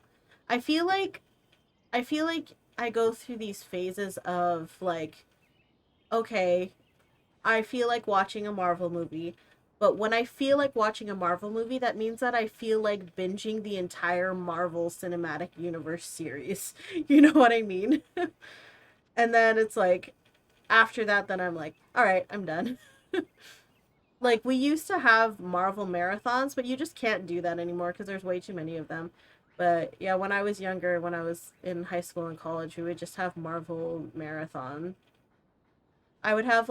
I feel like I go through these phases of like, okay, I feel like watching a Marvel movie, but when I feel like watching a Marvel movie, that means that I feel like binging the entire Marvel Cinematic Universe series. You know what I mean? And then it's like, after that, then I'm like, all right, I'm done. Like, we used to have Marvel marathons, but you just can't do that anymore because there's way too many of them. But yeah, when I was younger, when I was in high school and college, we would just have Marvel marathon. I would have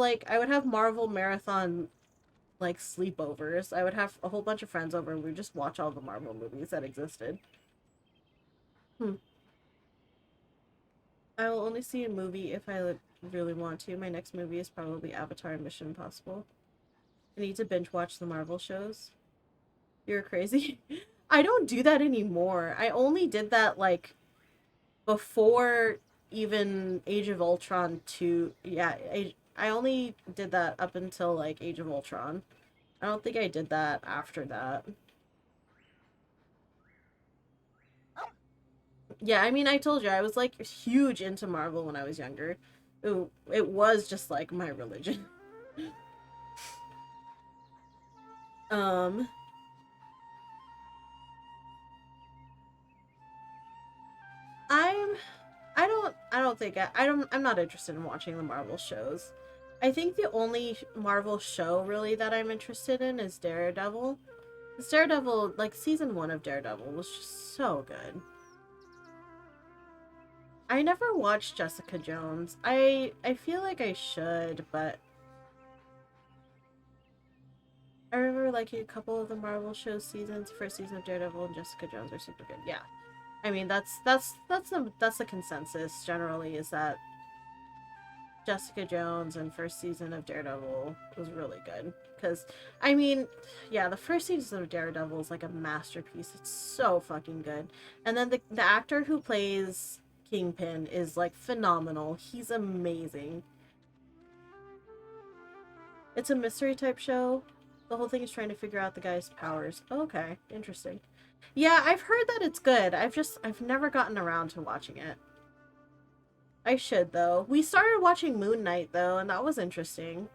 Marvel marathon like sleepovers. I would have a whole bunch of friends over and we'd just watch all the Marvel movies that existed. I will only see a movie if I really want to. My next movie is probably Avatar and Mission Impossible. I need to binge watch the Marvel shows. You're crazy. I don't do that anymore. I only did that like before even Age of Ultron 2. Yeah, I only did that up until like Age of Ultron. I don't think I did that after that. Yeah, I mean, I told you, I was like huge into Marvel when I was younger. Ooh, it was just like my religion. um I'm I'm not interested in watching the Marvel shows. I think the only Marvel show really that I'm interested in is Daredevil. 'Cause Daredevil, like season 1 of Daredevil was just so good. I never watched Jessica Jones. I feel like I should, but I remember liking a couple of the Marvel show seasons. First season of Daredevil and Jessica Jones are super good. Yeah. I mean, that's the consensus generally, is that Jessica Jones and first season of Daredevil was really good. Because, I mean, yeah, the first season of Daredevil is like a masterpiece. It's so fucking good. And then the actor who plays Kingpin is like phenomenal. He's amazing. It's a mystery type show. The whole thing is trying to figure out the guy's powers. Okay, interesting. Yeah, I've heard that it's good. I've never gotten around to watching it. I should though. We started watching Moon Knight though, and that was interesting.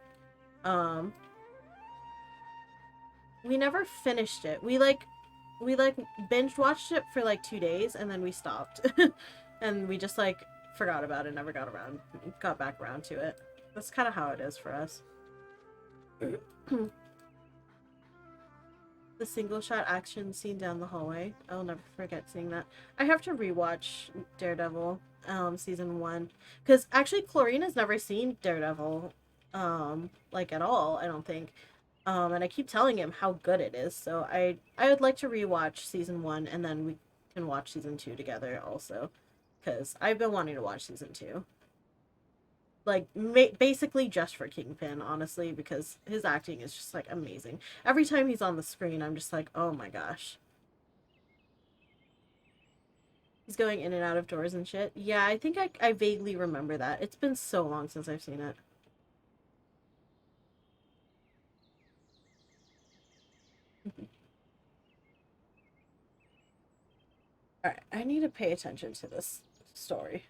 We never finished it. We binge watched it for like 2 days and then we stopped. And we just like forgot about it, never got back around to it. That's kind of how it is for us. The single shot action scene down the hallway. I'll never forget seeing that. I have to rewatch Daredevil season 1, because actually Chlorina's never seen Daredevil like at all, I don't think. And I keep telling him how good it is, so I would like to rewatch season 1 and then we can watch season 2 together also, because I've been wanting to watch season 2. Like, basically just for Kingpin, honestly, because his acting is just, like, amazing. Every time he's on the screen, I'm just like, oh my gosh. He's going in and out of doors and shit. Yeah, I think I vaguely remember that. It's been so long since I've seen it. Alright, I need to pay attention to this story.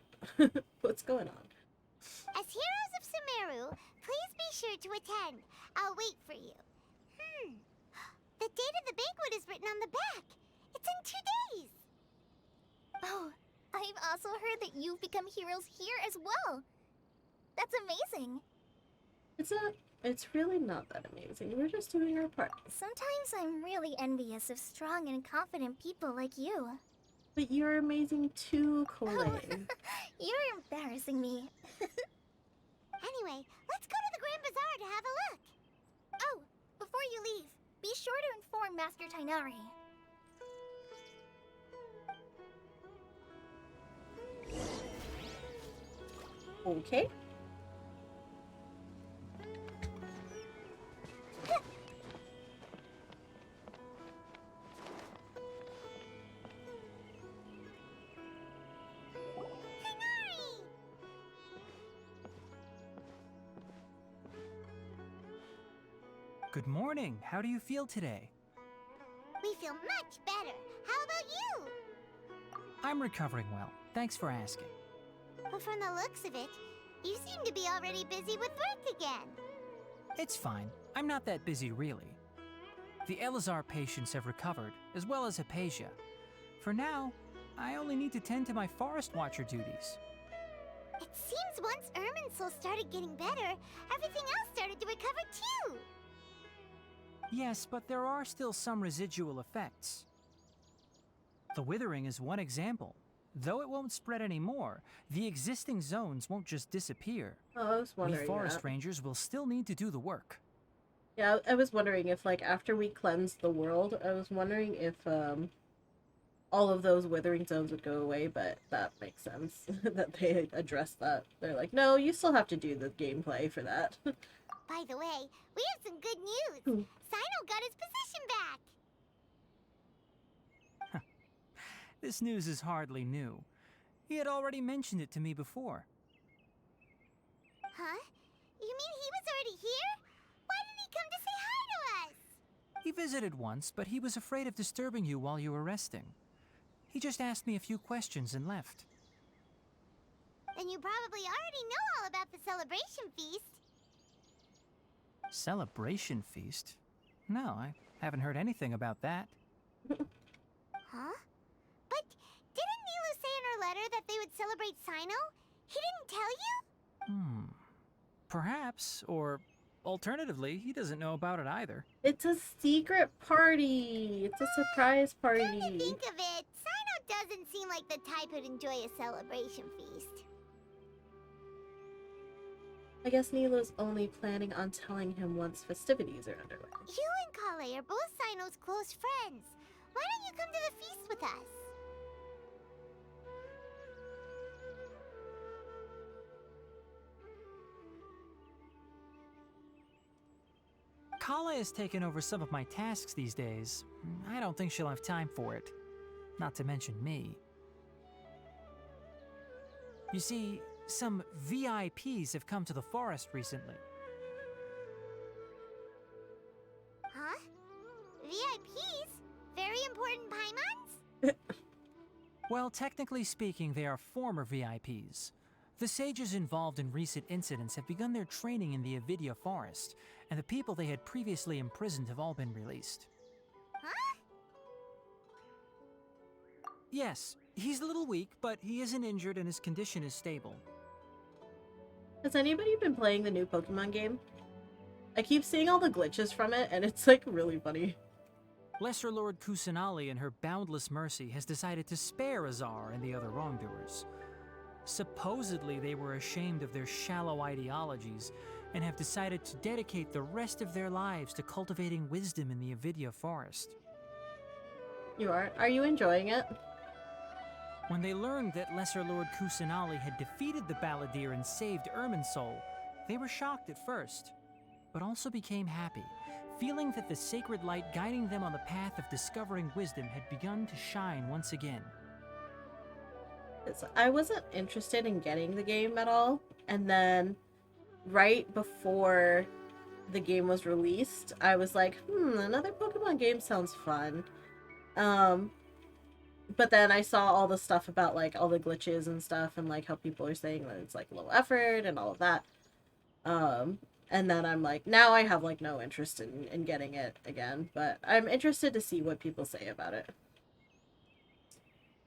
What's going on? As heroes of Sumeru, please be sure to attend. I'll wait for you. The date of the banquet is written on the back. It's in 2 days. Oh, I've also heard that you've become heroes here as well. That's amazing. It's really not that amazing. We're just doing our part. Sometimes I'm really envious of strong and confident people like you. But you're amazing too, Colleen. You're embarrassing me. Anyway, let's go to the Grand Bazaar to have a look. Oh, before you leave, be sure to inform Master Tainari. Okay. Good morning. How do you feel today? We feel much better. How about you? I'm recovering well. Thanks for asking. But from the looks of it, you seem to be already busy with work again. It's fine. I'm not that busy, really. The Elazar patients have recovered, as well as Hypatia. For now, I only need to tend to my Forest Watcher duties. It seems once Irminsul started getting better, everything else started to recover too. Yes, but there are still some residual effects. The withering is one example. Though it won't spread anymore, the existing zones won't just disappear. Oh, I was wondering We forest that. rangers will still need to do the work. Yeah, I was wondering if, like, after we cleanse the world, I was wondering if, all of those withering zones would go away, but that makes sense that they addressed that. They're like, no, you still have to do the gameplay for that. By the way, we have some good news. Sino got his position back. This news is hardly new. He had already mentioned it to me before. Huh? You mean he was already here? Why didn't he come to say hi to us? He visited once, but he was afraid of disturbing you while you were resting. He just asked me a few questions and left. Then And you probably already know all about the celebration feast. Celebration feast? No, I haven't heard anything about that. Huh? But didn't Nilu say in her letter that they would celebrate Sino? He didn't tell you? Perhaps, or alternatively, he doesn't know about it either. It's a secret party. It's a surprise party. Come to think of it, Sino doesn't seem like the type who'd enjoy a celebration feast. I guess Nilu's only planning on telling him once festivities are underway. You and Kale are both Sino's close friends. Why don't you come to the feast with us? Kala has taken over some of my tasks these days. I don't think she'll have time for it. Not to mention me. You see, some VIPs have come to the forest recently. Huh? VIPs? Very important Paimons? Well, technically speaking, they are former VIPs. The sages involved in recent incidents have begun their training in the Avidia forest, and the people they had previously imprisoned have all been released. Huh? Yes, he's a little weak, but he isn't injured and his condition is stable. Has anybody been playing the new Pokemon game? I keep seeing all the glitches from it, and it's like really funny. Lesser Lord Kusanali, in her boundless mercy, has decided to spare Azar and the other wrongdoers. Supposedly, they were ashamed of their shallow ideologies and have decided to dedicate the rest of their lives to cultivating wisdom in the Avidia forest. You are? Are you enjoying it? When they learned that Lesser Lord Kusanali had defeated the Balladeer and saved Irminsul, they were shocked at first, but also became happy, feeling that the sacred light guiding them on the path of discovering wisdom had begun to shine once again. I wasn't interested in getting the game at all, and then right before the game was released, I was like, another Pokemon game sounds fun. But then I saw all the stuff about like all the glitches and stuff and like how people are saying that it's like low effort and all of that. And then I'm like, now I have like no interest in getting it again, but I'm interested to see what people say about it.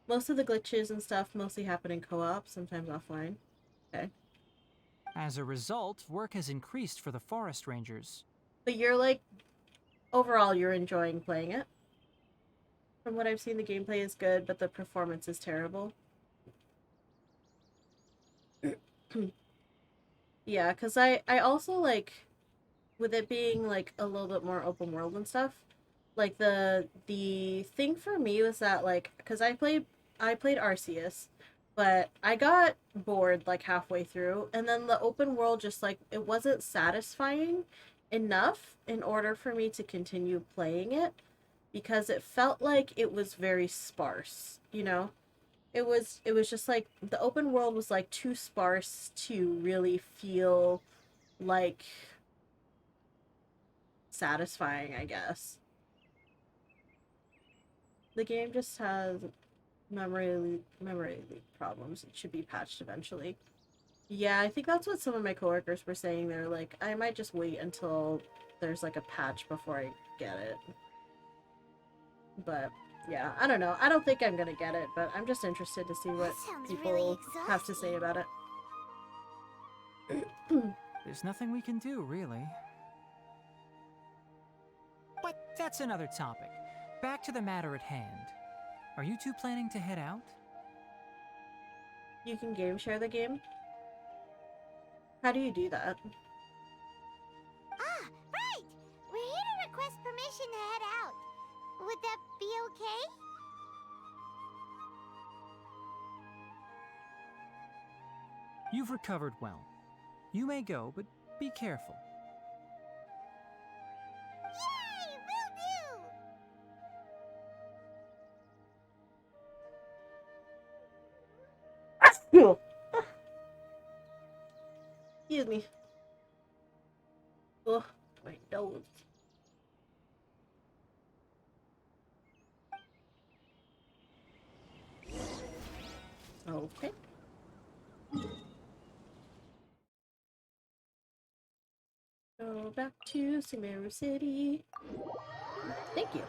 Most of the glitches and stuff mostly happen in co-op, sometimes offline. Okay. As a result, work has increased for the forest rangers. But you're like, overall, you're enjoying playing it? From what I've seen, the gameplay is good, but the performance is terrible. Yeah, because I also like, with it being like a little bit more open world and stuff, like the thing for me was that like, because I played Arceus, but I got bored like halfway through, and then the open world just like, it wasn't satisfying enough in order for me to continue playing it, because it felt like it was very sparse, you know? It was just like, the open world was like too sparse to really feel like satisfying, I guess. The game just has memory leak problems. It should be patched eventually. Yeah, I think that's what some of my coworkers were saying. They're like, I might just wait until there's like a patch before I get it. But yeah, I don't know. I don't think I'm gonna get it, but I'm just interested to see what people really have to say about it. There's nothing we can do, really. But that's another topic. Back to the matter at hand. Are you two planning to head out? You can game share the game? How do you do that? Ah, right! We're here to request permission to head out. Would that be okay? You've recovered well. You may go, but be careful. Yay! Will do! Excuse me. Oh, my nose. Okay. Go back to Sumeru City. Thank you.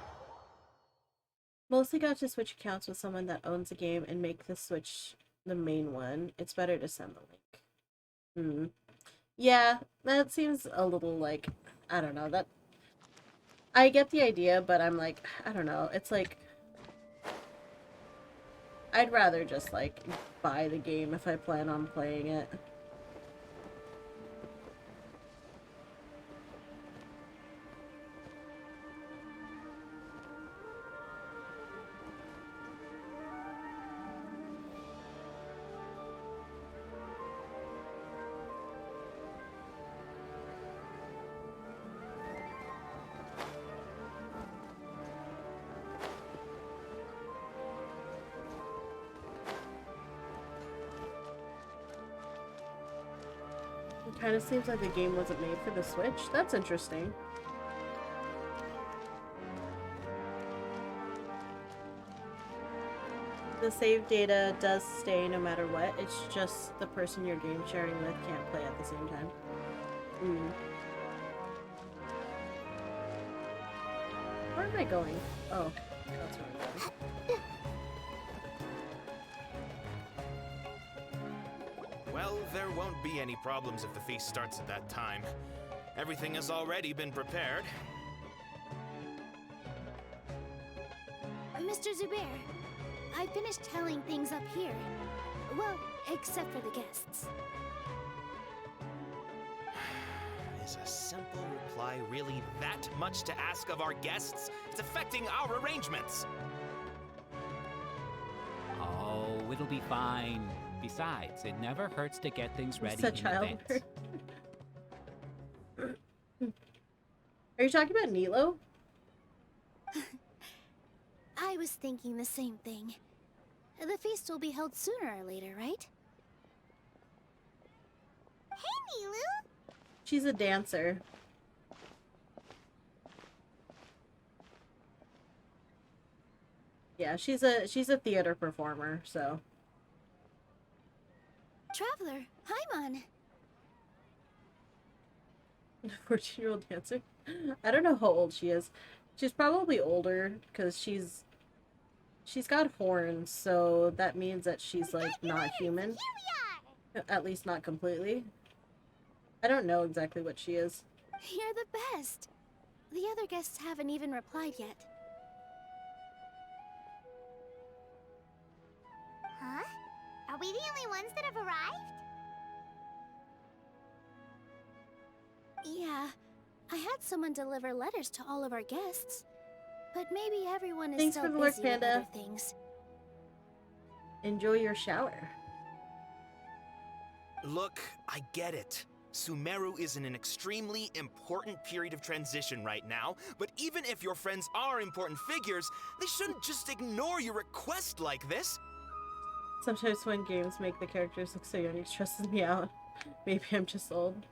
Mostly got to switch accounts with someone that owns a game and make the switch the main one. It's better to send the link. Yeah, that seems a little like, I don't know, that I get the idea, but I'm like, I don't know. It's like I'd rather just like buy the game if I plan on playing it. It kind of seems like the game wasn't made for the Switch. That's interesting. The save data does stay no matter what. It's just the person you're game sharing with can't play at the same time. Where am I going? Oh, that's where I'm going. Well, there won't be any problems if the feast starts at that time. Everything has already been prepared. Mr. Zubair, I finished telling things up here. Well, except for the guests. Is a simple reply really that much to ask of our guests? It's affecting our arrangements. Oh, it'll be fine. Besides, it never hurts to get things ready in advance. Are you talking about Nilo? I was thinking the same thing. The feast will be held sooner or later, right? Hey, Nilu! She's a dancer. Yeah, she's a theater performer, so. Traveler, Paimon. 14-year-old dancer? I don't know how old she is. She's probably older because she's got horns, so that means that she's like not human. Here we are! At least not completely. I don't know exactly what she is. You're the best. The other guests haven't even replied yet. Huh? Are we the only ones that have arrived? Yeah, I had someone deliver letters to all of our guests. But maybe everyone is Thanks still for the lurk, busy with Panda. other things. Enjoy your shower. Look, I get it. Sumeru is in an extremely important period of transition right now, but even if your friends are important figures, they shouldn't just ignore your request like this. Sometimes when games make the characters look so young, it stresses me out. Maybe I'm just old.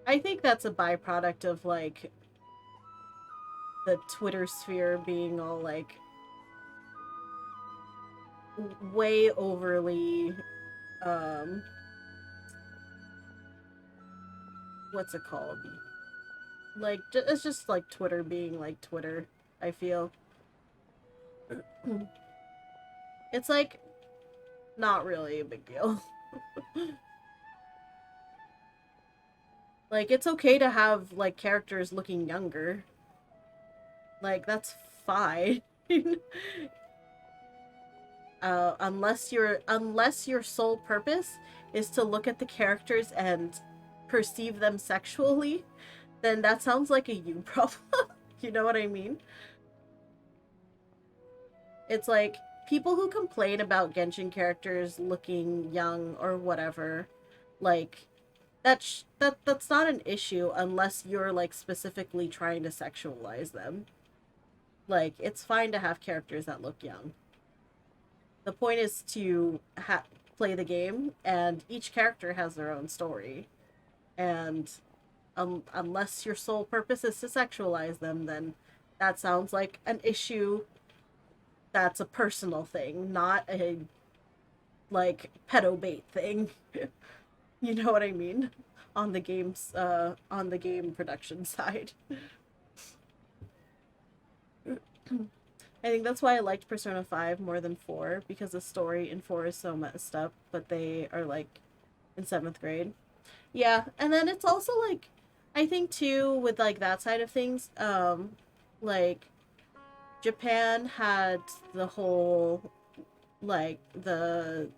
I think that's a byproduct of, like, the Twitter sphere being all, like, way overly, what's it called? Like, it's just, like, Twitter being, like, Twitter, I feel. It's, like, not really a big deal. Like, it's okay to have, like, characters looking younger. Like, that's fine. Unless your sole purpose is to look at the characters and perceive them sexually, then that sounds like a you problem. You know what I mean? It's like, people who complain about Genshin characters looking young or whatever, like, that's not an issue unless you're, like, specifically trying to sexualize them. Like, it's fine to have characters that look young. The point is to play the game, and each character has their own story. And unless your sole purpose is to sexualize them, then that sounds like an issue that's a personal thing, not a, like, pedo bait thing. You know what I mean? on the game production side. I think that's why I liked Persona 5 more than 4, because the story in 4 is so messed up, but they are like in 7th grade. Yeah, and then it's also like, I think too, with like that side of things, like Japan had the whole, like the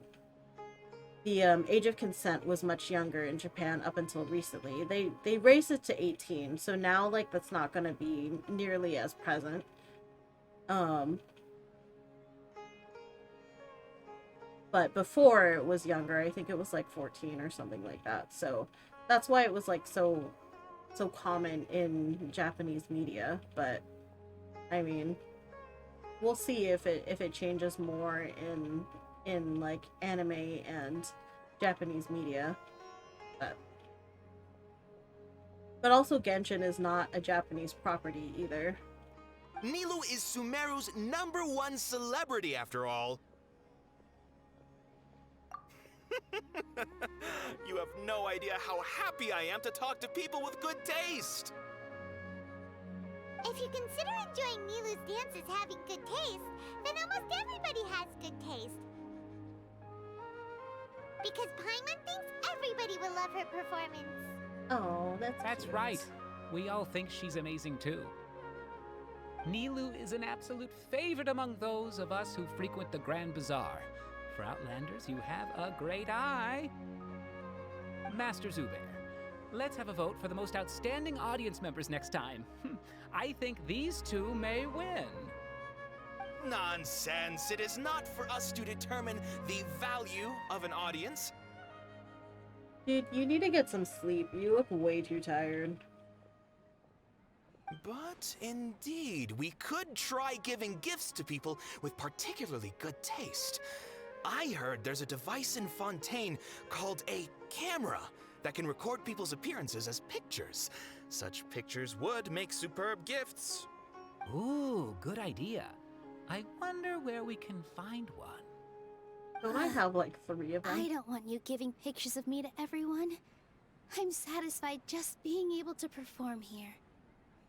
age of consent was much younger in Japan up until recently. They raised it to 18, so now like that's not going to be nearly as present. But before it was younger. I think it was like 14 or something like that. So that's why it was like so common in Japanese media. But I mean, we'll see if it changes more in like anime and Japanese media. But also Genshin is not a Japanese property either. Nilou is Sumeru's #1 celebrity, after all. You have no idea how happy I am to talk to people with good taste! If you consider enjoying Nilou's dance as having good taste, then almost everybody has good taste. Because Paimon thinks everybody will love her performance. Oh, That's cute. right. We all think she's amazing too. Nilou is an absolute favorite among those of us who frequent the Grand Bazaar. For Outlanders, you have a great eye. Master Zubair, let's have a vote for the most outstanding audience members next time. I think these two may win. Nonsense! It is not for us to determine the value of an audience. Dude, you need to get some sleep. You look way too tired. But indeed, we could try giving gifts to people with particularly good taste. I heard there's a device in Fontaine called a camera that can record people's appearances as pictures. Such pictures would make superb gifts. Ooh, good idea. I wonder where we can find one. Don't I have like 3 of them? I don't want you giving pictures of me to everyone. I'm satisfied just being able to perform here.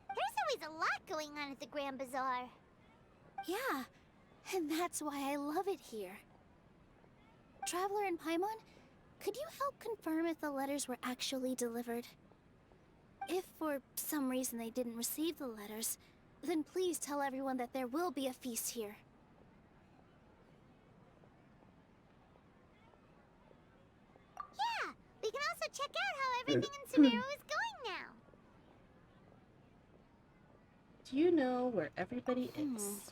There's always a lot going on at the Grand Bazaar. Yeah, and that's why I love it here. Traveler and Paimon, could you help confirm if the letters were actually delivered? If for some reason they didn't receive the letters, then please tell everyone that there will be a feast here. Yeah, we can also check out how everything in Sumeru is going now. Do you know where everybody is?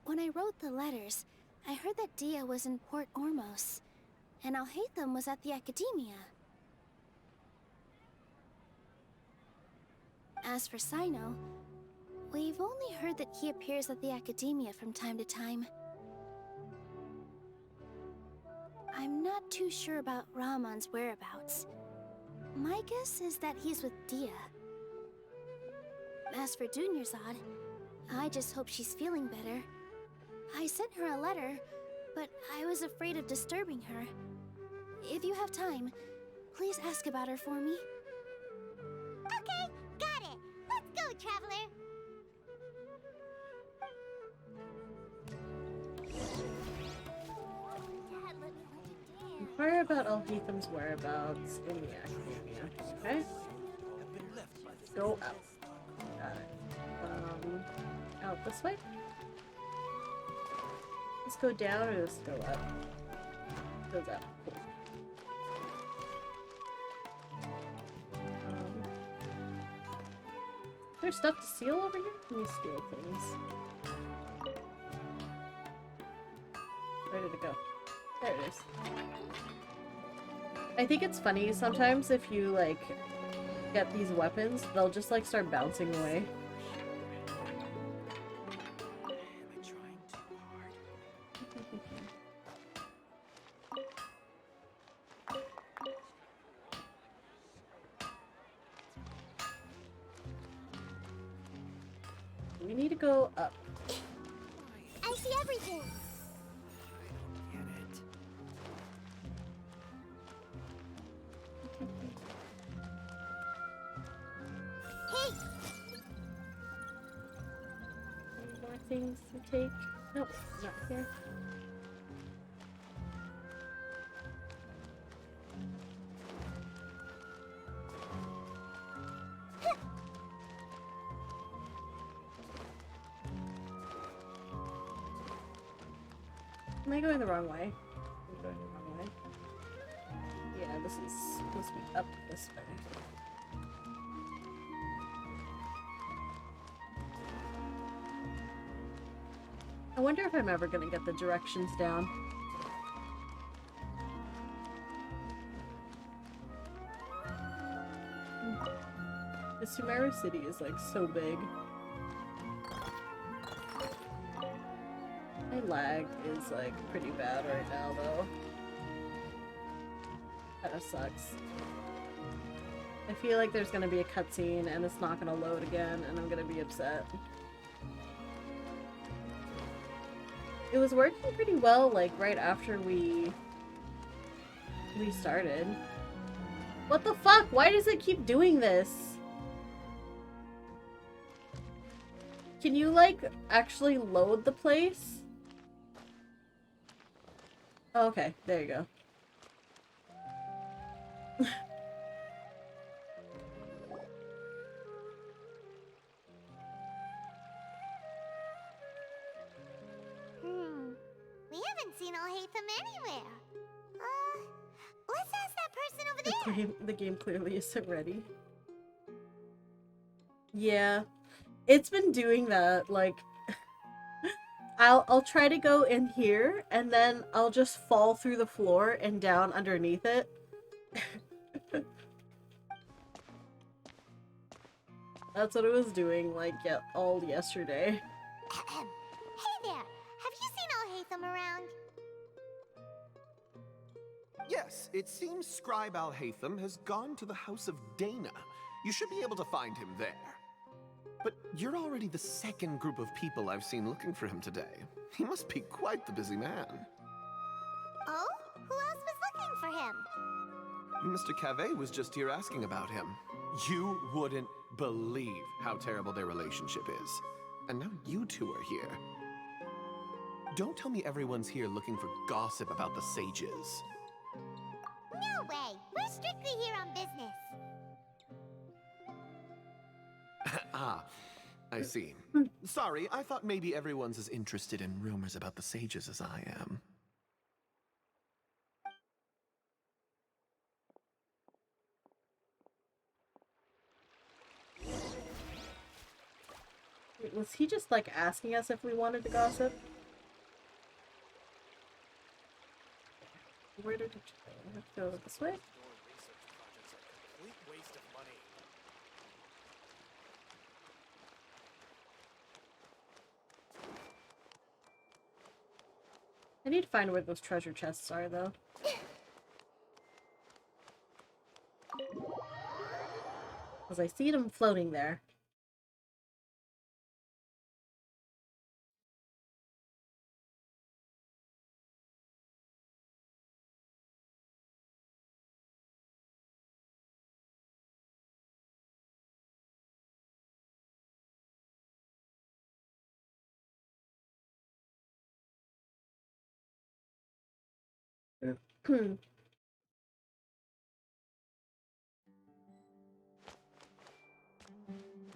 When I wrote the letters, I heard that Dia was in Port Ormos, and Alhaitham was at the Academia. As for Sino, we've only heard that he appears at the Academia from time to time. I'm not too sure about Rahman's whereabouts. My guess is that he's with Dia. As for Dunyarzad, I just hope she's feeling better. I sent her a letter, but I was afraid of disturbing her. If you have time, please ask about her for me. Okay, got it. Let's go, Traveler. Dad, let me let you dance. Inquire about Alhaitham's whereabouts in the Academia. Okay? Go out. Got it. Out this way? Let's go down or let's go up? Goes up. Cool. There's stuff to steal over here? Let me steal things. Where did it go? There it is. I think it's funny sometimes if you like get these weapons, they'll just like start bouncing away. We need to go up. I see everything. things to take? Nope, not here. Am I going the wrong way? I'm going the wrong way. Yeah, this is supposed to be up this way. I wonder if I'm ever gonna get the directions down. The Sumeru city is like so big. My lag is like pretty bad right now though. Kinda sucks. I feel like there's gonna be a cutscene and it's not gonna load again and I'm gonna be upset. It was working pretty well like right after we started. What the fuck? Why does it keep doing this? Can you like actually load the place? Oh, okay, there you go. We haven't seen Alhaitham anywhere. Let's ask that person over there. The game clearly isn't ready. Yeah, it's been doing that. Like, I'll try to go in here, and then I'll just fall through the floor and down underneath it. That's what it was doing, like, all yesterday. Hey there, have you seen Alhaitham around? Yes, it seems Scribe Alhaitham has gone to the House of Dana. You should be able to find him there. But you're already the second group of people I've seen looking for him today. He must be quite the busy man. Oh? Who else was looking for him? Mr. Cavey was just here asking about him. You wouldn't believe how terrible their relationship is. And now you two are here. Don't tell me everyone's here looking for gossip about the sages. No way! We're strictly here on business. Ah, I see. Sorry, I thought maybe everyone's as interested in rumors about the sages as I am. Wait, was he just like asking us if we wanted to gossip? Where did it go? This way? I need to find where those treasure chests are, though. Because I see them floating there.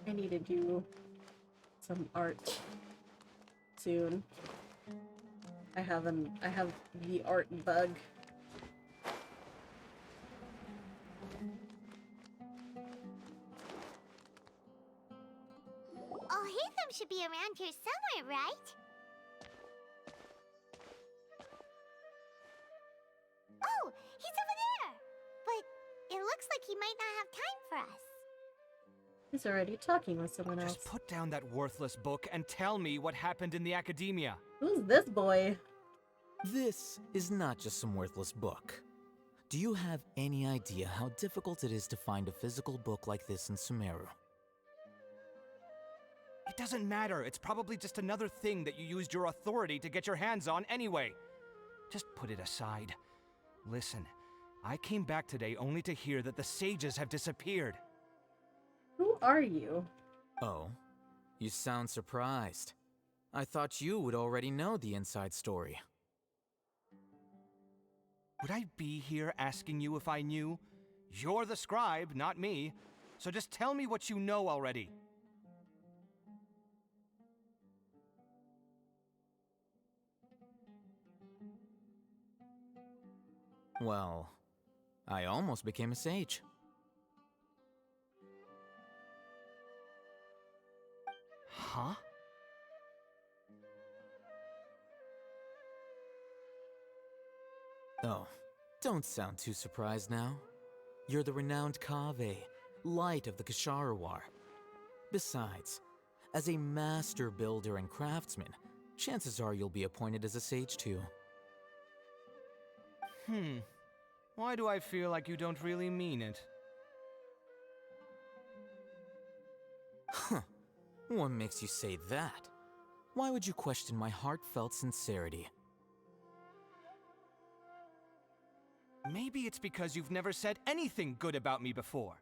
I need to do some art soon. I have the art bug. Alhaitham should be around here somewhere, right? Oh, he's over there! But it looks like he might not have time for us. He's already talking with someone else. Just put down that worthless book and tell me what happened in the academia. Who's this boy? This is not just some worthless book. Do you have any idea how difficult it is to find a physical book like this in Sumeru? It doesn't matter. It's probably just another thing that you used your authority to get your hands on anyway. Just put it aside. Listen, I came back today only to hear that the sages have disappeared. Who are you? Oh, you sound surprised. I thought you would already know the inside story. Would I be here asking you if I knew? You're the scribe, not me. So just tell me what you know already. Well, I almost became a sage. Huh? Oh, don't sound too surprised now. You're the renowned Kaveh, light of the Ksharawar. Besides, as a master builder and craftsman, chances are you'll be appointed as a sage too. Why do I feel like you don't really mean it? Huh. What makes you say that? Why would you question my heartfelt sincerity? Maybe it's because you've never said anything good about me before.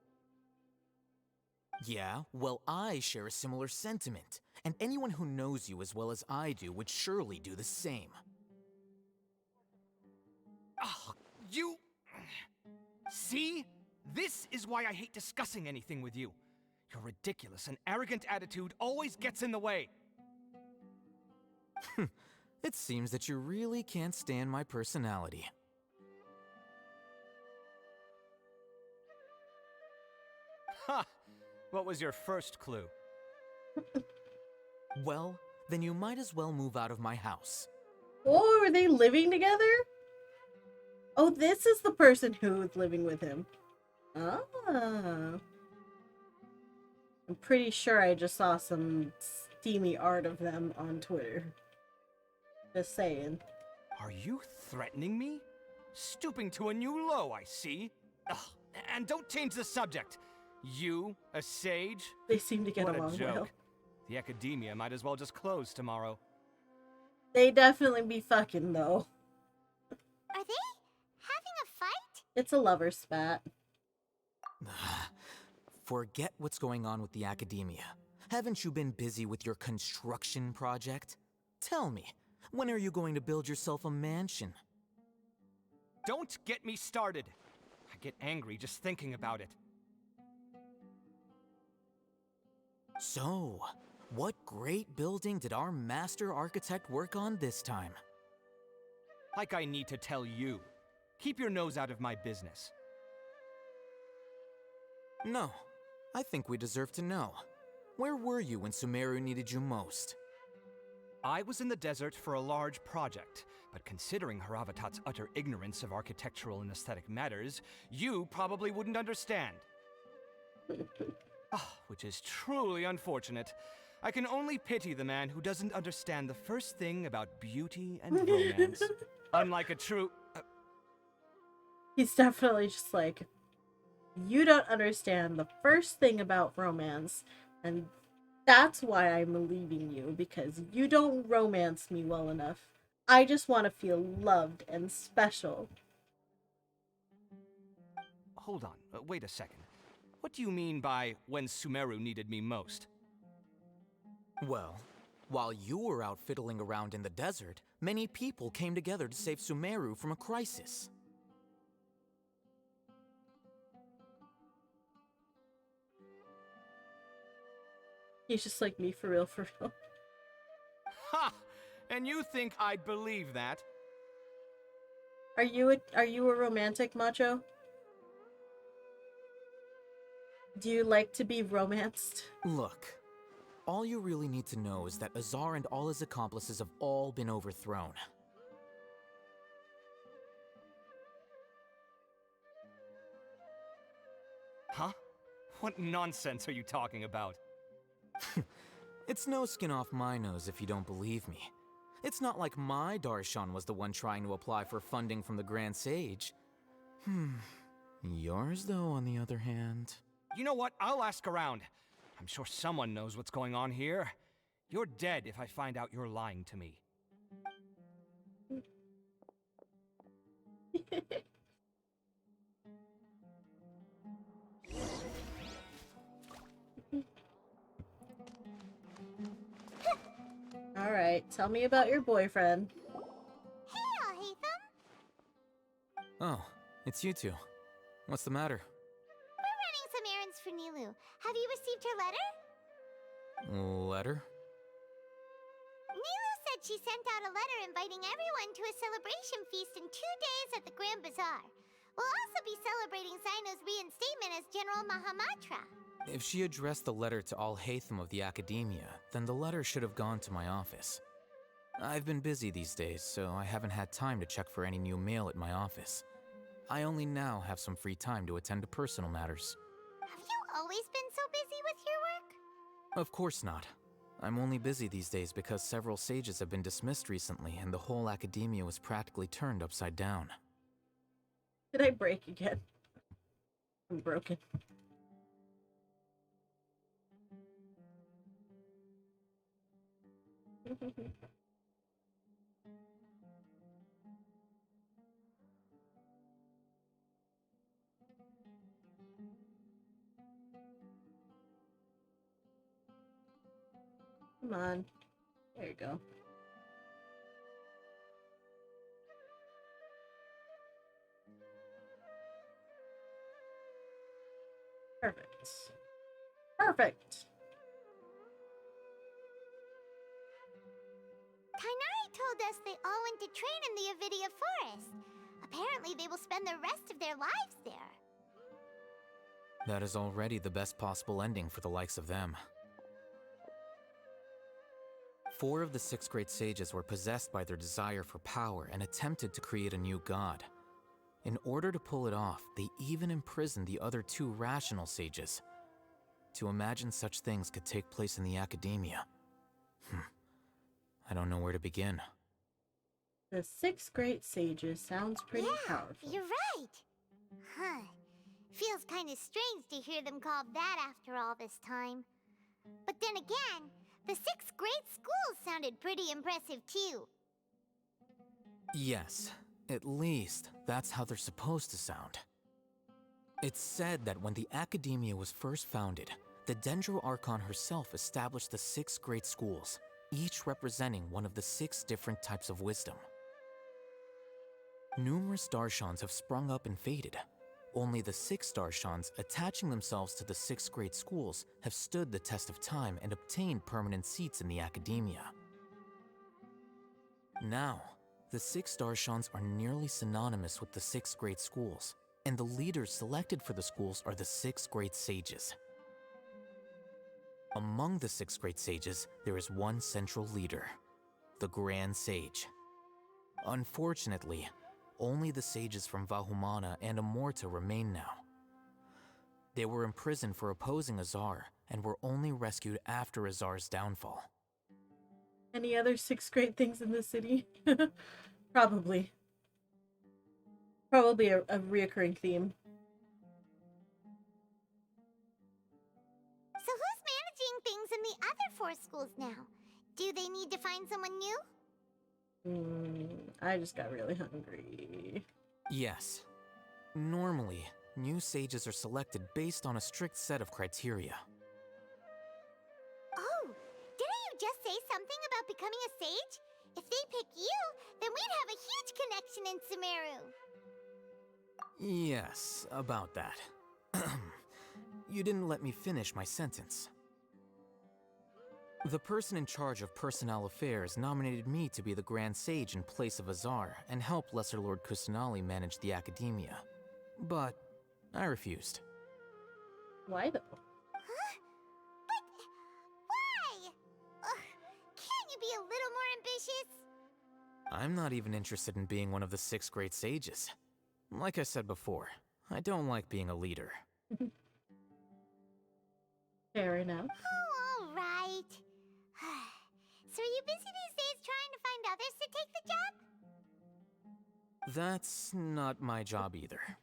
Yeah, well, I share a similar sentiment, and anyone who knows you as well as I do would surely do the same. Oh, you... See? This is why I hate discussing anything with you. Your ridiculous and arrogant attitude always gets in the way. It seems that you really can't stand my personality. Ha! What was your first clue? Well, then you might as well move out of my house. Oh, are they living together? Oh, this is the person who's living with him. Ah. I'm pretty sure I just saw some steamy art of them on Twitter. Just saying. Are you threatening me? Stooping to a new low, I see. Ugh, and don't change the subject. You, a sage? They seem to get what along a joke. well. The academia might as well just close tomorrow. They definitely be fucking, though. Are they having a fight? It's a lover spat. Forget what's going on with the academia. Haven't you been busy with your construction project? Tell me, when are you going to build yourself a mansion? Don't get me started. I get angry just thinking about it. So, what great building did our master architect work on this time? Like I need to tell you. Keep your nose out of my business. No, I think we deserve to know. Where were you when Sumeru needed you most? I was in the desert for a large project, but considering Haravatat's utter ignorance of architectural and aesthetic matters, you probably wouldn't understand. Which is truly unfortunate. I can only pity the man who doesn't understand the first thing about beauty and romance. Unlike a true... He's definitely just like, you don't understand the first thing about romance, and that's why I'm leaving you, because you don't romance me well enough. I just want to feel loved and special. Hold on, wait a second. What do you mean by when Sumeru needed me most? Well, while you were out fiddling around in the desert, many people came together to save Sumeru from a crisis. He's just like me, for real, for real. Ha! And you think I'd believe that? Are you a romantic, Macho? Do you like to be romanced? Look, all you really need to know is that Azar and all his accomplices have all been overthrown. Huh? What nonsense are you talking about? It's no skin off my nose if you don't believe me. It's not like my Darshan was the one trying to apply for funding from the Grand Sage. Yours, though, on the other hand... You know what? I'll ask around. I'm sure someone knows what's going on here. You're dead if I find out you're lying to me. Alright. Alright, tell me about your boyfriend. Hey, Alhaitham. Oh, it's you two. What's the matter? We're running some errands for Nilu. Have you received her letter? Letter? Nilu said she sent out a letter inviting everyone to a celebration feast in 2 days at the Grand Bazaar. We'll also be celebrating Sino's reinstatement as General Mahamatra. If she addressed the letter to Alhaitham of the Academia, then the letter should have gone to my office. I've been busy these days, so I haven't had time to check for any new mail at my office. I only now have some free time to attend to personal matters. Have you always been so busy with your work? Of course not. I'm only busy these days because several sages have been dismissed recently and the whole Academia was practically turned upside down. Did I break again? I'm broken. Come on. There you go. Perfect. Perfect. Tainari told us they all went to train in the Avidia Forest. Apparently they will spend the rest of their lives there. That is already the best possible ending for the likes of them. 4 of the 6 great sages were possessed by their desire for power and attempted to create a new god. In order to pull it off, they even imprisoned the other 2 rational sages. To imagine such things could take place in the Academia. I don't know where to begin. The 6 great sages sounds pretty powerful. You're right. Huh. Feels kind of strange to hear them called that after all this time. But then again, the 6 great schools sounded pretty impressive too. Yes, at least that's how they're supposed to sound. It's said that when the Academia was first founded, the Dendro Archon herself established the 6 great schools, each representing one of the 6 different types of wisdom. Numerous Darshans have sprung up and faded. Only the 6 Darshans attaching themselves to the 6 great schools have stood the test of time and obtained permanent seats in the Academia. Now, the 6 Darshans are nearly synonymous with the 6 great schools, and the leaders selected for the schools are the 6 great sages. Among the 6 great sages, there is one central leader, the Grand Sage. Unfortunately, only the sages from Vahumana and Amorta remain now. They were imprisoned for opposing Azar and were only rescued after Azar's downfall. Any other 6 great things in the city? Probably. Probably a reoccurring theme. So who's managing things in the other 4 schools now? Do they need to find someone new? I just got really hungry. Yes. Normally, new sages are selected based on a strict set of criteria. Oh, didn't you just say something about becoming a sage? If they pick you, then we'd have a huge connection in Sumeru. Yes, about that. You didn't let me finish my sentence. The person in charge of personnel affairs nominated me to be the Grand Sage in place of Azar and help Lesser Lord Kusanali manage the Academia. But I refused. Why though? Huh? But why? Can't you be a little more ambitious? I'm not even interested in being one of the 6 great sages. Like I said before, I don't like being a leader. Fair enough. Oh, all right. So are you busy these days trying to find others to take the job? That's not my job either.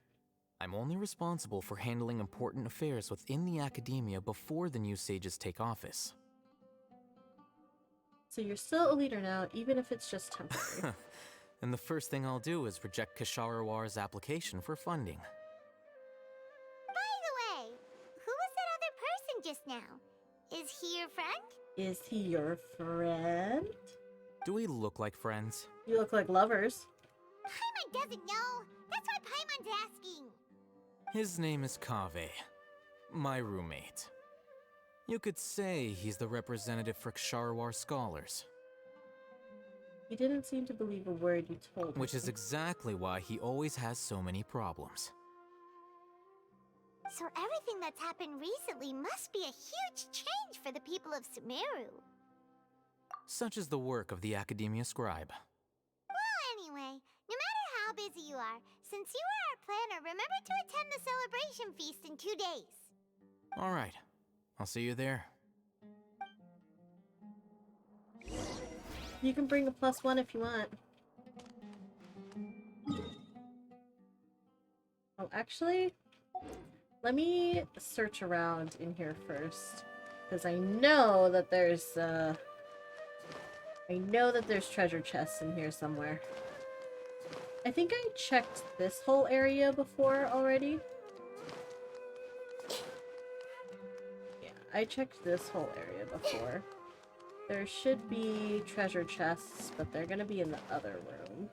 I'm only responsible for handling important affairs within the Academia before the new sages take office. So you're still a leader now, even if it's just temporary. And the first thing I'll do is reject Kasharawar's application for funding. By the way, who was that other person just now? Is he your friend? Is he your friend? Do we look like friends? You look like lovers. Paimon doesn't know. That's why Paimon's asking. His name is Kaveh, my roommate. You could say he's the representative for Ksharuar scholars. He didn't seem to believe a word you told him. Which is exactly why he always has so many problems. So everything that's happened recently must be a huge change for the people of Sumeru. Such is the work of the Academia Scribe. Well, anyway, no matter how busy you are, since you are our planner, remember to attend the celebration feast in 2 days. Alright, I'll see you there. You can bring a +1 if you want. Oh, actually, let me search around in here first, because I know that there's treasure chests in here somewhere. I think I checked this whole area before already. Yeah, I checked this whole area before. There should be treasure chests, but they're gonna be in the other room.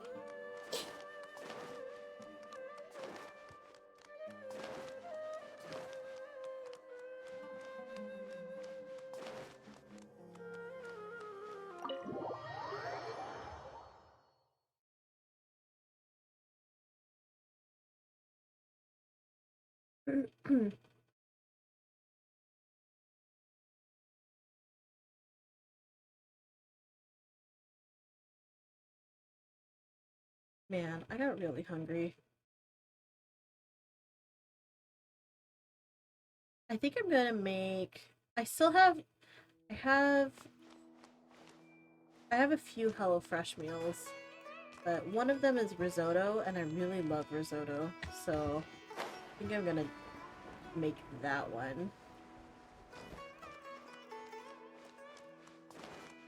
Man, I got really hungry. I think I'm gonna make... I have a few HelloFresh meals, but one of them is risotto, and I really love risotto, so I think I'm gonna make that one.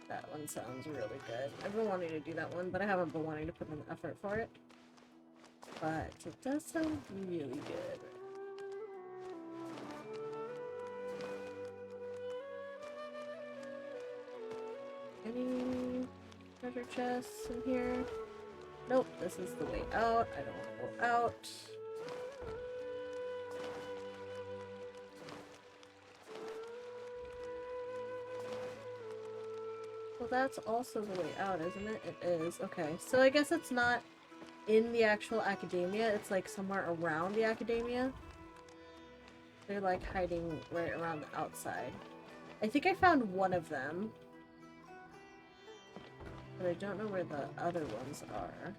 That one sounds really good. I've been wanting to do that one, but I haven't been wanting to put in the effort for it. But it does sound really good. Any treasure chests in here? Nope, this is the way out. I don't want to go out. Well, that's also the way out, isn't it? It is. Okay, so I guess it's not in the actual academia. It's like somewhere around the academia. They're like hiding right around the outside. I think I found one of them. But I don't know where the other ones are.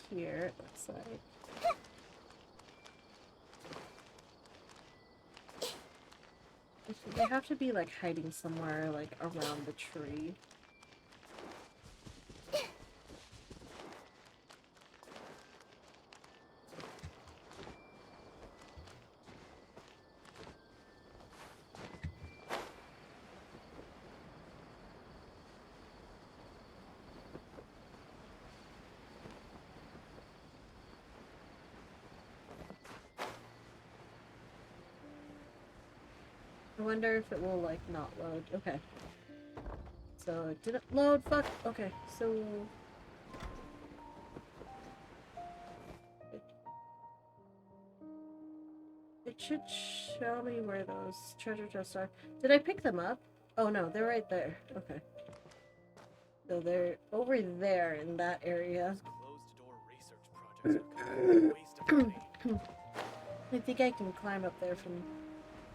Here, it looks like. They have to be like hiding somewhere like around the tree. I wonder if it will, like, not load. Okay. So, it didn't load. Fuck. Okay, so... It should show me where those treasure chests are. Did I pick them up? Oh, no, they're right there. Okay. So, they're over there in that area. I think I can climb up there from...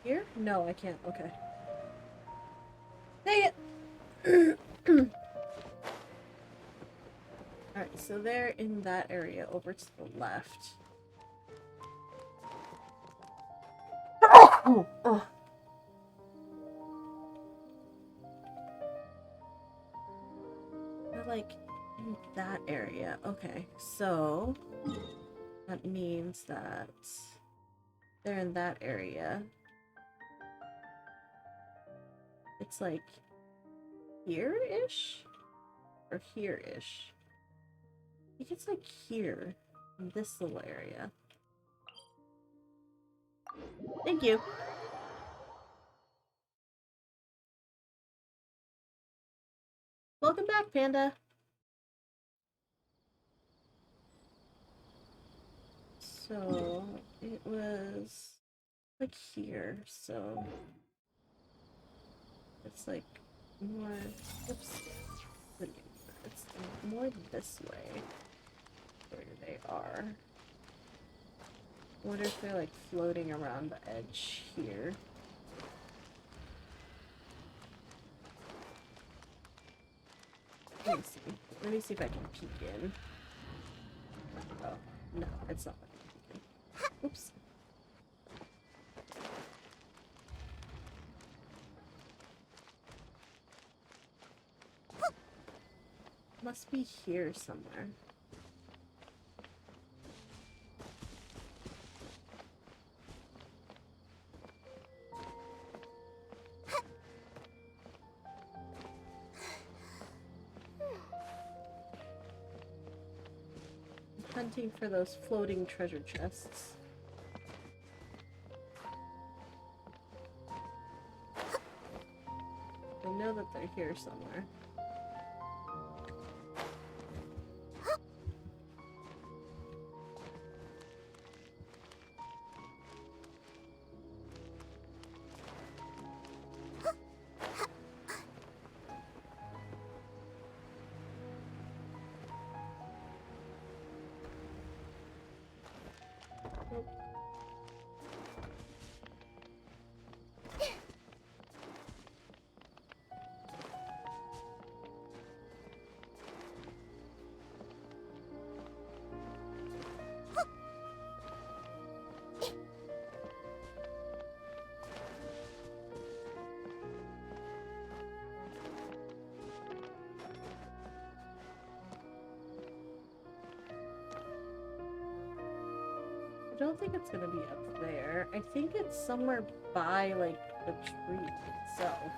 Here? No, I can't. Okay. Dang it! Alright, so they're in that area over to the left. Oh, oh. They're like in that area. Okay, so that means that they're in that area. It's like here-ish? Or here-ish? I think it's like here, in this little area. Thank you. Welcome back, Panda. So it was like here, so it's like more, oops, it's more this way where they are. I wonder if they're like floating around the edge here. Let me see. Let me see if I can peek in. Oh, no, it's not letting me peek in. Oops. Must be here somewhere. Hunting for those floating treasure chests. I know that they're here somewhere. I don't think it's gonna be up there. I think it's somewhere by, like, the tree itself.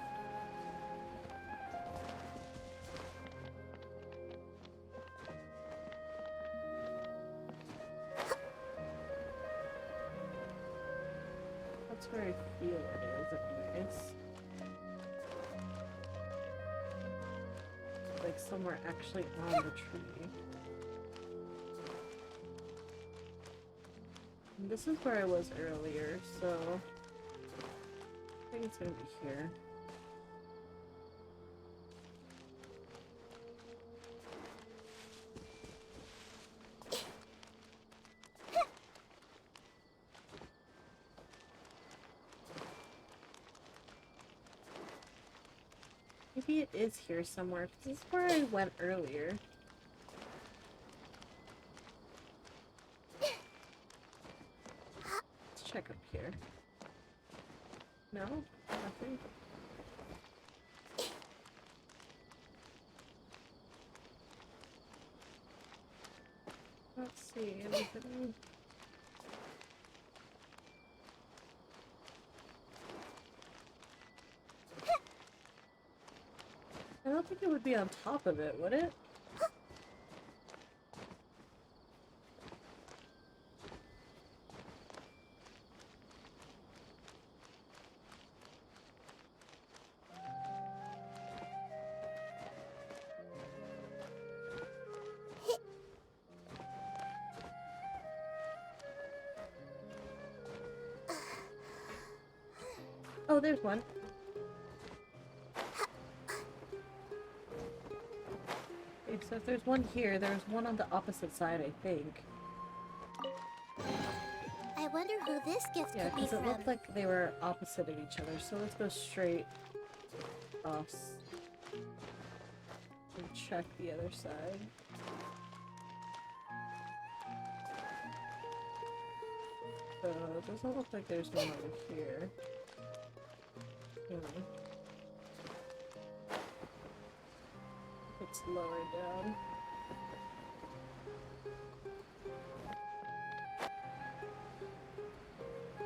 That's where I feel it is, anyways. Like, somewhere actually on the tree. This is where I was earlier, so I think it's gonna be here. Maybe it is here somewhere, because this is where I went earlier. Check up here. No? Nothing? Let's see, anything? I don't think it would be on top of it, would it? Oh, there's one. Okay, so if there's one here, there's one on the opposite side, I think. I wonder who this gift Yeah, could be because it from. looked like they were opposite of each other, so let's go straight across and check the other side. So it doesn't look like there's one over here. It's lower down.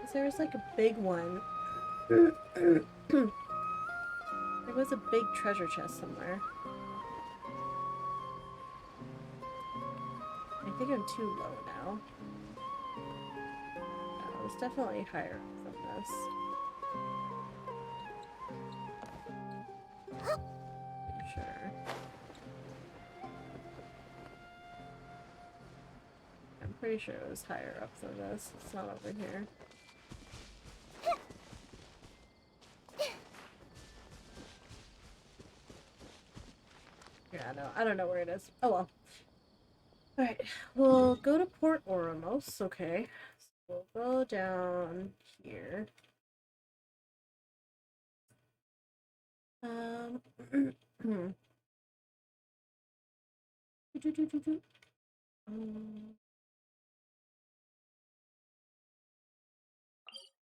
Is there's like a big one. There was a big treasure chest somewhere. I think I'm too low now. No, it's definitely higher than this. Pretty sure. I'm pretty sure it was higher up than this. It's not over here. Yeah, no, I don't know where it is. Oh well. Alright, we'll go to Port Oramos, okay. So we'll go down here.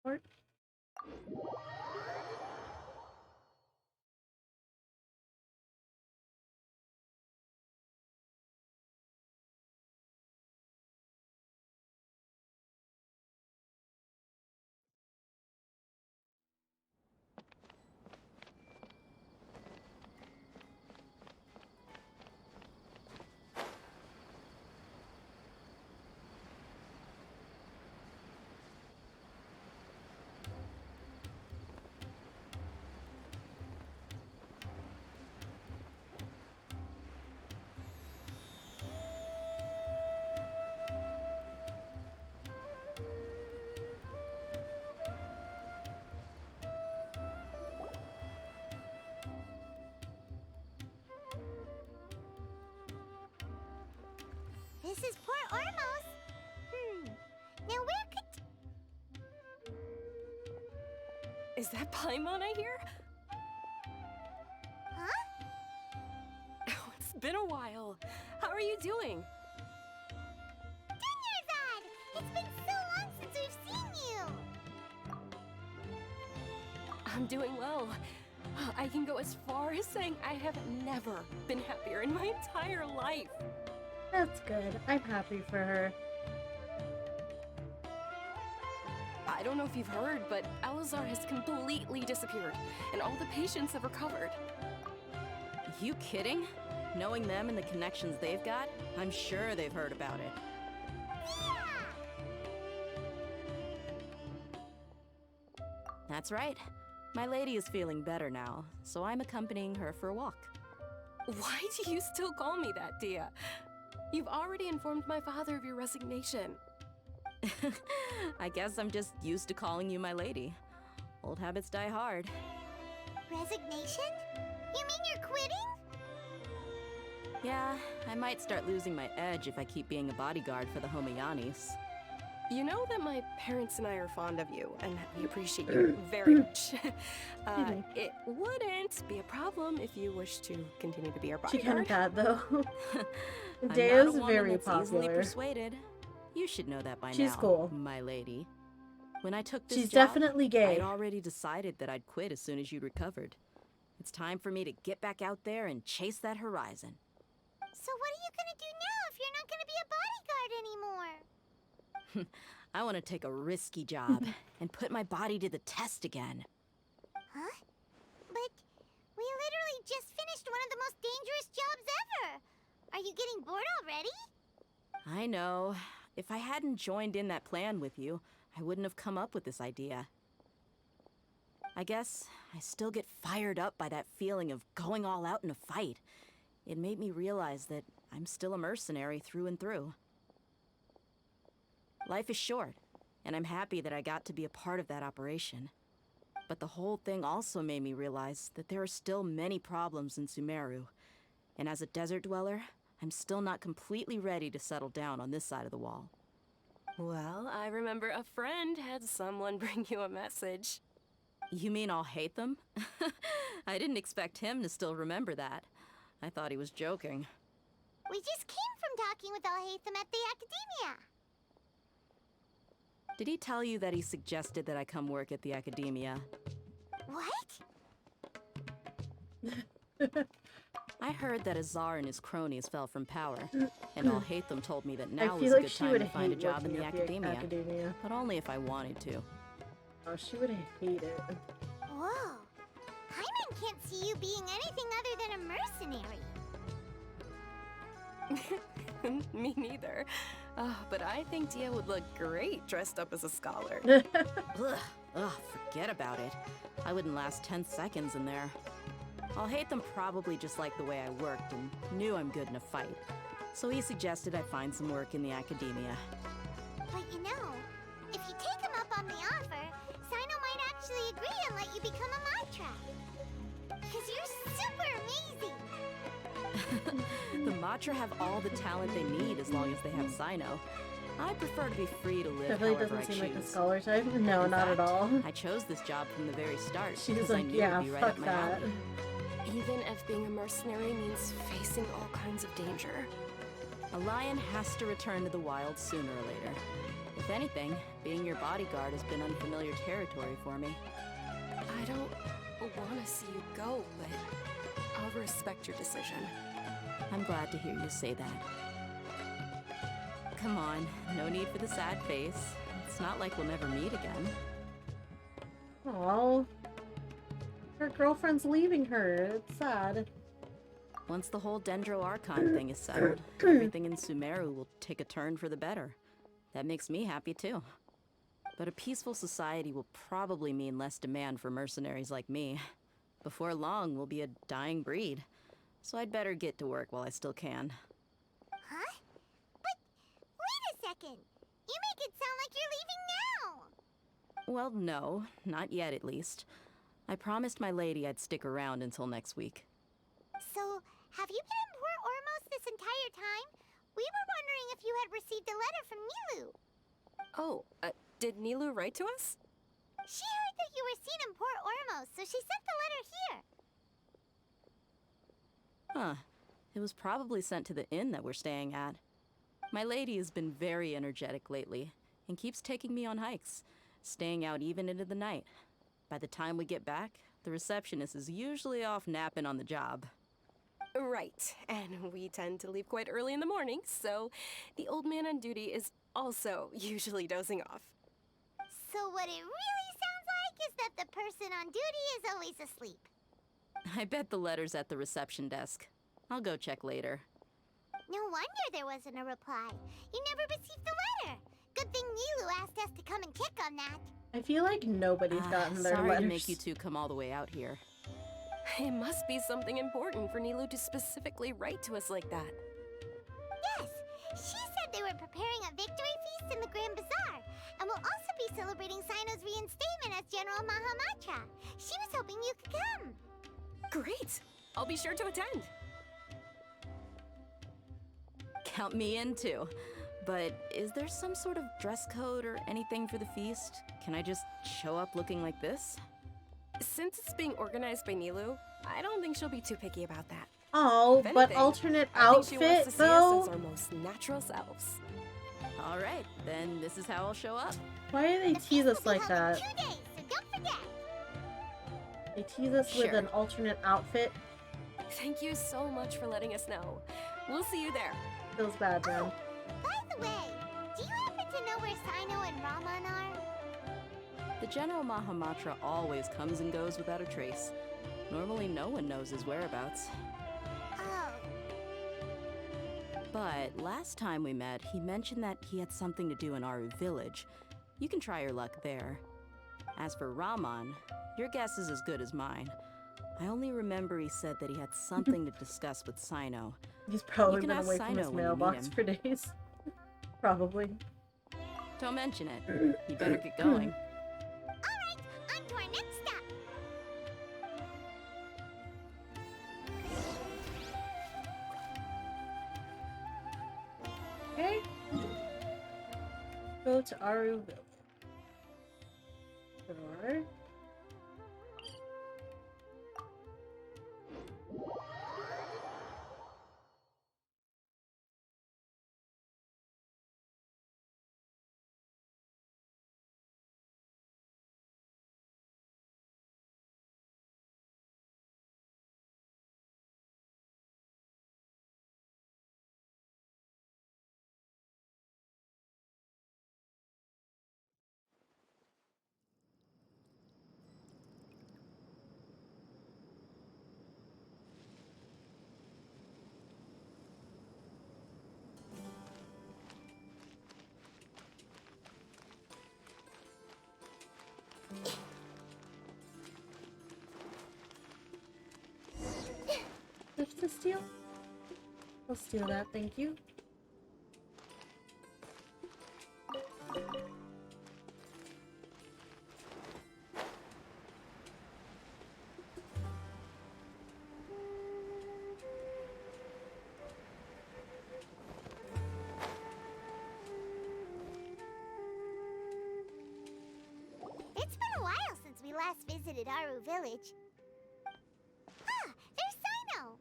Port. This is Port Ormos. Now where could... Is that Paimon I hear? Huh? Oh, it's been a while. How are you doing? Dunyarzad! It's been so long since we've seen you! I'm doing well. I can go as far as saying I have never been happier in my entire life. That's good. I'm happy for her. I don't know if you've heard, but Alizar has completely disappeared, and all the patients have recovered. You kidding? Knowing them and the connections they've got, I'm sure they've heard about it. That's right. My lady is feeling better now, so I'm accompanying her for a walk. Why do you still call me that, Dia? You've already informed my father of your resignation. I guess I'm just used to calling you my lady. Old habits die hard. Resignation? You mean you're quitting? Yeah, I might start losing my edge if I keep being a bodyguard for the Homayanis. You know that my parents and I are fond of you, and we appreciate you very much. It wouldn't be a problem if you wish to continue to be our She bodyguard. kind of bad though. I'm not Deo's a woman very that's easily popular. persuaded. You should know that by now. She's cool. My lady. When I took this She's job, definitely gay. I'd already decided that I'd quit as soon as you'd recovered. It's time for me to get back out there and chase that horizon. So what are you gonna do now if you're not gonna be a bodyguard anymore? I want to take a risky job and put my body to the test again. Huh? But we literally just finished one of the most dangerous jobs ever. Are you getting bored already? I know. If I hadn't joined in that plan with you, I wouldn't have come up with this idea. I guess I still get fired up by that feeling of going all out in a fight. It made me realize that I'm still a mercenary through and through. Life is short, and I'm happy that I got to be a part of that operation. But the whole thing also made me realize that there are still many problems in Sumeru. And as a desert dweller, I'm still not completely ready to settle down on this side of the wall. Well, I remember a friend had someone bring you a message. You mean I'll hate them? I didn't expect him to still remember that. I thought he was joking. We just came from talking with Alhaitham at the Academia. Did he tell you that he suggested that I come work at the Academia? What? I heard that Azar and his cronies fell from power, and Alhaitham told me that now I was feel a like good she time would to find a hate job in working the at the Academia, Academia. but only if I wanted to. Oh, she would hate it. Whoa. Paimon can't see you being anything other than a mercenary. Me neither. But I think Dia would look great dressed up as a scholar. Ugh, forget about it. I wouldn't last 10 seconds in there. I'll hate them probably just like the way I worked and knew I'm good in a fight. So he suggested I find some work in the academia. But you know, if you take him up on the offer, Sino might actually agree and let you become a Matra. Because you're super amazing! The Matra have all the talent they need as long as they have Sino. I prefer to be free to live Definitely however doesn't I seem choose. like a scholar type. No, In not at fact, all. I chose this job from the very start She's because I like, knew yeah, it'd be right fuck up my that. alley. Even if being a mercenary means facing all kinds of danger. A lion has to return to the wild sooner or later. If anything, being your bodyguard has been unfamiliar territory for me. I don't want to see you go, but I'll respect your decision. I'm glad to hear you say that. Come on, no need for the sad face. It's not like we'll never meet again. Oh, her girlfriend's leaving her. It's sad. Once the whole Dendro Archon thing is settled, everything in Sumeru will take a turn for the better. That makes me happy too. But a peaceful society will probably mean less demand for mercenaries like me. Before long, we'll be a dying breed. So I'd better get to work while I still can. Huh? But wait a second! You make it sound like you're leaving now! Well, no, not yet at least. I promised my lady I'd stick around until next week. So, have you been in Port Ormos this entire time? We were wondering if you had received a letter from Nilu. Oh, did Nilu write to us? She heard that you were seen in Port Ormos, so she sent the letter here. Huh. It was probably sent to the inn that we're staying at. My lady has been very energetic lately and keeps taking me on hikes, staying out even into the night. By the time we get back, the receptionist is usually off napping on the job. Right, and we tend to leave quite early in the morning, so the old man on duty is also usually dozing off. So what it really sounds like is that the person on duty is always asleep. I bet the letter's at the reception desk. I'll go check later. No wonder there wasn't a reply. You never received the letter. Good thing Nilu asked us to come and check on that. I feel like nobody's gotten their sorry letters. to make you two come all the way out here. It must be something important for Nilu to specifically write to us like that. Yes, she said they were preparing a victory feast in the Grand Bazaar, and will also be celebrating Sino's reinstatement as General Mahamatra. She was hoping you could come. Great! I'll be sure to attend. Count me in too. But is there some sort of dress code or anything for the feast? Can I just show up looking like this? Since it's being organized by Nilu, I don't think she'll be too picky about that. Oh, If but anything, alternate I think she wants outfit to see though? us as our most natural selves. All right, then this is how I'll show up. Why do they tease us like that? 2 days, so don't forget. They tease us with Sure. an alternate outfit. Thank you so much for letting us know. We'll see you there. Feels bad, man. By the way, do you happen to know where Sino and Raman are? The General Mahamatra always comes and goes without a trace. Normally no one knows his whereabouts. Oh, But last time we met, he mentioned that he had something to do in Aru village. You can try your luck there. As for Raman, your guess is as good as mine. I only remember he said that he had something to discuss with Sino. He's probably You can been ask away from his Sino when you meet mailbox him. for days. Probably. Don't mention it. You better get going. alright, on to our next stop. Okay. Go to Aruville. Sure. steal? I'll steal that, thank you. It's been a while since we last visited Aru Village. Ah, there's Sino!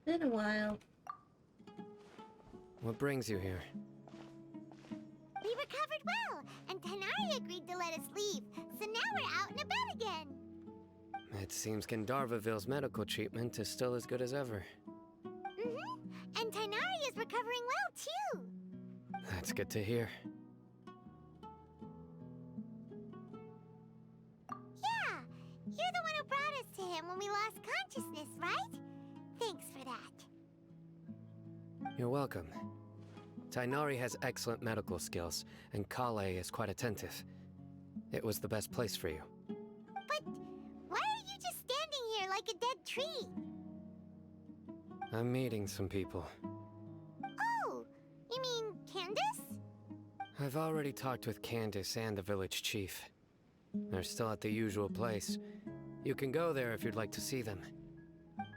Been a while. What brings you here? We recovered well, and Tanari agreed to let us leave, so now we're out and about again. It seems Gandharvaville's medical treatment is still as good as ever. And Tanari is recovering well, too. That's good to hear. Yeah, you're the one who brought us to him when we lost consciousness, right? Thanks for that. You're welcome. Tainari has excellent medical skills, and Kale is quite attentive. It was the best place for you. But why are you just standing here like a dead tree? I'm meeting some people. Oh, you mean Candace? I've already talked with Candace and the village chief. They're still at the usual place. You can go there if you'd like to see them.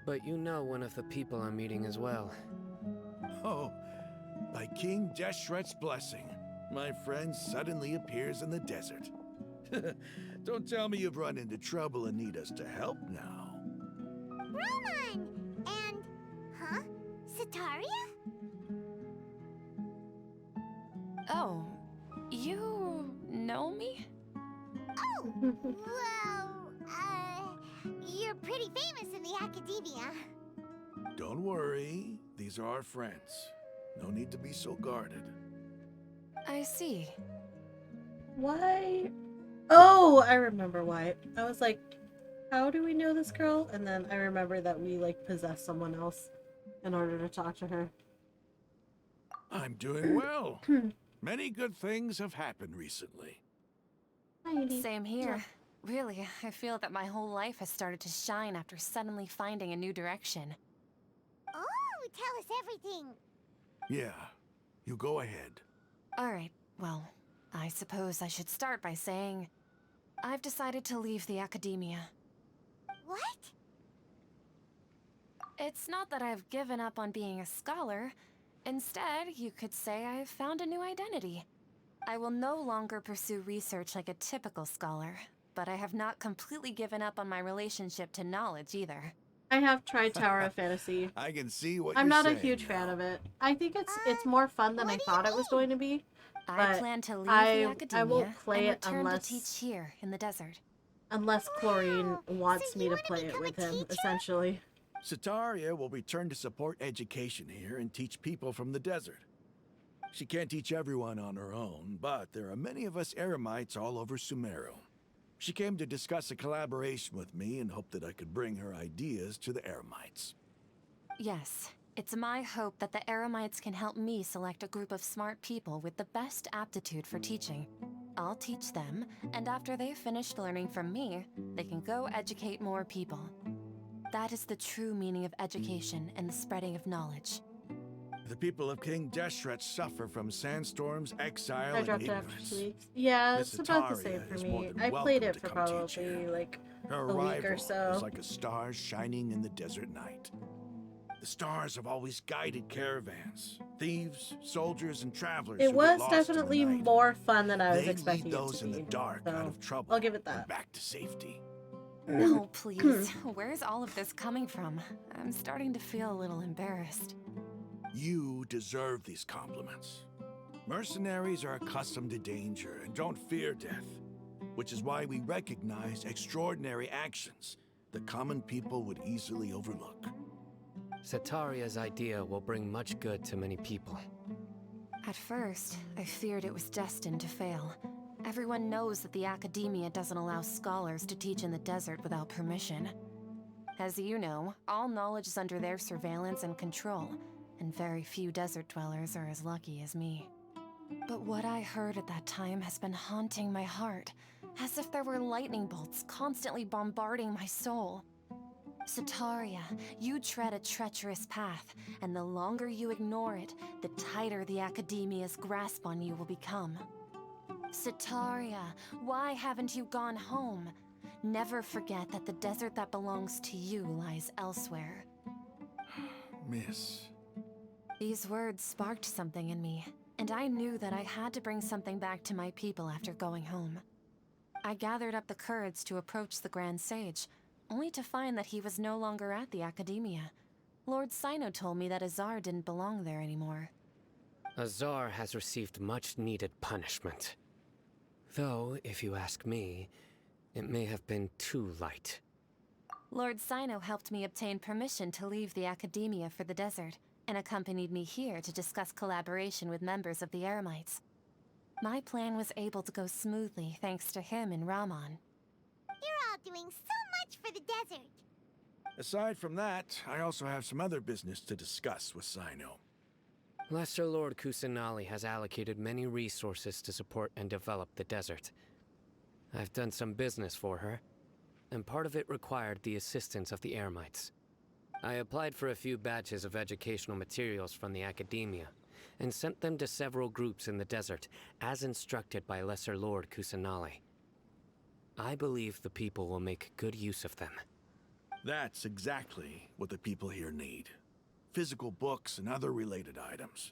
But you know one of the people I'm meeting as well. Oh, by King Deshret's blessing, my friend suddenly appears in the desert. Don't tell me you've run into trouble and need us to help now. Roman! And, huh? Sataria? Oh, you know me? Oh, well, you're pretty famous in the academia. Don't worry, these are our friends. No need to be so guarded. I see. Why? Oh, I remember why. I was like, how do we know this girl? And then I remember that we like possessed someone else in order to talk to her. I'm doing well. Many good things have happened recently. Same here. Really, I feel that my whole life has started to shine after suddenly finding a new direction. Oh, tell us everything. Yeah, you go ahead. Alright, well, I suppose I should start by saying I've decided to leave the academia. What? It's not that I've given up on being a scholar. Instead, you could say I've found a new identity. I will no longer pursue research like a typical scholar, but I have not completely given up on my relationship to knowledge either. I have tried Tower of Fantasy. I can see what I'm you're not a saying huge now. fan of it. I think it's more fun than I thought it was going to be. I but plan to leave I the academia won't play and it return unless to teach here in the desert. unless Chlorine wants me to play it with him, essentially. Sataria will return to support education here and teach people from the desert. She can't teach everyone on her own, but there are many of us Eremites all over Sumeru. She came to discuss a collaboration with me and hoped that I could bring her ideas to the Eremites. Yes, it's my hope that the Eremites can help me select a group of smart people with the best aptitude for teaching. I'll teach them, and after they've finished learning from me, they can go educate more people. That is the true meaning of education and the spreading of knowledge. The people of King Deshret suffer from sandstorms, exile, I and dropped it ignorance. after 2 weeks. Yeah, Miss it's about the Sataria same for is more me. than I played welcome it to for come teach probably here. like Her a week or arrival so. is like a star shining in the desert night. The stars have always guided caravans, thieves, soldiers, and travelers. It who get was lost in the definitely night. more fun than I was They expecting lead it those to in be. the dark so out of trouble. I'll give it and that. back to safety. No, please. Where's all of this coming from? I'm starting to feel a little embarrassed. You deserve these compliments. Mercenaries are accustomed to danger and don't fear death, which is why we recognize extraordinary actions that common people would easily overlook. Sataria's idea will bring much good to many people. At first, I feared it was destined to fail. Everyone knows that the academia doesn't allow scholars to teach in the desert without permission. As you know, all knowledge is under their surveillance and control, and very few desert dwellers are as lucky as me. But what I heard at that time has been haunting my heart, as if there were lightning bolts constantly bombarding my soul. Sataria, you tread a treacherous path, and the longer you ignore it, the tighter the Academia's grasp on you will become. Sataria, why haven't you gone home? Never forget that the desert that belongs to you lies elsewhere. Miss. These words sparked something in me, and I knew that I had to bring something back to my people after going home. I gathered up the courage to approach the Grand Sage, only to find that he was no longer at the Academia. Lord Sino told me that Azar didn't belong there anymore. Azar has received much-needed punishment. Though, if you ask me, it may have been too light. Lord Sino helped me obtain permission to leave the Academia for the desert, and accompanied me here to discuss collaboration with members of the Eremites. My plan was able to go smoothly thanks to him and Rahman. You're all doing so much for the desert. Aside from that, I also have some other business to discuss with Sino. Lesser Lord Kusanali has allocated many resources to support and develop the desert. I've done some business for her, and part of it required the assistance of the Eremites. I applied for a few batches of educational materials from the Academia, and sent them to several groups in the desert, as instructed by Lesser Lord Kusanali. I believe the people will make good use of them. That's exactly what the people here need. Physical books and other related items.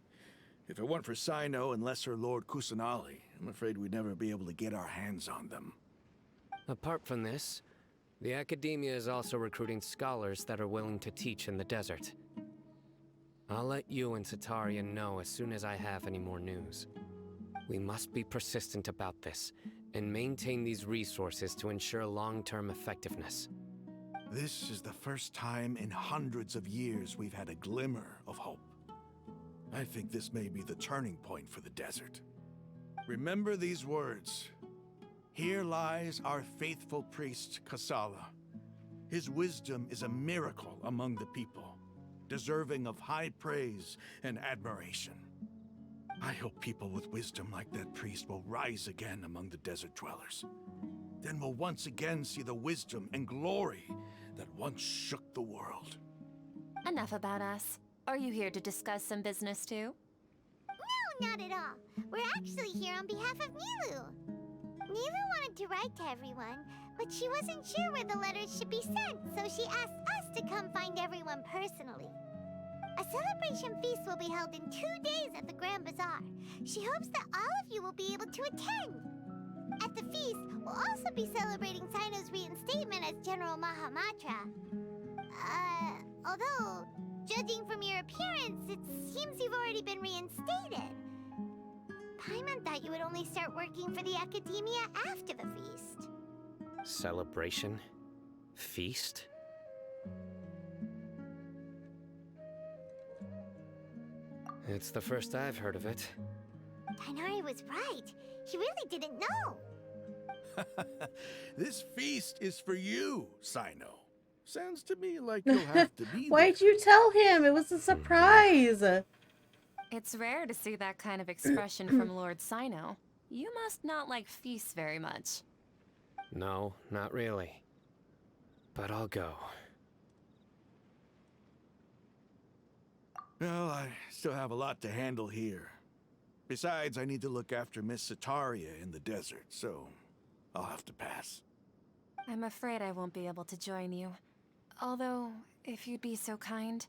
If it weren't for Sino and Lesser Lord Kusanali, I'm afraid we'd never be able to get our hands on them. Apart from this, the Academia is also recruiting scholars that are willing to teach in the desert. I'll let you and Sataria know as soon as I have any more news. We must be persistent about this, and maintain these resources to ensure long-term effectiveness. This is the first time in hundreds of years we've had a glimmer of hope. I think this may be the turning point for the desert. Remember these words. Here lies our faithful priest, Kasala. His wisdom is a miracle among the people, deserving of high praise and admiration. I hope people with wisdom like that priest will rise again among the desert dwellers. Then we'll once again see the wisdom and glory that once shook the world. Enough about us. Are you here to discuss some business too? No, not at all. We're actually here on behalf of Nilu. Nilu wanted to write to everyone, but she wasn't sure where the letters should be sent, so she asked us to come find everyone personally. A celebration feast will be held in 2 days at the Grand Bazaar. She hopes that all of you will be able to attend. At the feast, we'll also be celebrating Sino's reinstatement as General Mahamatra. Although, judging from your appearance, it seems you've already been reinstated. Paimon thought you would only start working for the Academia after the feast. Celebration? Feast? It's the first I've heard of it. Tighnari was right. He really didn't know. This feast is for you, Sino. Sounds to me like you'll have to be Why'd you tell him? It was a surprise. It's rare to see that kind of expression from Lord Sino. You must not like feasts very much. No, not really. But I'll go. Well, I still have a lot to handle here. Besides, I need to look after Miss Sataria in the desert, so I'll have to pass. I'm afraid I won't be able to join you. Although, if you'd be so kind,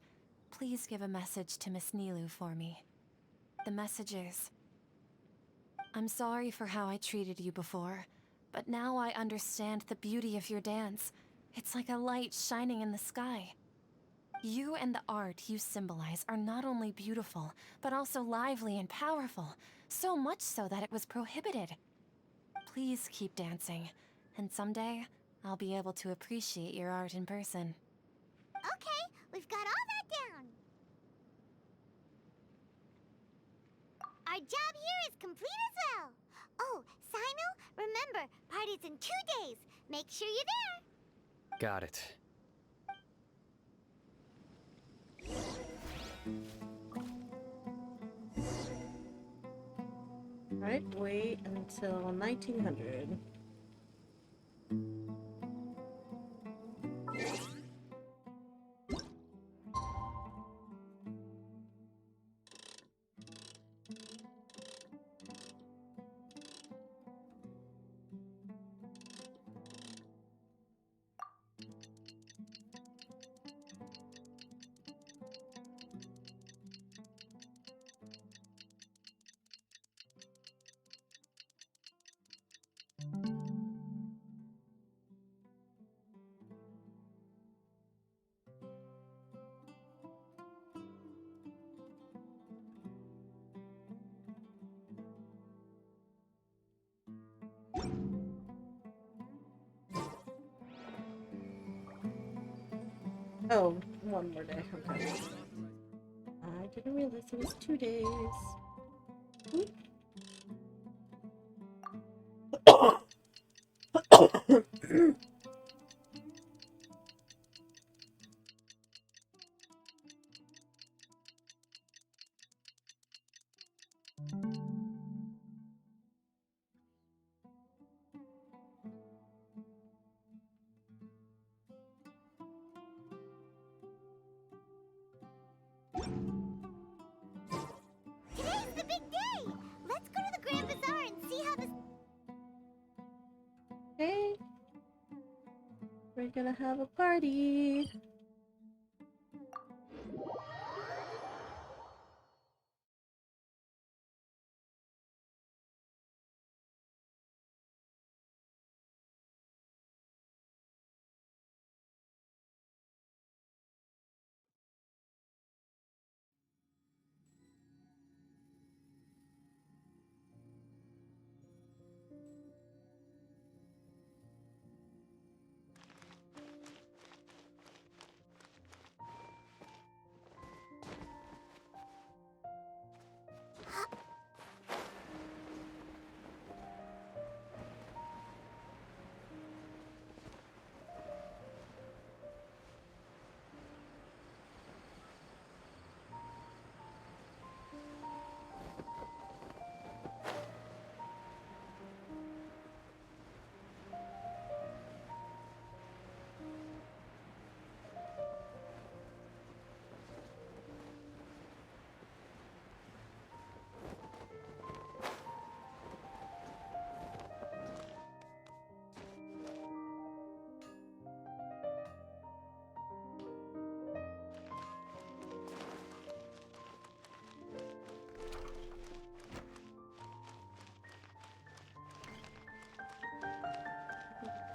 please give a message to Miss Nilu for me. The message is, I'm sorry for how I treated you before, but now I understand the beauty of your dance. It's like a light shining in the sky. You and the art you symbolize are not only beautiful, but also lively and powerful, so much so that it was prohibited. Please keep dancing, and someday, I'll be able to appreciate your art in person. Okay, we've got all that down. Our job here is complete as well. Oh, Sino, remember, party's in 2 days. Make sure you're there. Got it. Right, wait until 1900. Oh, one more day. Okay. I didn't realize it was 2 days. Today's the big day! Let's go to the Grand Bazaar and see how this... Hey, we're gonna have a party.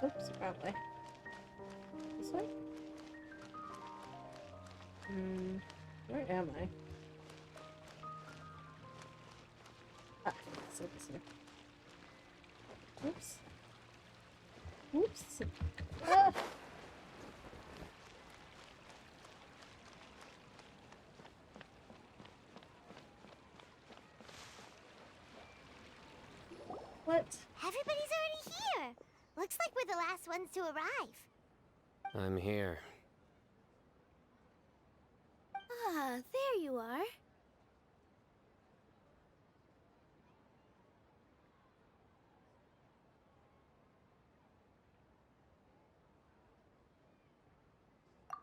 Oops, wrong way. This way? Where am I? Ah, so this way. Oops. Oops. Ah! What? Everybody's already here! Looks like we're the last ones to arrive. I'm here. Ah, there you are.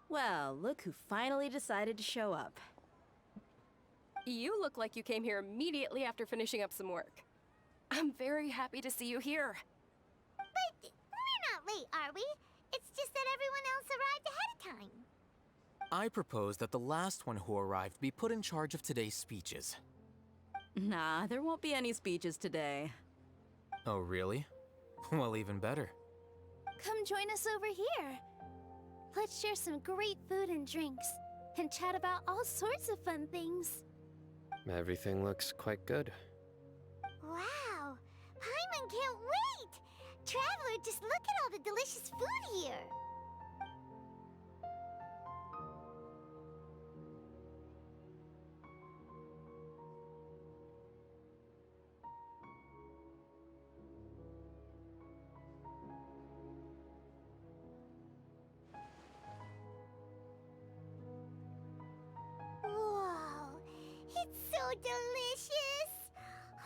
Well, look who finally decided to show up. You look like you came here immediately after finishing up some work. I'm very happy to see you here. But we're not late, are we? It's just that everyone else arrived ahead of time. I propose that the last one who arrived be put in charge of today's speeches. Nah, there won't be any speeches today. Oh, really? Well, even better. Come join us over here. Let's share some great food and drinks, and chat about all sorts of fun things. Everything looks quite good. Wow! Paimon can't wait! Traveler, just look at all the delicious food here! Whoa! It's so delicious!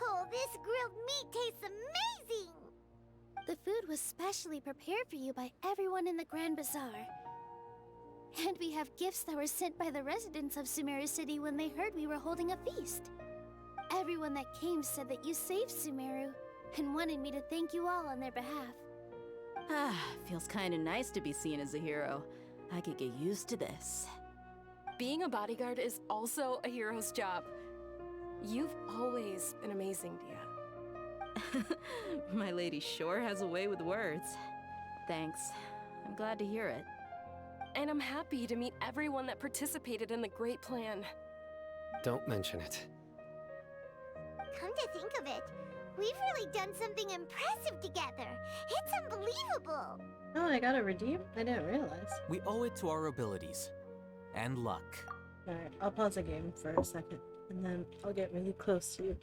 Oh, This grilled meat tastes amazing! The food was specially prepared for you by everyone in the Grand Bazaar. And we have gifts that were sent by the residents of Sumeru City when they heard we were holding a feast. Everyone that came said that you saved Sumeru and wanted me to thank you all on their behalf. Ah, feels kinda nice to be seen as a hero. I could get used to this. Being a bodyguard is also a hero's job. You've always been amazing, Dia. My lady sure has a way with words. Thanks. I'm glad to hear it. And I'm happy to meet everyone that participated in the great plan. Don't mention it. Come to think of it, we've really done something impressive together. It's unbelievable. Oh, I got a redeem? I didn't realize. We owe it to our abilities. And luck. Alright, I'll pause the game for a second, and then I'll get really close to you.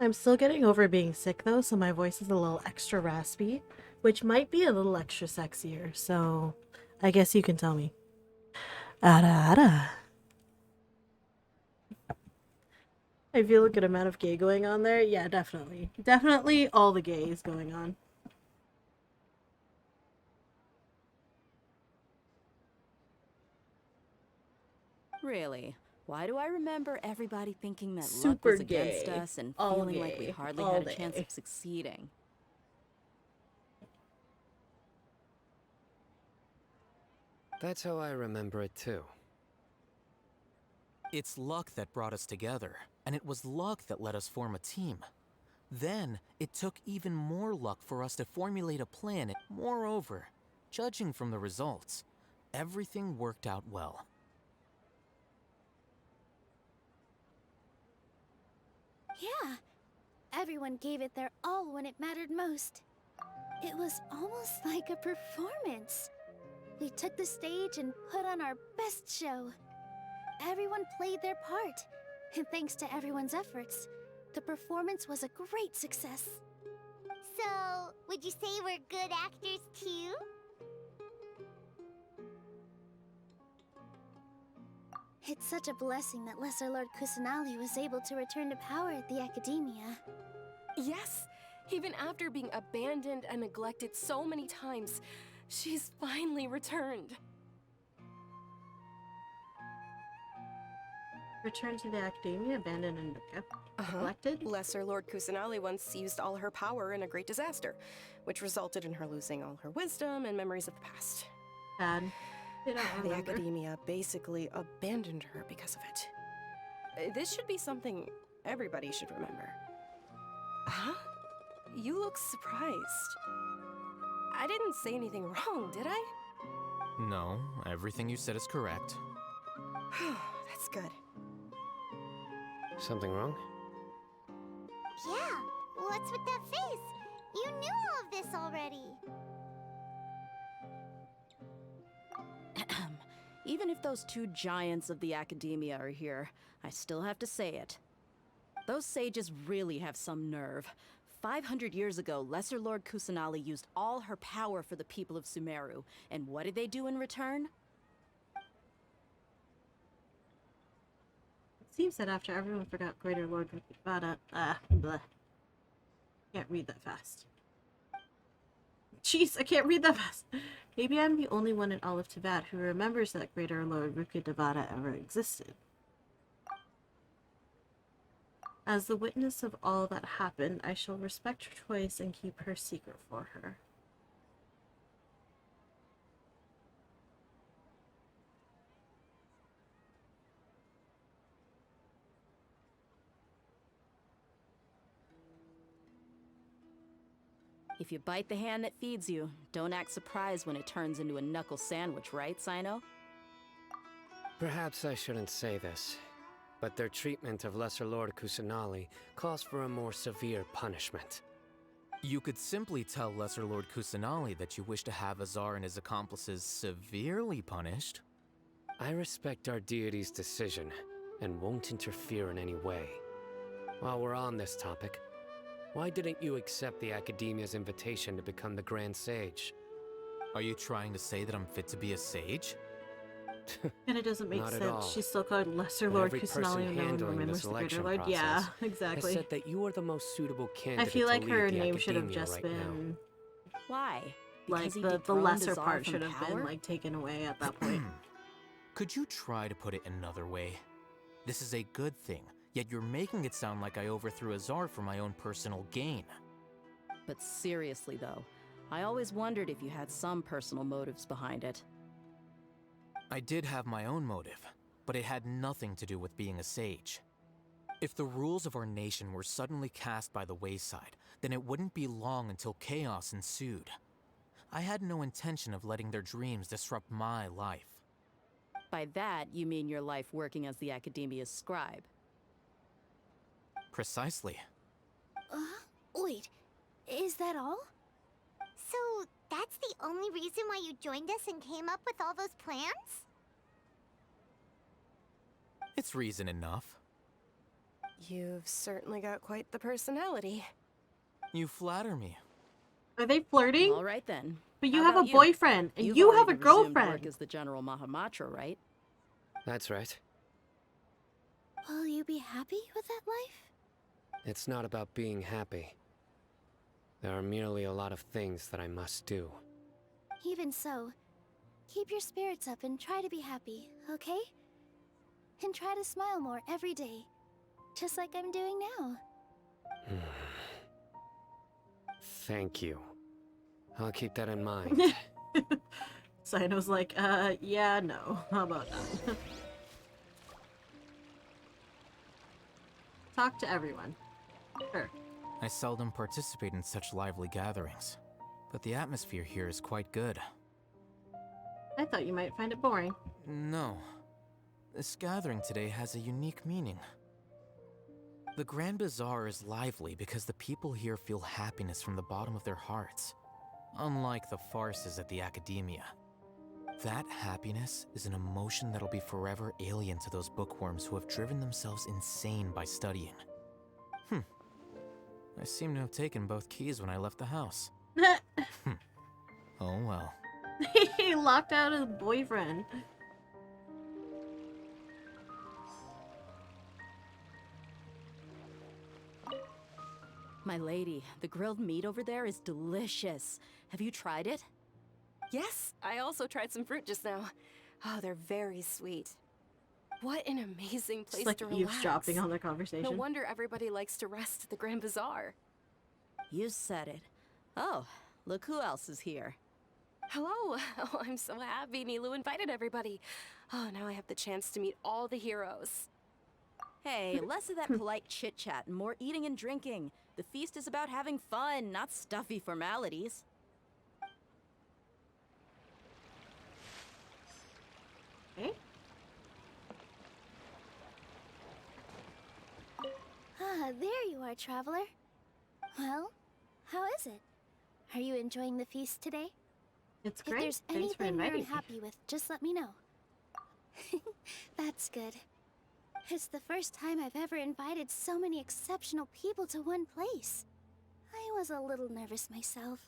I'm still getting over being sick though, so my voice is a little extra raspy, which might be a little extra sexier, so I guess you can tell me. Ada ada. I feel a good amount of gay going on there. Yeah, definitely. Definitely all the gays going on. Really? Why do I remember everybody thinking that luck Super was against gay. us and All feeling like we gay. hardly All had a chance day. of succeeding? That's how I remember it too. It's luck that brought us together, and it was luck that let us form a team. Then, it took even more luck for us to formulate a plan. Moreover, judging from the results, everything worked out well. Yeah, everyone gave it their all when it mattered most. It was almost like a performance. We took the stage and put on our best show. Everyone played their part, and thanks to everyone's efforts, the performance was a great success. So, would you say we're good actors too? It's such a blessing that Lesser Lord Kusanali was able to return to power at the Academia. Yes, even after being abandoned and neglected so many times, she's finally returned. Return to the Academia, abandoned and neglected? Lesser Lord Kusanali once used all her power in a great disaster, which resulted in her losing all her wisdom and memories of the past. Bad. The Academia basically abandoned her because of it. This should be something everybody should remember. Huh? You look surprised. I didn't say anything wrong, did I? No, everything you said is correct. That's good. Something wrong? Yeah, what's with that face? You knew all of this already. Even if those two giants of the Academia are here, I still have to say it. Those sages really have some nerve. 500 years ago, Lesser Lord Kusanali used all her power for the people of Sumeru, and what did they do in return? It seems that after everyone forgot Greater Lord Vada, bleh. Can't read that fast. Jeez, I can't read that fast. Maybe I'm the only one in all of Tibet who remembers that Greater Lord Rukkhadevata ever existed. As the witness of all that happened, I shall respect her choice and keep her secret for her. If you bite the hand that feeds you, don't act surprised when it turns into a knuckle sandwich, right, Sino? Perhaps I shouldn't say this, but their treatment of Lesser Lord Kusanali calls for a more severe punishment. You could simply tell Lesser Lord Kusanali that you wish to have Azar and his accomplices severely punished. I respect our deity's decision, and won't interfere in any way. While we're on this topic, why didn't you accept the Academia's invitation to become the Grand Sage? Are you trying to say that I'm fit to be a sage? And it doesn't make Not at sense. all. She's still called Lesser But Lord every person Kusanali and no one handling remembers the the Greater selection Lord. process Yeah, has exactly. said that you are the most suitable I candidate feel like to lead her the name should have academia just right been Why? like Because he the dethroned lesser Czar part from should have been power? like taken away at that point. Could you try to put it another way? This is a good thing, yet you're making it sound like I overthrew a czar for my own personal gain. But seriously, though, I always wondered if you had some personal motives behind it. I did have my own motive, but it had nothing to do with being a sage. If the rules of our nation were suddenly cast by the wayside, then it wouldn't be long until chaos ensued. I had no intention of letting their dreams disrupt my life. By that, you mean your life working as the Academia's scribe. Precisely. Wait, is that all? So, that's the only reason why you joined us and came up with all those plans? It's reason enough. You've certainly got quite the personality. You flatter me. Are they flirting? All right then. But you How have a about you? boyfriend, and You've you have a already resumed girlfriend. Work as the General Mahamatra, right? That's right. Will you be happy with that life? It's not about being happy. There are merely a lot of things that I must do. Even so, keep your spirits up and try to be happy, okay? And try to smile more every day, just like I'm doing now. Thank you. I'll keep that in mind. Sino's like, yeah, no. How about that? Talk to everyone. Sure. I seldom participate in such lively gatherings, but the atmosphere here is quite good. I thought you might find it boring. No. This gathering today has a unique meaning. The Grand Bazaar is lively because the people here feel happiness from the bottom of their hearts, unlike the farces at the Academia. That happiness is an emotion that'll be forever alien to those bookworms who have driven themselves insane by studying. I seem to have taken both keys when I left the house. Oh well. He locked out his boyfriend. My lady, the grilled meat over there is delicious. Have you tried it? Yes, I also tried some fruit just now. Oh, they're very sweet. What an amazing place Just like to relax. eavesdropping on their conversation. No wonder everybody likes to rest at the Grand Bazaar. You said it. Oh, look who else is here. Hello! Oh, I'm so happy Nilu invited everybody. Oh, now I have the chance to meet all the heroes. Hey, less of that polite chit-chat and more eating and drinking. The feast is about having fun, not stuffy formalities. Okay. Ah, there you are, traveler. Well, how is it? Are you enjoying the feast today? It's If great. there's Thanks for anything you're inviting me. unhappy with, just let me know. That's good. It's the first time I've ever invited so many exceptional people to one place. I was a little nervous myself.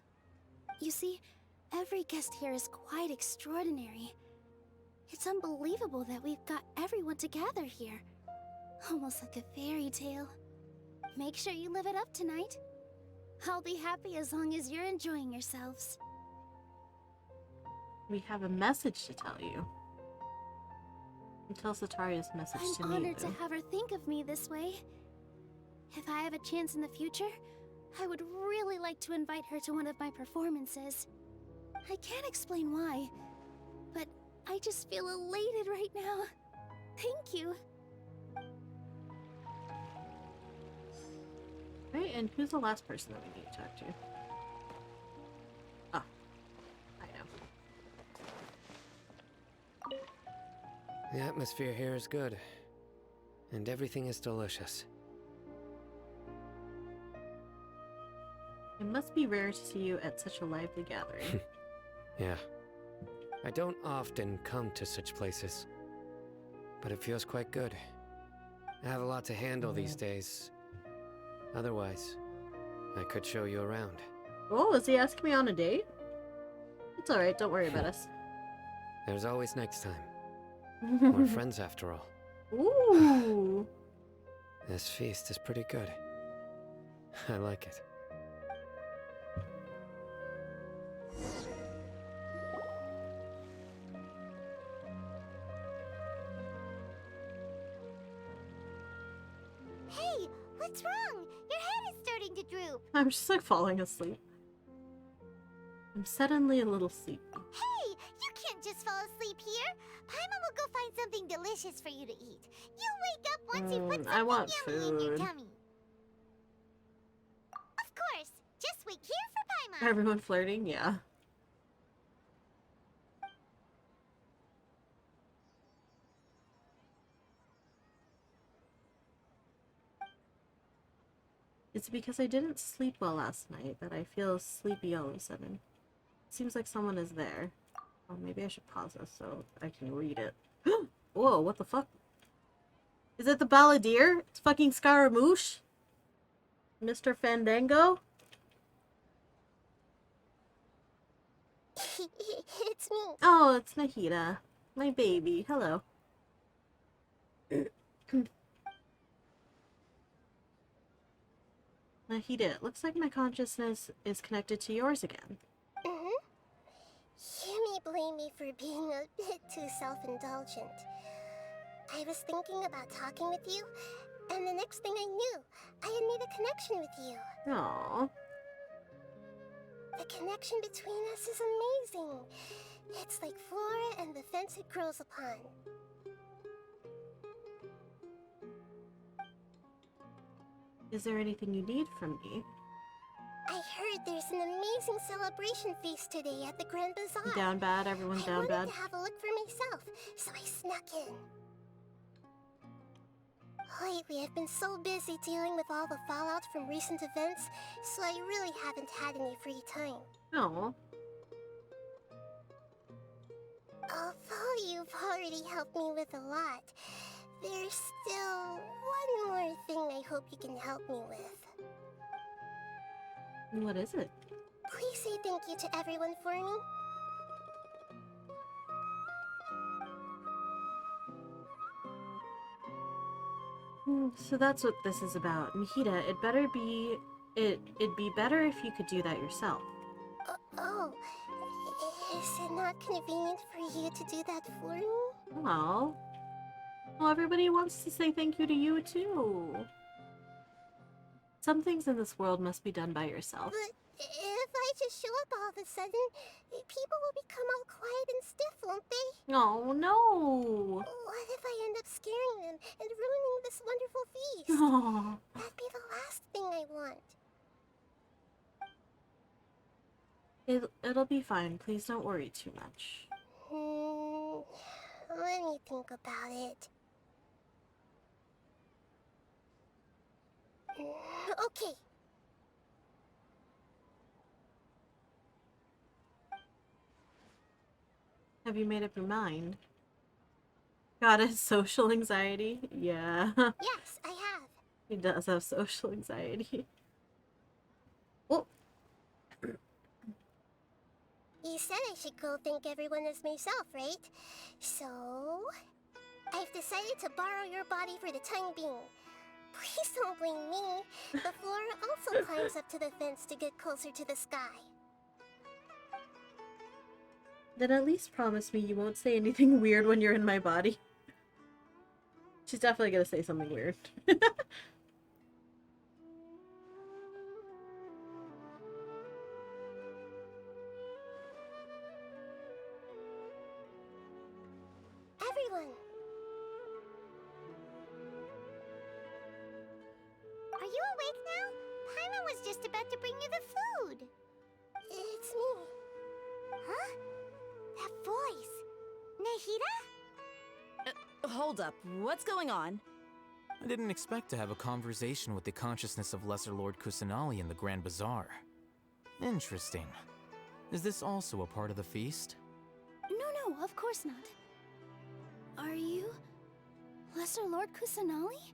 You see, every guest here is quite extraordinary. It's unbelievable that we've got everyone together here. Almost like a fairy tale. Make sure you live it up tonight. I'll be happy as long as you're enjoying yourselves. We have a message to tell you. And tell Sataria's message to I'm me. honored to have her think of me this way. If I have a chance in the future, I would really like to invite her to one of my performances. I can't explain why, but I just feel elated right now. Thank you. Right, and who's the last person that we need to talk to? Oh, I know. The atmosphere here is good, and everything is delicious. It must be rare to see you at such a lively gathering. Yeah. I don't often come to such places, but it feels quite good. I have a lot to handle these days. Otherwise, I could show you around. Oh, is he asking me on a date? It's alright, don't worry about us. There's always next time. We're friends after all. Ooh. This feast is pretty good. I like it. Hey, what's wrong? Your head is starting to droop. I'm just like falling asleep. I'm suddenly a little sleepy. Hey, you can't just fall asleep here. Paimon will go find something delicious for you to eat. You'll wake up once you put I something want yummy in your food. tummy. Of course. Just wait here for Paimon. Everyone flirting? Yeah. It's because I didn't sleep well last night that I feel sleepy all of a sudden. Seems like someone is there. Oh, maybe I should pause this so I can read it. Whoa, what the fuck? Is it the balladeer? It's fucking Scaramouche? Mr. Fandango? It's me. Oh, it's Nahida. My baby. Hello. Nahida, it looks like my consciousness is connected to yours again. You may blame me for being a bit too self-indulgent. I was thinking about talking with you, and the next thing I knew, I had made a connection with you. Aww. The connection between us is amazing. It's like flora and the fence it grows upon. Is there anything you need from me? I heard there's an amazing celebration feast today at the Grand Bazaar. Down bad? Everyone's down bad? I wanted to have a look for myself, so I snuck in. Lately, I've been so busy dealing with all the fallout from recent events, so I really haven't had any free time. No. Although you've already helped me with a lot, there's still one more thing I hope you can help me with. What is it? Please say thank you to everyone for me. So that's what this is about. Nahida, it'd be better if you could do that yourself. Oh, is it not convenient for you to do that for me? Well, everybody wants to say thank you to you too. Some things in this world must be done by yourself. But if I just show up all of a sudden, people will become all quiet and stiff, won't they? Oh, no. What if I end up scaring them and ruining this wonderful feast? Oh. That'd be the last thing I want. It'll be fine. Please don't worry too much. Let me think about it. Okay. Have you made up your mind? Got it, social anxiety? Yeah. Yes, I have. He does have social anxiety. Oh. You said I should go thank everyone as myself, right? So, I've decided to borrow your body for the time being. Please don't blame me. The flora also climbs up to the fence to get closer to the sky. Then at least promise me you won't say anything weird when you're in my body. She's definitely gonna say something weird. Everyone! Are you awake now? Paimon was just about to bring you the food. It's me. Huh? That voice. Nahida? Hold up. What's going on? I didn't expect to have a conversation with the consciousness of Lesser Lord Kusanali in the Grand Bazaar. Interesting. Is this also a part of the feast? No, of course not. Are you Lesser Lord Kusanali?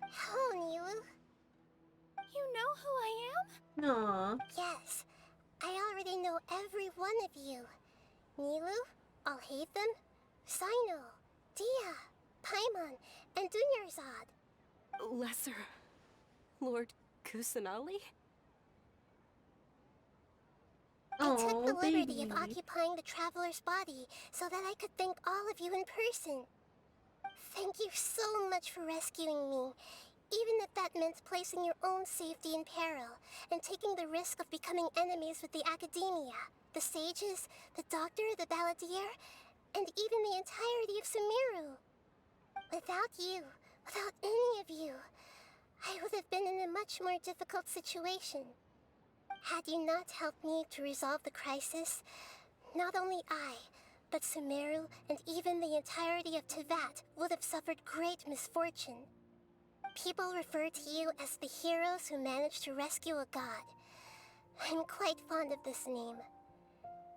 Hello, Nilu. You know who I am? Aww. Yes, I already know every one of you. Nilu, Alhaitham, Sino, idea. Paimon and Dunyarzad. Lesser Lord Kusanali? I took the Oh, liberty of baby. occupying the traveler's body so that I could thank all of you in person. Thank you so much for rescuing me, even if that meant placing your own safety in peril and taking the risk of becoming enemies with the Academia, the sages, the doctor, the balladeer, and even the entirety of Sumeru. Without you, without any of you, I would have been in a much more difficult situation. Had you not helped me to resolve the crisis, not only I, but Sumeru and even the entirety of Tevat would have suffered great misfortune. People refer to you as the heroes who managed to rescue a god. I'm quite fond of this name.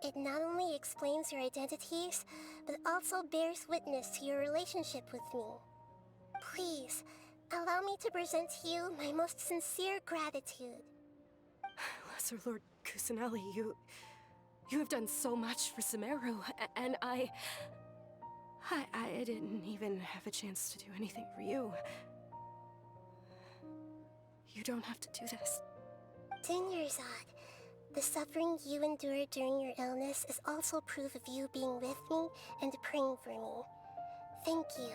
It not only explains your identities, but also bears witness to your relationship with me. Please, allow me to present to you my most sincere gratitude. Lesser Lord Kusanali, you have done so much for Sumeru, and I didn't even have a chance to do anything for you. You don't have to do this. Dunyarzad, the suffering you endured during your illness is also proof of you being with me and praying for me. Thank you.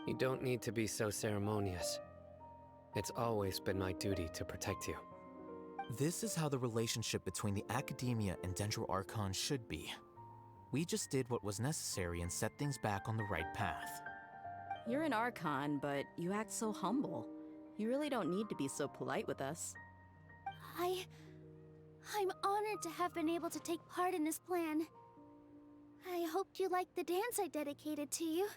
You don't need to be so ceremonious. It's always been my duty to protect you. This is how the relationship between the Academia and Dendro Archon should be. We just did what was necessary and set things back on the right path. You're an Archon, but you act so humble. You really don't need to be so polite with us. I'm honored to have been able to take part in this plan. I hoped you liked the dance I dedicated to you.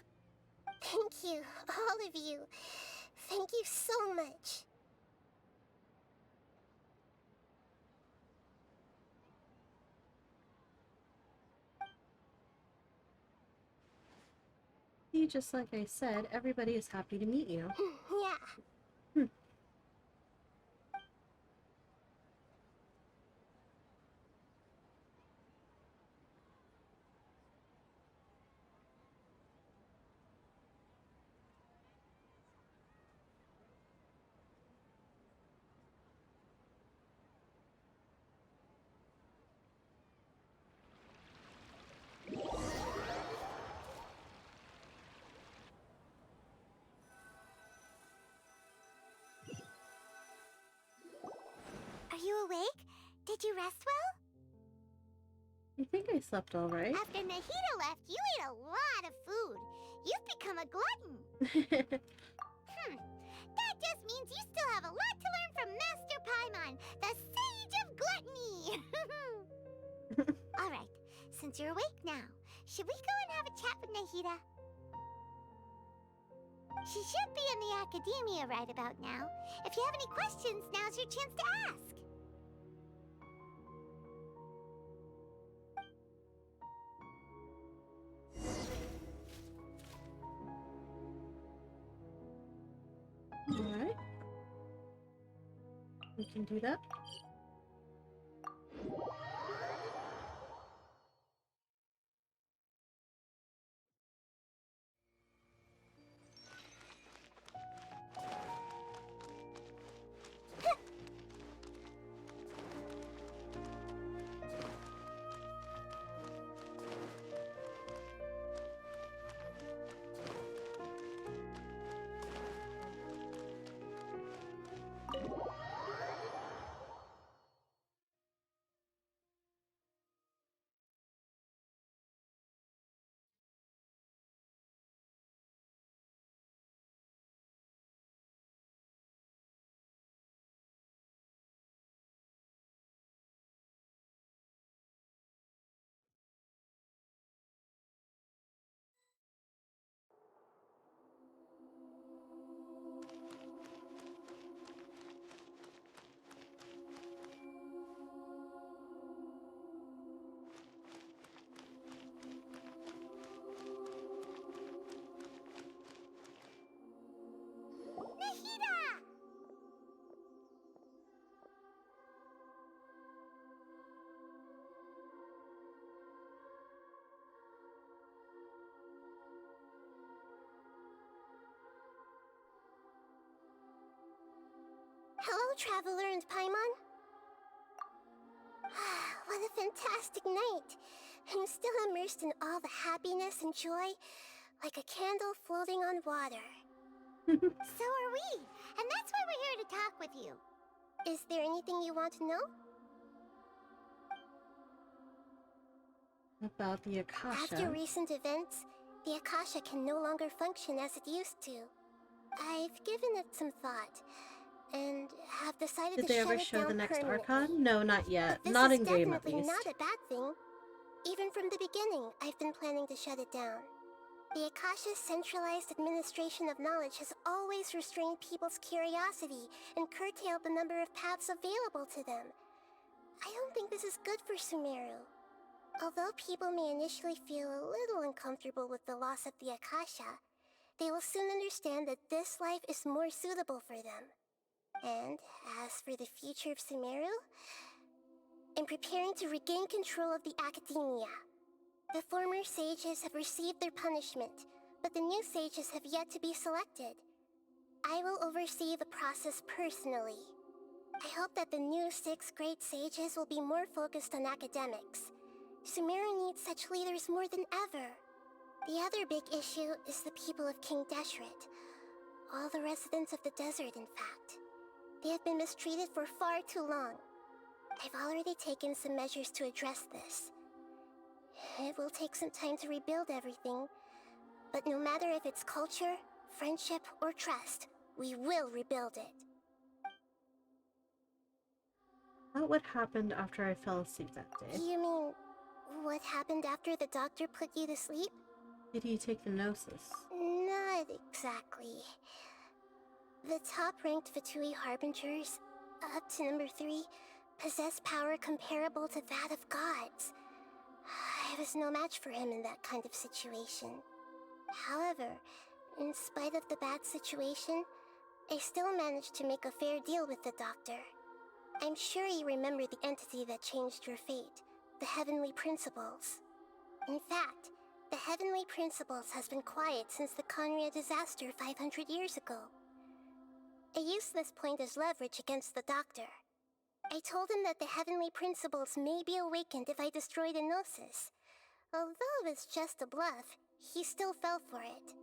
Thank you, all of you. Thank you so much. See, just like I said, everybody is happy to meet you. Yeah. Are you awake? Did you rest well? I think I slept all right. After Nahida left, you ate a lot of food. You've become a glutton. That just means you still have a lot to learn from Master Paimon, the Sage of Gluttony. Alright, since you're awake now, should we go and have a chat with Nahida? She should be in the Academia right about now. If you have any questions, now's your chance to ask. Alright. We can do that. Traveler and Paimon. What a fantastic night. I'm still immersed in all the happiness and joy, like a candle floating on water. So are we, and that's why we're here to talk with you. Is there anything you want to know? About the Akasha. After recent events, the Akasha can no longer function as it used to. I've given it some thought, and have decided Did to they shut ever it show down the next permanently. Archon? No, not yet. But this Not is in game, at definitely least. not a bad thing. Even from the beginning, I've been planning to shut it down. The Akasha's centralized administration of knowledge has always restrained people's curiosity and curtailed the number of paths available to them. I don't think this is good for Sumeru. Although people may initially feel a little uncomfortable with the loss of the Akasha, they will soon understand that this life is more suitable for them. And as for the future of Sumeru, I'm preparing to regain control of the academia. The former sages have received their punishment, but the new sages have yet to be selected. I will oversee the process personally. I hope that the new 6 great sages will be more focused on academics. Sumeru needs such leaders more than ever. The other big issue is the people of King Deshret. All the residents of the desert, in fact. They have been mistreated for far too long. I've already taken some measures to address this. It will take some time to rebuild everything, but no matter if it's culture, friendship, or trust, we will rebuild it. What happened after I fell asleep that day? You mean, what happened after the doctor put you to sleep? Did he take the Gnosis? Not exactly. The top-ranked Fatui Harbingers, up to number 3, possess power comparable to that of gods. I was no match for him in that kind of situation. However, in spite of the bad situation, I still managed to make a fair deal with the doctor. I'm sure you remember the entity that changed your fate, the Heavenly Principles. In fact, the Heavenly Principles has been quiet since the Conria disaster 500 years ago. I used this point as leverage against the doctor. I told him that the Heavenly Principles may be awakened if I destroy the Gnosis. Although it's just a bluff, he still fell for it.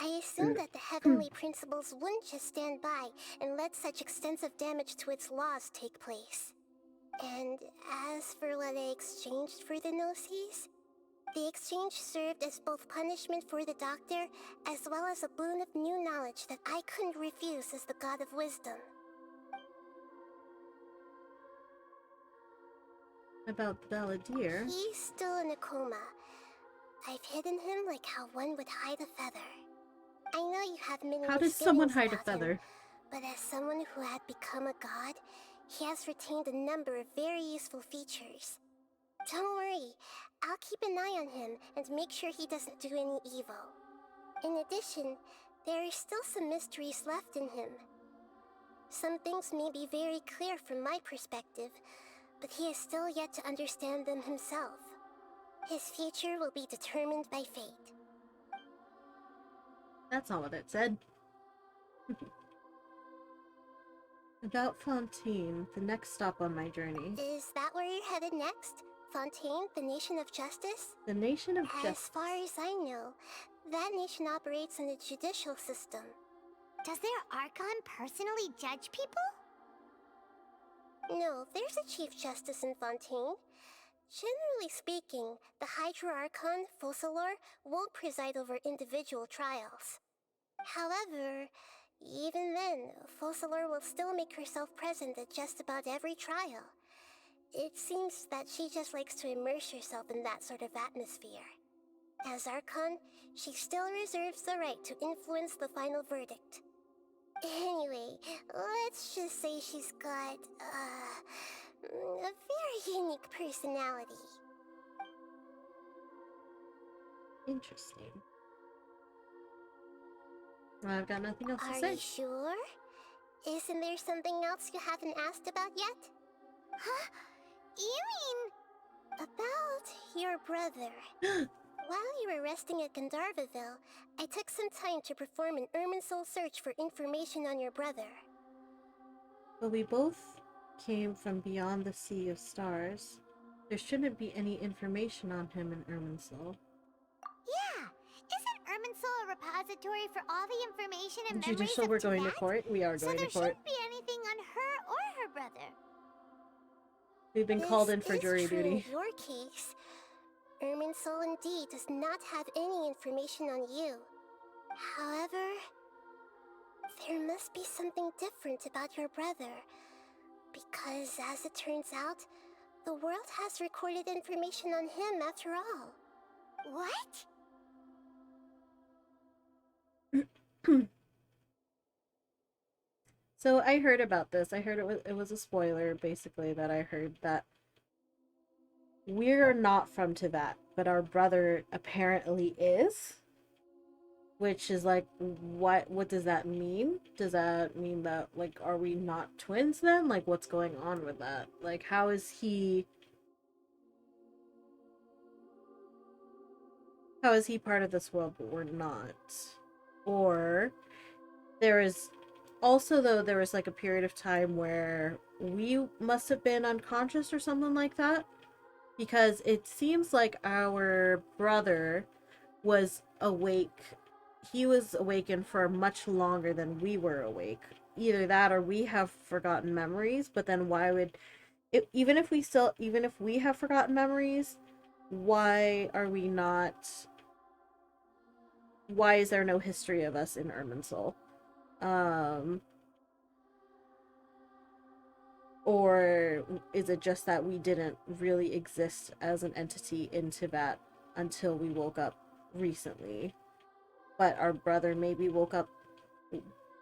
I assumed that the Heavenly Principles wouldn't just stand by and let such extensive damage to its laws take place. And as for what I exchanged for the Gnosis, the exchange served as both punishment for the doctor, as well as a boon of new knowledge that I couldn't refuse as the God of Wisdom. About Belladere? He's still in a coma. I've hidden him like how one would hide a feather. I know you have many How does someone hide a about him, feather? but as someone who had become a god, he has retained a number of very useful features. Don't worry, I'll keep an eye on him and make sure he doesn't do any evil. In addition, there are still some mysteries left in him. Some things may be very clear from my perspective, but he is still yet to understand them himself. His future will be determined by fate. That's not what it said. About Fontaine, the next stop on my journey. Is that where you're headed next? Fontaine, the Nation of Justice? The Nation of As Justice. far as I know, that nation operates in a judicial system. Does their Archon personally judge people? No, there's a Chief Justice in Fontaine. Generally speaking, the Hydra Archon, Focalor, won't preside over individual trials. However, even then, Focalor will still make herself present at just about every trial. It seems that she just likes to immerse herself in that sort of atmosphere. As Archon, she still reserves the right to influence the final verdict. Anyway, let's just say she's got, a very unique personality. Interesting. I've got nothing else to Are say. you sure? Isn't there something else you haven't asked about yet? Huh? You mean... About your brother. While you were resting at Gandharvaville, I took some time to perform an Irminsul search for information on your brother. But we both came from beyond the sea of stars. There shouldn't be any information on him in Irminsul. Yeah! Isn't Irminsul a repository for all the information and memories Judicial, of we're going to Teyvat? court. We are So going there to court. shouldn't be anything on her or her brother. We've been called in for This jury is true duty. in your case. Irminsul indeed does not have any information on you. However, there must be something different about your brother. Because, as it turns out, the world has recorded information on him after all. What? So I heard about this. I heard it was a spoiler, basically, that I heard that we're not from Teyvat, but our brother apparently is. Which is like, what does that mean? Does that mean that, like, are we not twins then? Like, what's going on with that? Like, how is he part of this world but we're not? Or there is also, though, there was like a period of time where we must have been unconscious or something like that, because it seems like our brother was awake. He was awakened for much longer than we were awake. Either that or we have forgotten memories, but then why would it, even if we have forgotten memories, why is there no history of us in Irminsul? Or is it just that we didn't really exist as an entity in Teyvat until we woke up recently? But our brother maybe woke up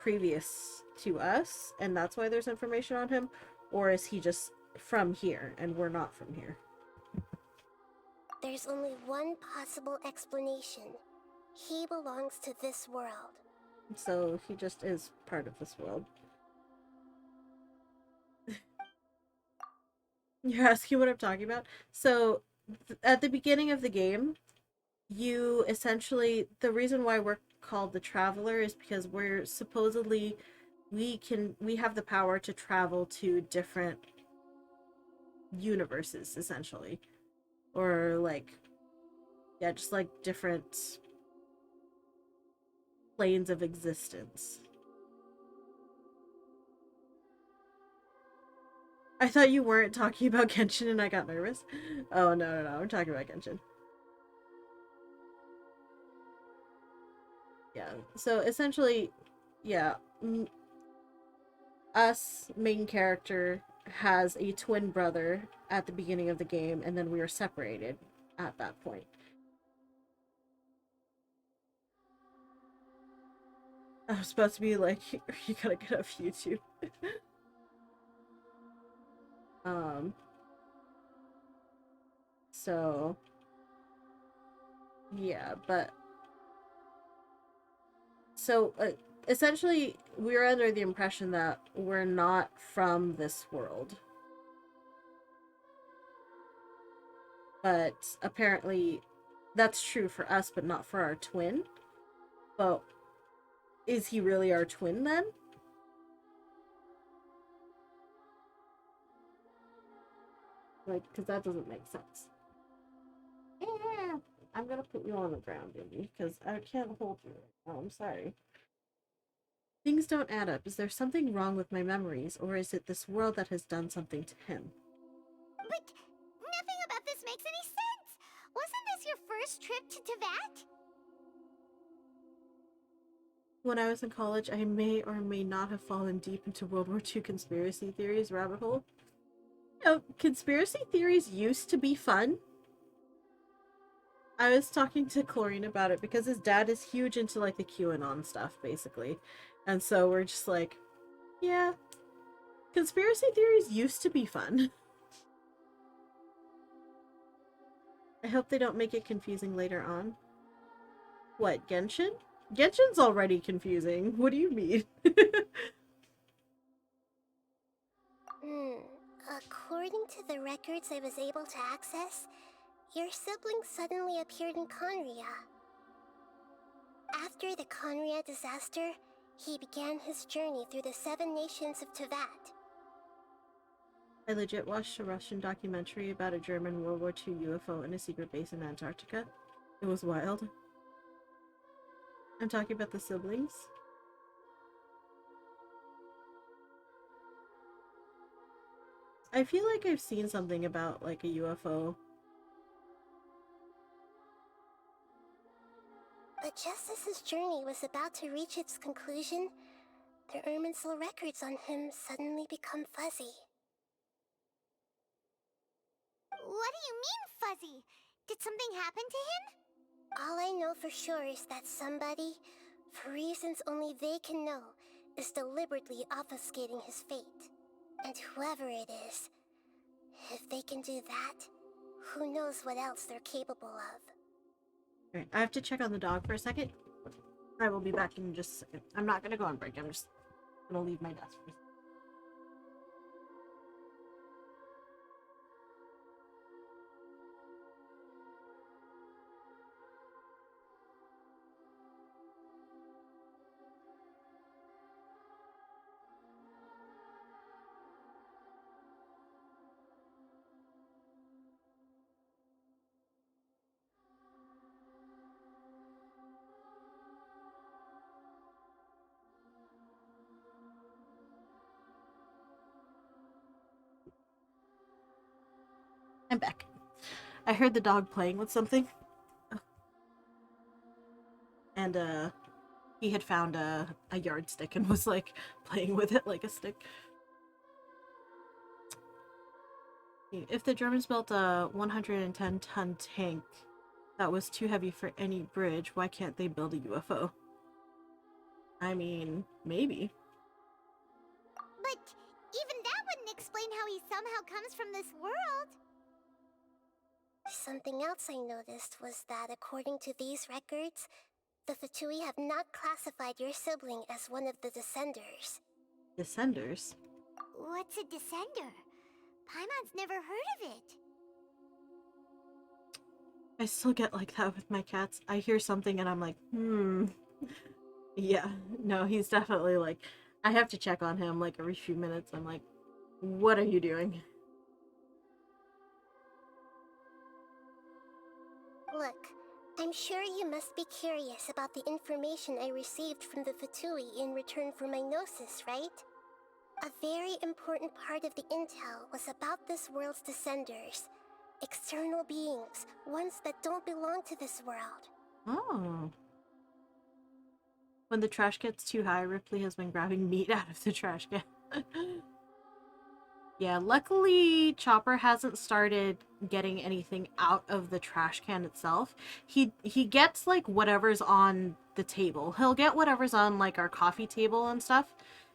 previous to us, and that's why there's information on him? Or is he just from here, and we're not from here? There's only one possible explanation. He belongs to this world. So he just is part of this world. You're asking what I'm talking about? So, at the beginning of the game, you essentially, the reason why we're called the Traveler is because we're supposedly, we have the power to travel to different universes, essentially. Or, like, yeah, just like different planes of existence. I thought you weren't talking about Genshin and I got nervous. Oh, no, I'm talking about Genshin. Yeah, so essentially, yeah, us, main character, has a twin brother at the beginning of the game, and then we were separated at that point. I was supposed to be like, you gotta get off YouTube. So, yeah, but so essentially we're under the impression that we're not from this world, but apparently that's true for us but not for our twin. But is he really our twin then? Like, because that doesn't make sense. Yeah, I'm gonna put you on the ground, baby, because I can't hold you right now. I'm sorry. Things don't add up. Is there something wrong with my memories, or is it this world that has done something to him? But nothing about this makes any sense! Wasn't this your first trip to Teyvat? When I was in college, I may or may not have fallen deep into World War II conspiracy theories rabbit hole. You know, conspiracy theories used to be fun. I was talking to Chlorine about it because his dad is huge into like the QAnon stuff, basically. And so we're just like, yeah, conspiracy theories used to be fun. I hope they don't make it confusing later on. What, Genshin? Genshin's already confusing. What do you mean? According to the records I was able to access, your sibling suddenly appeared in Conria. After the Conria disaster, he began his journey through the 7 nations of Teyvat. I legit watched a Russian documentary about a German World War II UFO in a secret base in Antarctica. It was wild. I'm talking about the siblings. I feel like I've seen something about like a UFO. But just as his journey was about to reach its conclusion, the Irminsul records on him suddenly become fuzzy. What do you mean, fuzzy? Did something happen to him? All I know for sure is that somebody, for reasons only they can know, is deliberately obfuscating his fate. And whoever it is, if they can do that, who knows what else they're capable of. Alright, I have to check on the dog for a second. I will be back in just a second. I'm not gonna go on break, I'm just gonna leave my desk for a second. I'm back. I heard the dog playing with something. And, he had found a yardstick and was, like, playing with it like a stick. If the Germans built a 110-ton tank that was too heavy for any bridge, why can't they build a UFO? I mean, maybe. But even that wouldn't explain how he somehow comes from this world. Something else I noticed was that according to these records, the Fatui have not classified your sibling as one of the Descenders. Descenders? What's a Descender? Paimon's never heard of it. I still get like that with my cats. I hear something and I'm like, Yeah, no, he's definitely like, I have to check on him like every few minutes. I'm like, what are you doing? Look, I'm sure you must be curious about the information I received from the Fatui in return for my gnosis, right? A very important part of the intel was about this world's Descenders. External beings, ones that don't belong to this world. Oh. When the trash gets too high, Ripley has been grabbing meat out of the trash can. Yeah, luckily Chopper hasn't started getting anything out of the trash can itself. He gets like whatever's on the table. He'll get whatever's on like our coffee table and stuff.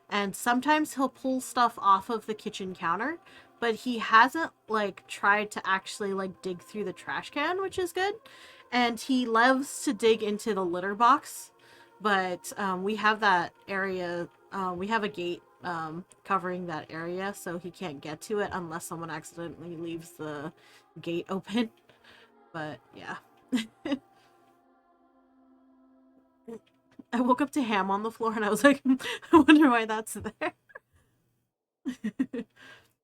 And sometimes he'll pull stuff off of the kitchen counter, but he hasn't like tried to actually like dig through the trash can, which is good. And he loves to dig into the litter box, but we have that area, we have a gate covering that area, so he can't get to it unless someone accidentally leaves the gate open. But yeah. I woke up to ham on the floor and I was like, I wonder why that's there.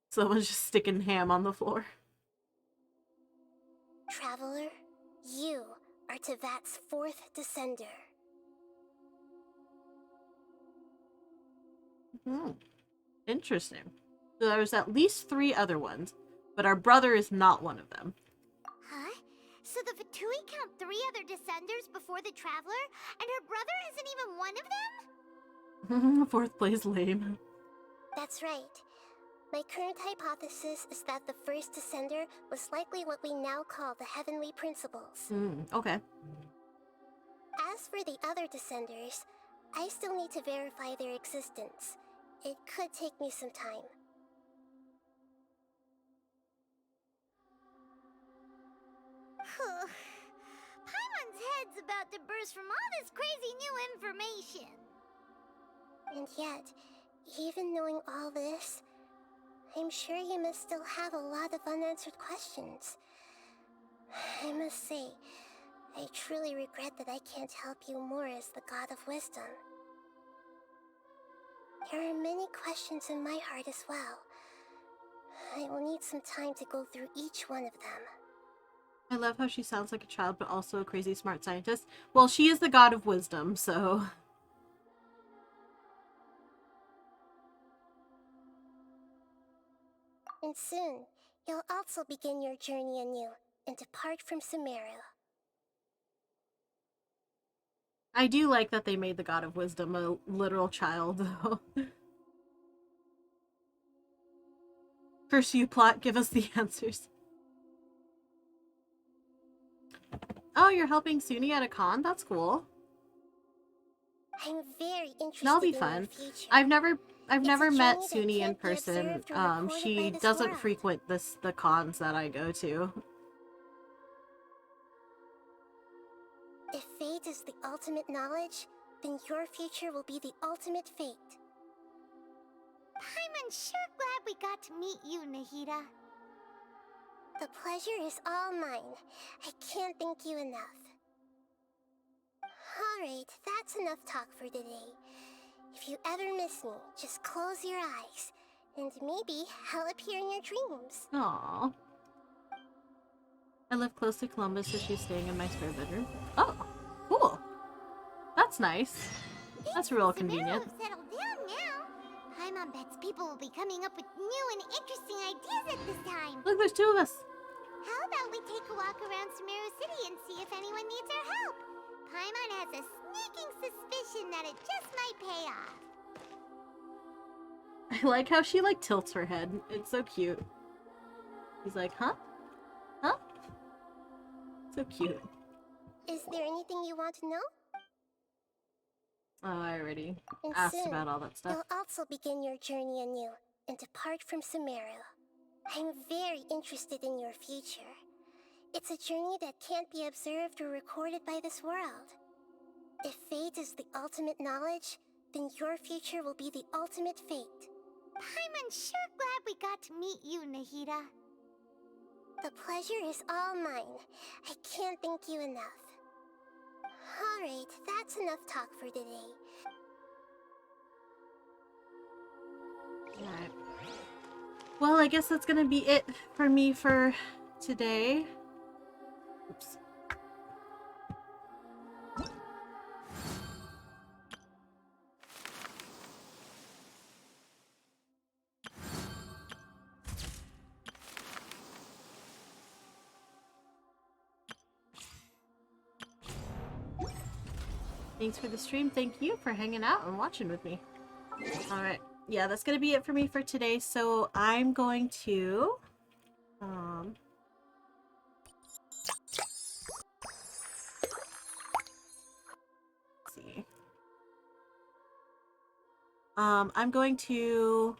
Someone's just sticking ham on the floor. Traveler, you are Tevat's 4th Descender. Interesting. So there's at least 3 other ones, but our brother is not one of them. Huh? So the Fatui count 3 other Descenders before the Traveler, and her brother isn't even one of them? 4th place lame. That's right. My current hypothesis is that the first Descender was likely what we now call the Heavenly Principles. Okay. As for the other Descenders, I still need to verify their existence. It could take me some time. Paimon's head's about to burst from all this crazy new information. And yet, even knowing all this, I'm sure you must still have a lot of unanswered questions. I must say, I truly regret that I can't help you more as the God of Wisdom. There are many questions in my heart as well. I will need some time to go through each one of them. I love how she sounds like a child, but also a crazy smart scientist. Well, she is the god of wisdom, so... And soon, you'll also begin your journey anew and depart from Sumeru. I do like that they made the god of wisdom a literal child, though. Curse you, plot, give us the answers. Oh, you're helping Suni at a con? That's cool. I'm very interested That'll be in fun. your future. I've never met journey that Suni in can't be person. observed or recorded She by this doesn't world. frequent the cons that I go to. If fate is the ultimate knowledge, then your future will be the ultimate fate. I'm sure glad we got to meet you, Nahida. The pleasure is all mine. I can't thank you enough. Alright, that's enough talk for today. If you ever miss me, just close your eyes, and maybe I'll appear in your dreams. Aww. I live close to Columbus, so she's staying in my spare bedroom. Oh, cool. That's nice. That's real convenient. Sumeru have settled down now. Paimon bets people will be coming up with new and interesting ideas at this time. Look, there's two of us. How about we take a walk around Sumeru City and see if anyone needs our help? Paimon has a sneaking suspicion that it just might pay off. I like how she, like, tilts her head. It's so cute. He's like, huh? Huh? So cute. Is there anything you want to know? Oh, I already And asked soon, about all that stuff. you'll also begin your journey anew and depart from Sumeru. I'm very interested in your future. It's a journey that can't be observed or recorded by this world. If fate is the ultimate knowledge, then your future will be the ultimate fate. I'm sure glad we got to meet you, Nahida. The pleasure is all mine. I can't thank you enough. Alright, that's enough talk for today. Alright. Well, I guess that's gonna be it for me for today. Oops. Thanks for the stream. Thank you for hanging out and watching with me. Alright. Yeah, that's gonna be it for me for today. So I'm going to let's see. I'm going to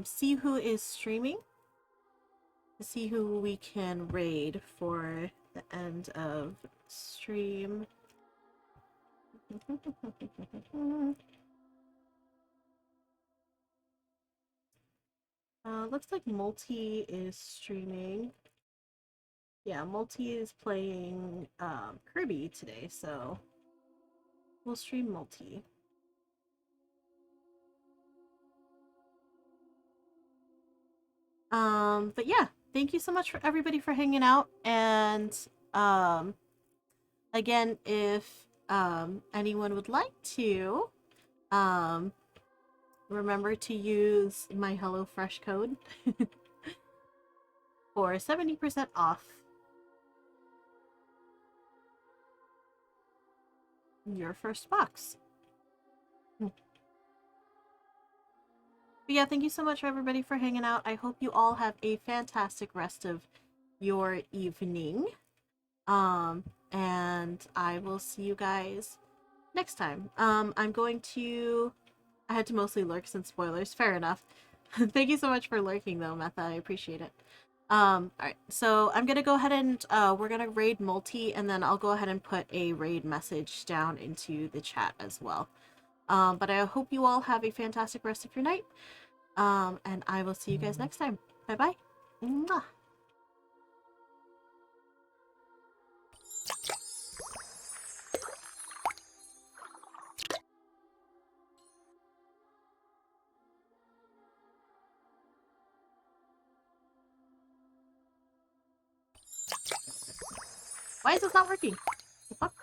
see who is streaming. To see who we can raid for the end of stream. Looks like Multi is streaming. Yeah, Multi is playing Kirby today, so we'll stream Multi. But yeah, thank you so much for everybody for hanging out, and again, if anyone would like to remember to use my HelloFresh code for 70% off your first box. But yeah, thank you so much everybody for hanging out. I hope you all have a fantastic rest of your evening. And I will see you guys next time. I'm going to... I had to mostly lurk since spoilers. Fair enough. Thank you so much for lurking though, Metha. I appreciate it. Alright, so I'm gonna go ahead and we're gonna raid Multi, and then I'll go ahead and put a raid message down into the chat as well. But I hope you all have a fantastic rest of your night. And I will see you guys next time. Bye bye. Mwah. Why is this not working? The fuck?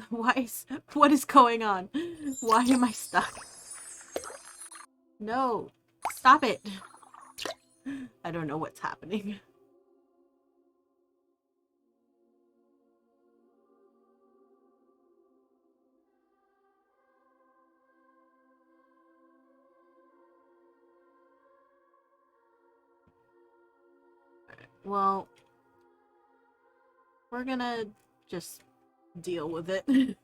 What is going on? Why am I stuck? No, stop it. I don't know what's happening. Well, we're gonna just deal with it.